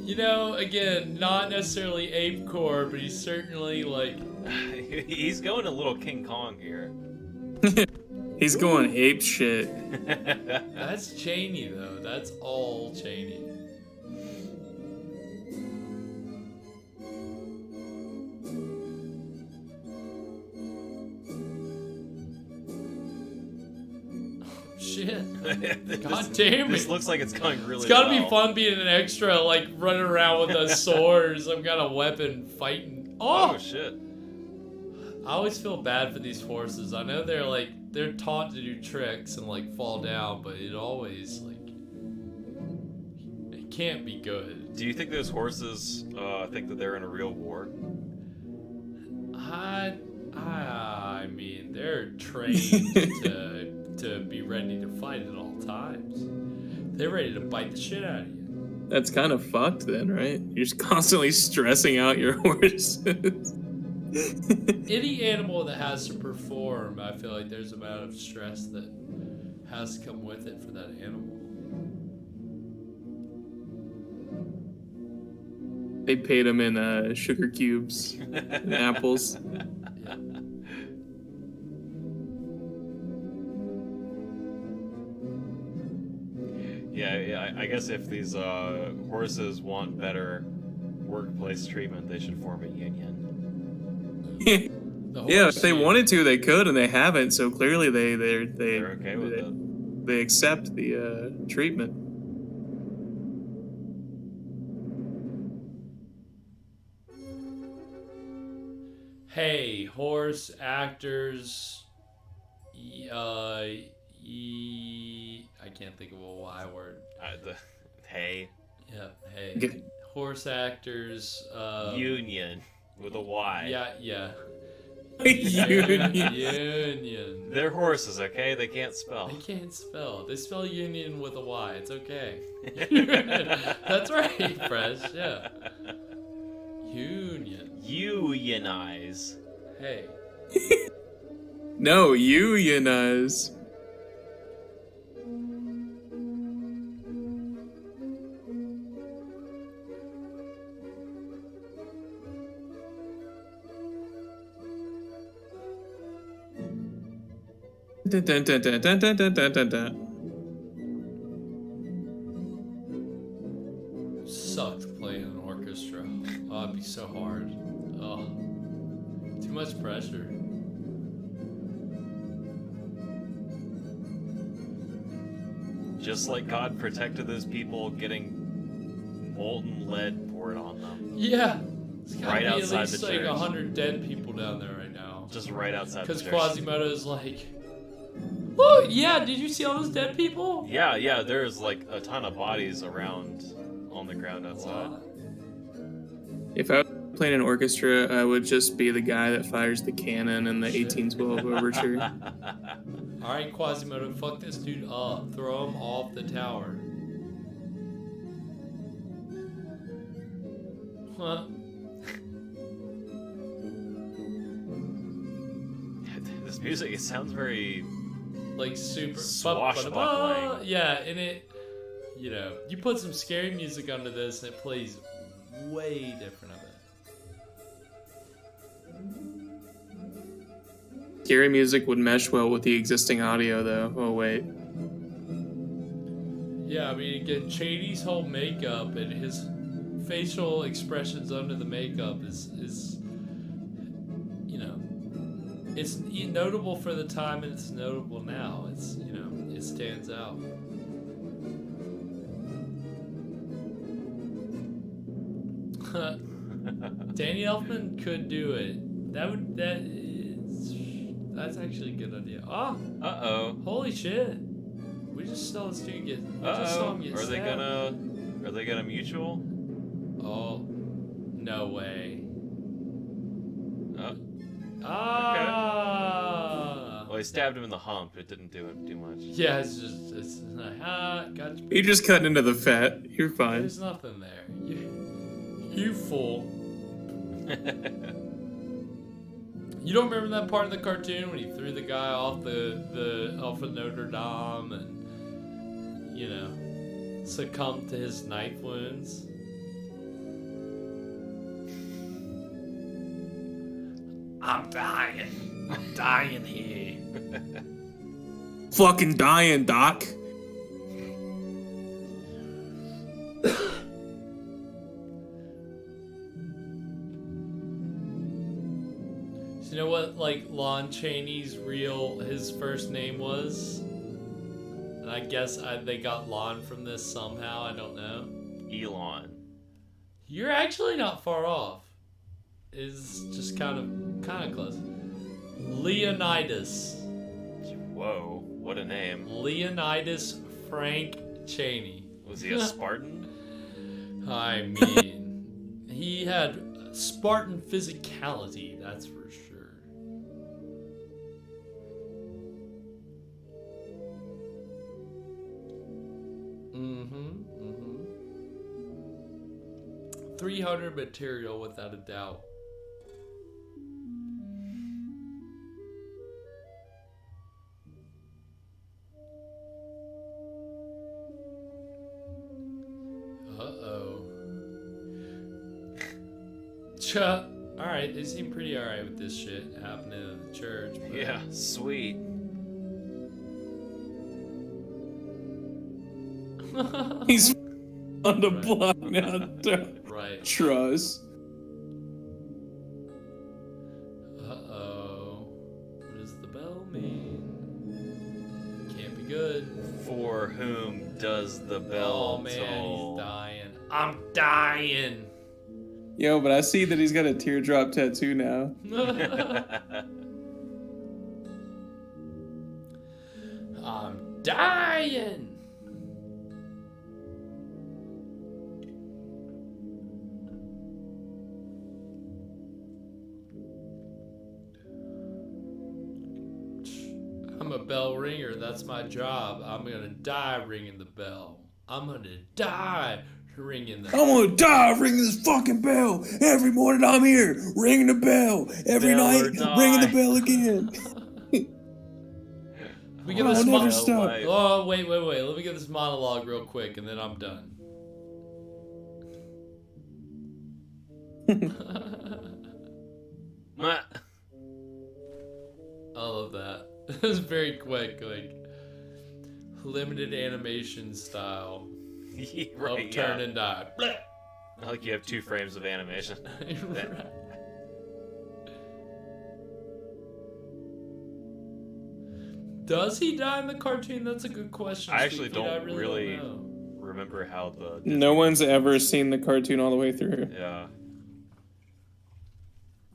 You know, again, not necessarily ape core, but he's certainly like He's going a little King Kong here. He's going ape shit. That's Chaney though. That's all Chaney. Shit. God damn it. This looks like it's going really It's gotta well. be fun being an extra, like running around with a sword or some kind of weapon fighting. Oh shit. I always feel bad for these horses. I know they're taught to do tricks and like fall down, but it always like it can't be good. Do you think those horses think that they're in a real war? I mean, they're trained to be ready to fight at all times. They're ready to bite the shit out of you. That's kind of fucked then, right? You're just constantly stressing out your horses. Any animal that has to perform, I feel like there's an amount of stress that has to come with it for that animal. They paid him in sugar cubes and apples. Yeah, I guess if these horses want better workplace treatment, they should form a union. Yeah, if they wanted to, they could, and they haven't. So clearly, they're okay with it. They accept the treatment. Hey, horse actors. I can't think of a Y word. Hey. Yeah, hey. Horse actors. Union with a Y. Yeah. Union. They're horses, okay? They can't spell. They can't spell. They spell union with a Y. It's okay. That's right, Fresh. Yeah. Union. Unionize. Hey. No, unionize. Dun, dun, dun, dun, dun, dun, dun, dun, dun. Sucked playing an orchestra. Oh, it'd be so hard. Oh. Too much pressure. Just like God protected those people getting molten lead poured on them. Yeah. It's gotta Right be outside at least the like church. 100 dead people down there right now. Just right outside the Because church. Quasimodo's like, oh, yeah, did you see all those dead people? Yeah, there's like a ton of bodies around on the ground outside. If I was playing an orchestra, I would just be the guy that fires the cannon in the 1812 overture. Alright, Quasimodo, fuck this dude up. Throw him off the tower. Huh? This music, it sounds very like super swashbuckling. Yeah, and it, you know, you put some scary music under this and it plays way different of it. Scary music would mesh well with the existing audio, though. Oh, wait. Yeah, I mean, again, Chaney's whole makeup and his facial expressions under the makeup is you know, it's notable for the time and it's notable now. It's, you know, It stands out. Danny Elfman could do it. That's actually a good idea. Oh. Uh-oh. Holy shit. We just saw this dude get. We just saw him get Are stabbed. they gonna mutual? Oh. No way. Oh. Ah. Okay. Well, he stabbed him in the hump. It didn't do much. Yeah, it's like, gotcha. You're just cutting into the fat. You're fine. There's nothing there. You fool. You don't remember that part of the cartoon when he threw the guy off off of Notre Dame and, you know, succumbed to his knife wounds? I'm dying. I'm dying here. Fucking dying, Doc. You know what, like, Lon Chaney's his first name was? And I guess they got Lon from this somehow, I don't know. Elon. You're actually not far off. It's just kind of close. Leonidas. Whoa, what a name. Leonidas Frank Chaney. Was he a Spartan? I mean, he had Spartan physicality, that's for sure. Mm-hmm. 300 material without a doubt. Uh-oh. Alright, they seem pretty alright with this shit happening at the church. But... Yeah, sweet. He's on the block now. Right. Trust. Uh-oh. What does the bell mean? Can't be good. For whom does the bell Oh man, toll? he's dying. I'm dying. Yo, but I see that he's got a teardrop tattoo now. I'm dying. I'm a bell ringer. That's my job. I'm gonna die ringing the bell. I'm gonna die ringing the bell. I'm gonna die ringing this fucking bell. Every morning I'm here ringing the bell. Every Bell night or die. ringing the bell again. We get I'll this never stop. Oh, wait. Let me get this monologue real quick, and then I'm done. I love that. It was very quick, like limited animation style. Right, Up, turn, and die. Like you have 2 frames of animation. Right. Does he die in the cartoon? That's a good question. I actually Steve. don't really don't know. remember how the... No one's ever seen the cartoon all the way through. Yeah.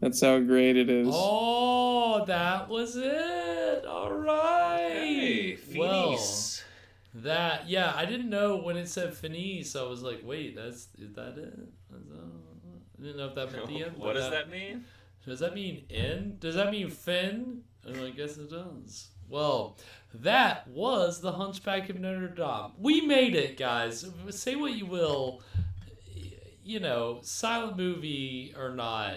That's how great it is. Oh, that was it. All right. Hey, well, Finis. yeah, I didn't know when it said Finis. I was like, wait, is that it? I didn't know if that meant the end. What does that mean? Does that mean end? Does that mean fin? I guess it does. Well, that was the Hunchback of Notre Dame. We made it, guys. Say what you will. You know, silent movie or not.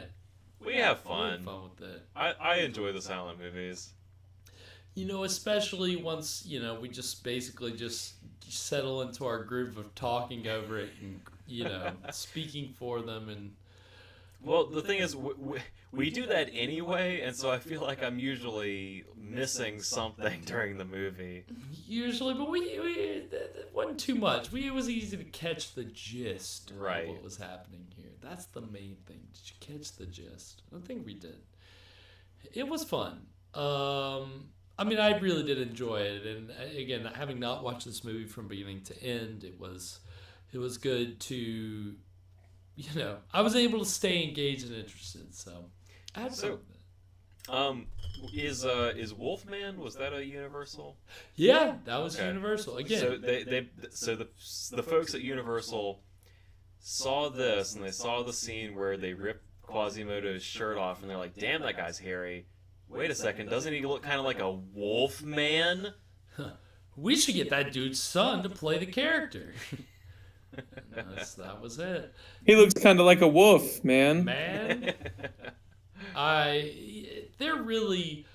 We have fun. We have fun with it. I enjoy the silent movies. You know, especially once, you know, we just basically just settle into our groove of talking over it and, you know, speaking for them. And well, the thing is, we do that anyway, and so I feel like I'm usually missing something during the movie. Usually, but it wasn't too much. It was easy to catch the gist of what was happening here. That's the main thing. Did you catch the gist? I think we did. It was fun. I mean, I really did enjoy it, and again, having not watched this movie from beginning to end, it was good to, I was able to stay engaged and interested. So, I had fun with it. Is Wolfman, was that a Universal? Yeah, that was Universal. Again, so the folks at Universal saw this, and they saw the scene where they ripped Quasimodo's shirt off, and they're like, "Damn, that guy's hairy. Wait a second, doesn't he look kind of like a wolf man? We should get that dude's son to play the character." That was it. He looks kind of like a wolf, man. They're really,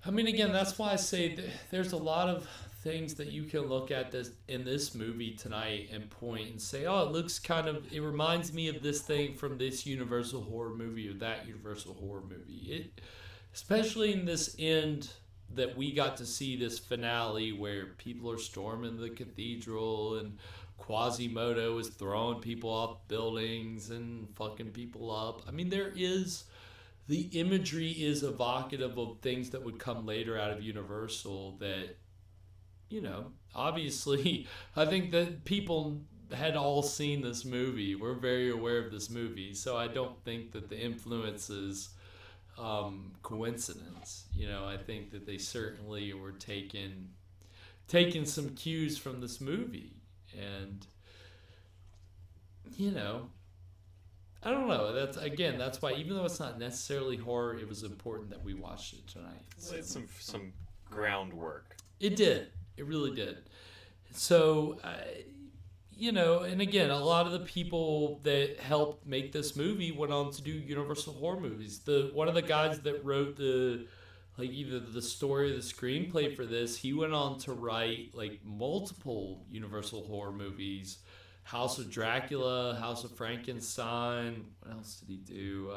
I mean, again, that's why I say there's a lot of things that you can look at in this movie tonight and point and say, oh, it reminds me of this thing from this Universal horror movie or that Universal horror movie. Especially in this end that we got to see this finale where people are storming the cathedral and Quasimodo is throwing people off buildings and fucking people up. I mean, the imagery is evocative of things that would come later out of Universal that, obviously, I think that people had all seen this movie. We're very aware of this movie, so I don't think that the influence is coincidence. I think that they certainly were taking some cues from this movie, and I don't know. That's why, even though it's not necessarily horror, it was important that we watched it tonight. So it's some groundwork. It did. It really did. So, and again, a lot of the people that helped make this movie went on to do Universal horror movies. One of the guys that wrote either the story or the screenplay for this, he went on to write multiple Universal horror movies. House of Dracula, House of Frankenstein. What else did he do?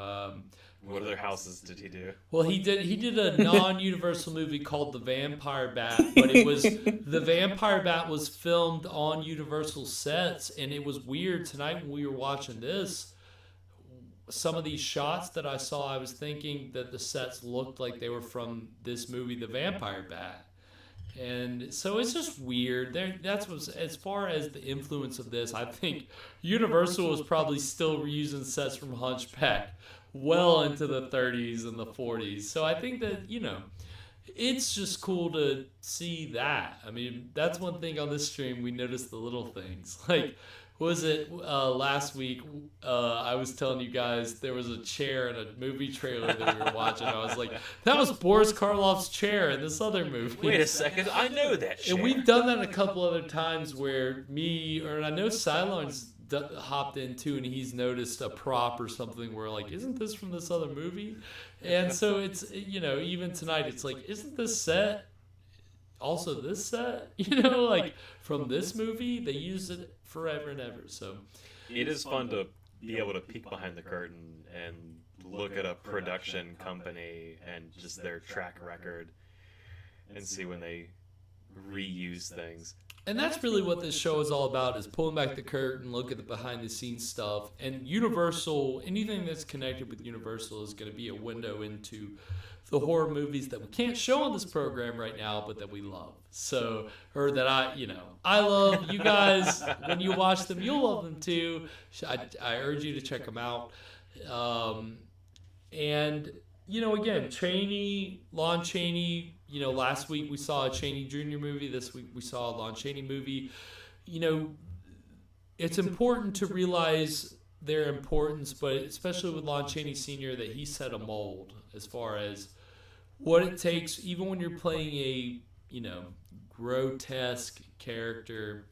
What other houses did he do? Well, he did a non-Universal movie called The Vampire Bat, but The Vampire Bat was filmed on Universal sets, and it was weird. Tonight when we were watching this, some of these shots that I saw, I was thinking that the sets looked like they were from this movie, The Vampire Bat. And so it's just weird. As far as the influence of this, I think Universal was probably still reusing sets from Hunchback well into the 30s and the 40s. So I think that, it's just cool to see that. I mean, that's one thing on this stream, we noticed the little things. Last week, I was telling you guys there was a chair in a movie trailer that we were watching. I was like, that was Boris Karloff's chair in this other movie. Wait a second, I know that chair. And we've done that a couple other times where I know Cylon's hopped in too, and he's noticed a prop or something where isn't this from this other movie? And so it's, even tonight, it's like, isn't this set also this set? From this movie? They used it forever and ever. So it is fun to be able to peek behind the curtain and look at a production company and just their track record and see when they reuse things. And that's really what this show is all about, is pulling back the curtain, look at the behind the scenes stuff. And Universal, anything that's connected with Universal is going to be a window into the horror movies that we can't show on this program right now, but that we love. So, or that I love. You guys, when you watch them, you'll love them too. I urge you to check them out. And, again, Chaney, Lon Chaney, last week we saw a Chaney Jr. movie. This week we saw a Lon Chaney movie. It's important to realize their importance, but especially with Lon Chaney Sr., that he set a mold as far as what it takes, even when you're playing a, grotesque character,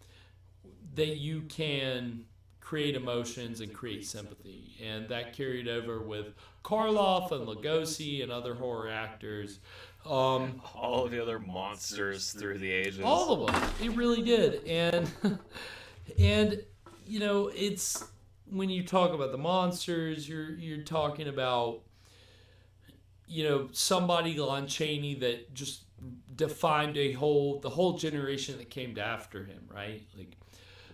that you can create emotions and create sympathy. And that carried over with Karloff and Lugosi and other horror actors. All of the other monsters through the ages. All of them. It really did. And it's, when you talk about the monsters, you're talking about, somebody, Lon Chaney, that just defined the whole generation that came after him, right?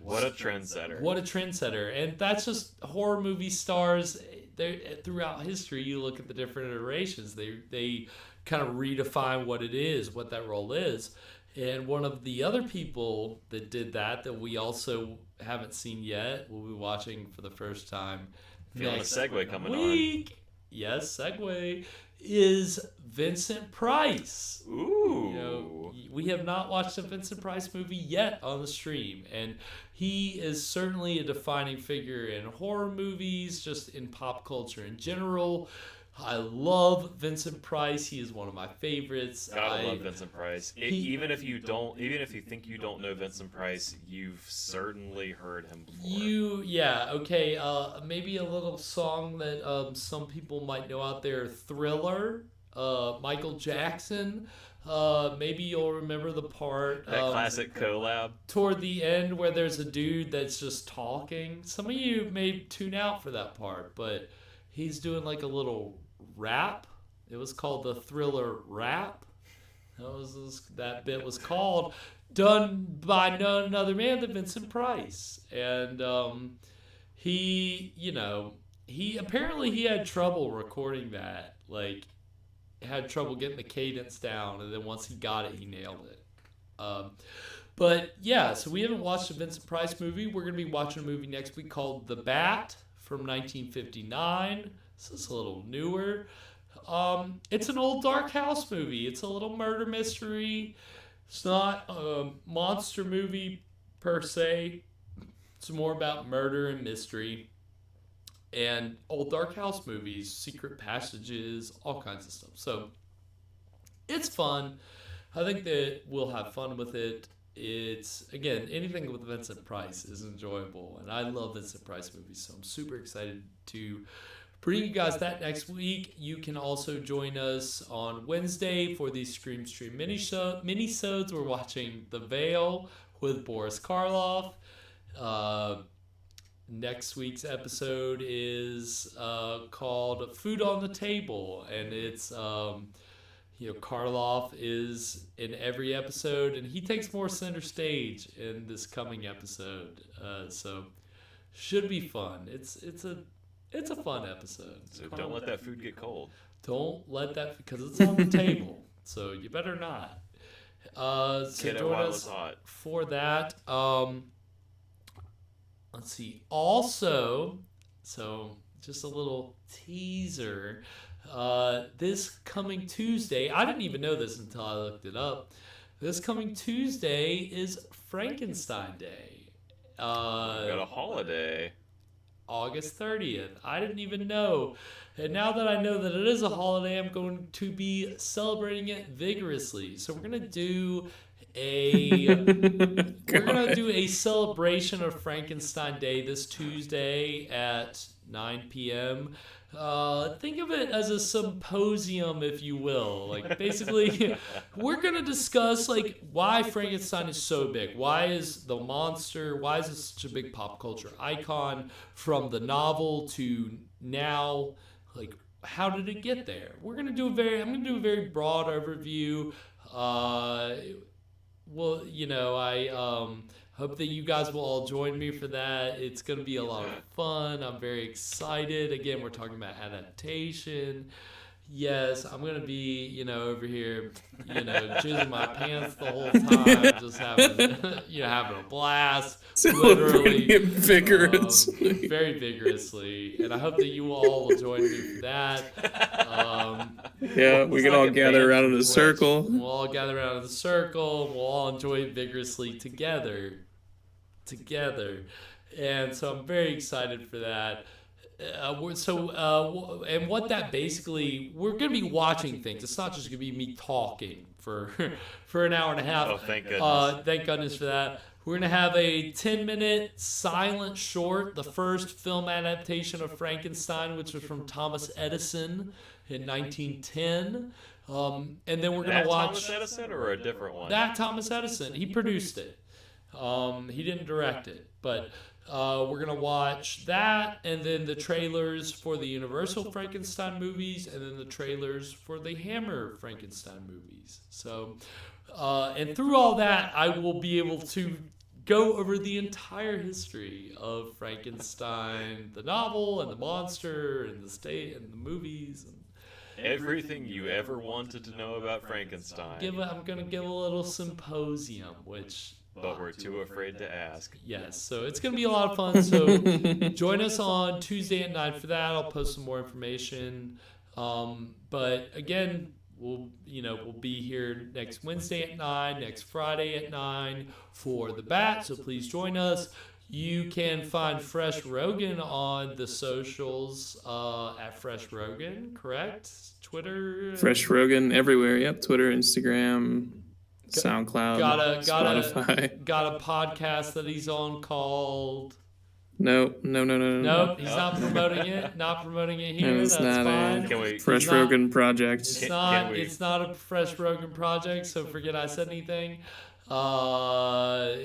What a trendsetter. What a trendsetter. And that's just horror movie stars. Throughout history, you look at the different iterations. They kind of redefine what it is, what that role is. And one of the other people that did that we also haven't seen yet, we'll be watching for the first time Feeling next a segue coming week. on. Yes, segue is Vincent Price. Ooh. You know, we have not watched a Vincent Price movie yet on the stream, and he is certainly a defining figure in horror movies, just in pop culture in general. I love Vincent Price. He is one of my favorites. Gotta love Vincent Price. Even if you think you don't know Vincent Price, you've certainly heard him before. Maybe a little song that some people might know out there, Thriller, Michael Jackson. Maybe you'll remember the part that classic collab toward the end where there's a dude that's just talking. Some of you may tune out for that part, but he's doing like a little rap. It was called the Thriller Rap. That bit was called, done by none other man than Vincent Price. And he apparently he had trouble recording that. Like, had trouble getting the cadence down, and then once he got it, he nailed it. But yeah, so we haven't watched a Vincent Price movie. We're going to be watching a movie next week called The Bat from 1959. This is a little newer. It's an old dark house movie. It's a little murder mystery. It's not a monster movie per se. It's more about murder and mystery. And old dark house movies, secret passages, all kinds of stuff. So it's fun. I think that we'll have fun with it. It's, again, anything with Vincent Price is enjoyable. And I love Vincent Price movies, so I'm super excited to bring you guys that next week. You can also join us on Wednesday for the Scream Stream mini-sodes. We're watching The Veil with Boris Karloff. Next week's episode is called Food on the Table, and it's Karloff is in every episode, and he takes more center stage in this coming episode. So should be fun. It's a fun episode. So don't let that food get cold. Don't let that, because it's on the table. So you better not. So join us for that. Let's see. Also, so just a little teaser. This coming Tuesday, I didn't even know this until I looked it up. This coming Tuesday is Frankenstein Day. Got a holiday. August 30th. I didn't even know. And now that I know that it is a holiday, I'm going to be celebrating it vigorously. So we're going to do a celebration of Frankenstein Day this Tuesday at 9 p.m. Think of it as a symposium, if you will. Like, basically, we're going to discuss, like, why Frankenstein is so big. Why is the monster, why is it such a big pop culture icon from the novel to now? Like, how did it get there? I'm going to do a very broad overview. Well, I hope that you guys will all join me for that. It's going to be a lot of fun. I'm very excited. Again, we're talking about adaptation. Yes, I'm going to be, over here, jizzing my pants the whole time, just having a blast. Celebrating it vigorously. Very vigorously. And I hope that you all will join me for that. We can all gather around in a circle. We'll all gather around in a circle. We'll all enjoy it vigorously together. And so I'm very excited for that. And what that basically, we're going to be watching things. It's not just going to be me talking for an hour and a half. Oh, thank goodness. Thank goodness for that. We're going to have a 10-minute silent short, the first film adaptation of Frankenstein, which was from Thomas Edison in 1910. And then we're going to watch... Thomas Edison or a different one? That Thomas Edison. He produced it. He didn't direct it, but... we're going to watch that, and then the trailers for the Universal Frankenstein movies, and then the trailers for the Hammer Frankenstein movies. So, and through all that, I will be able to go over the entire history of Frankenstein, the novel, and the monster, and the state, and the movies. Everything you ever wanted to know about Frankenstein. I'm gonna give a little symposium, which. But we're too afraid to ask. Yes, so it's gonna be a lot of fun. So join us on Tuesday at 9 for that. I'll post some more information. But again, we'll be here next Wednesday at 9, next Friday at 9 for the Bat. So please join us. You can find Fresh Rogan on the socials at Fresh Rogan, correct? Twitter. Fresh Rogan everywhere. Yep, Twitter, Instagram, SoundCloud, Spotify. Got a podcast that he's on called. No. Nope, he's not promoting it. Not promoting it here. No, it's That's not fine. Fresh Rogan project. It's not a Fresh Rogan project, so forget I said anything. Evan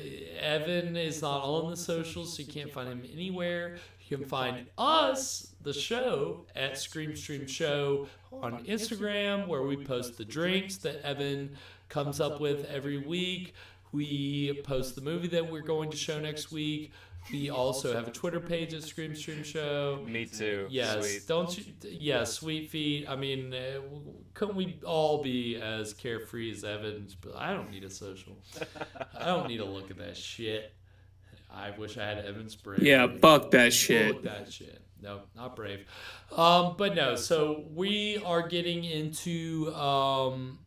is not on the socials, so you can't find him anywhere. You can find us, the show, at Screamstream Show on Instagram, where we post the drinks that Evan comes up with every week. We post the movie that we're going to show next week. We also have a Twitter page at Screamstream Show. Me too. Yes, Sweet. don't you? Yeah, Sweet Feet. I mean, couldn't we all be as carefree as Evan? But I don't need a social. I don't need to look at that shit. I wish I had Evan's brain. Yeah, fuck that shit. Fuck that shit. No, not brave. But no. So we are getting into all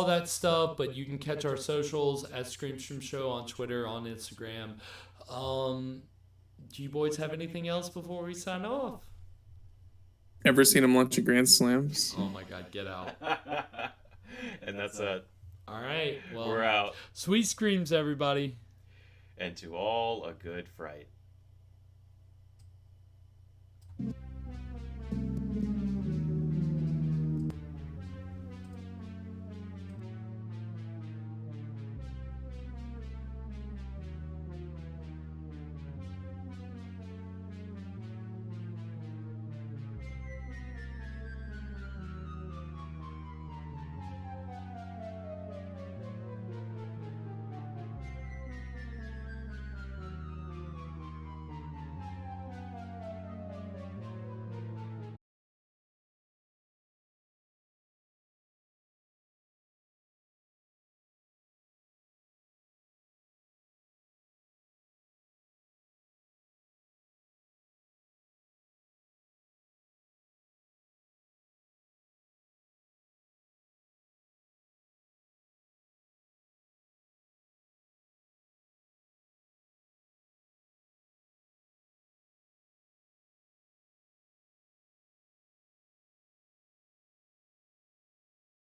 that stuff. But you can catch our socials at Screamstream Show on Twitter, on Instagram. Do you boys have anything else before we sign off? Ever seen him launch a Grand Slams? Oh my God, get out. And that's it. All right. Well, we're out. Sweet screams, everybody. And to all a good fright.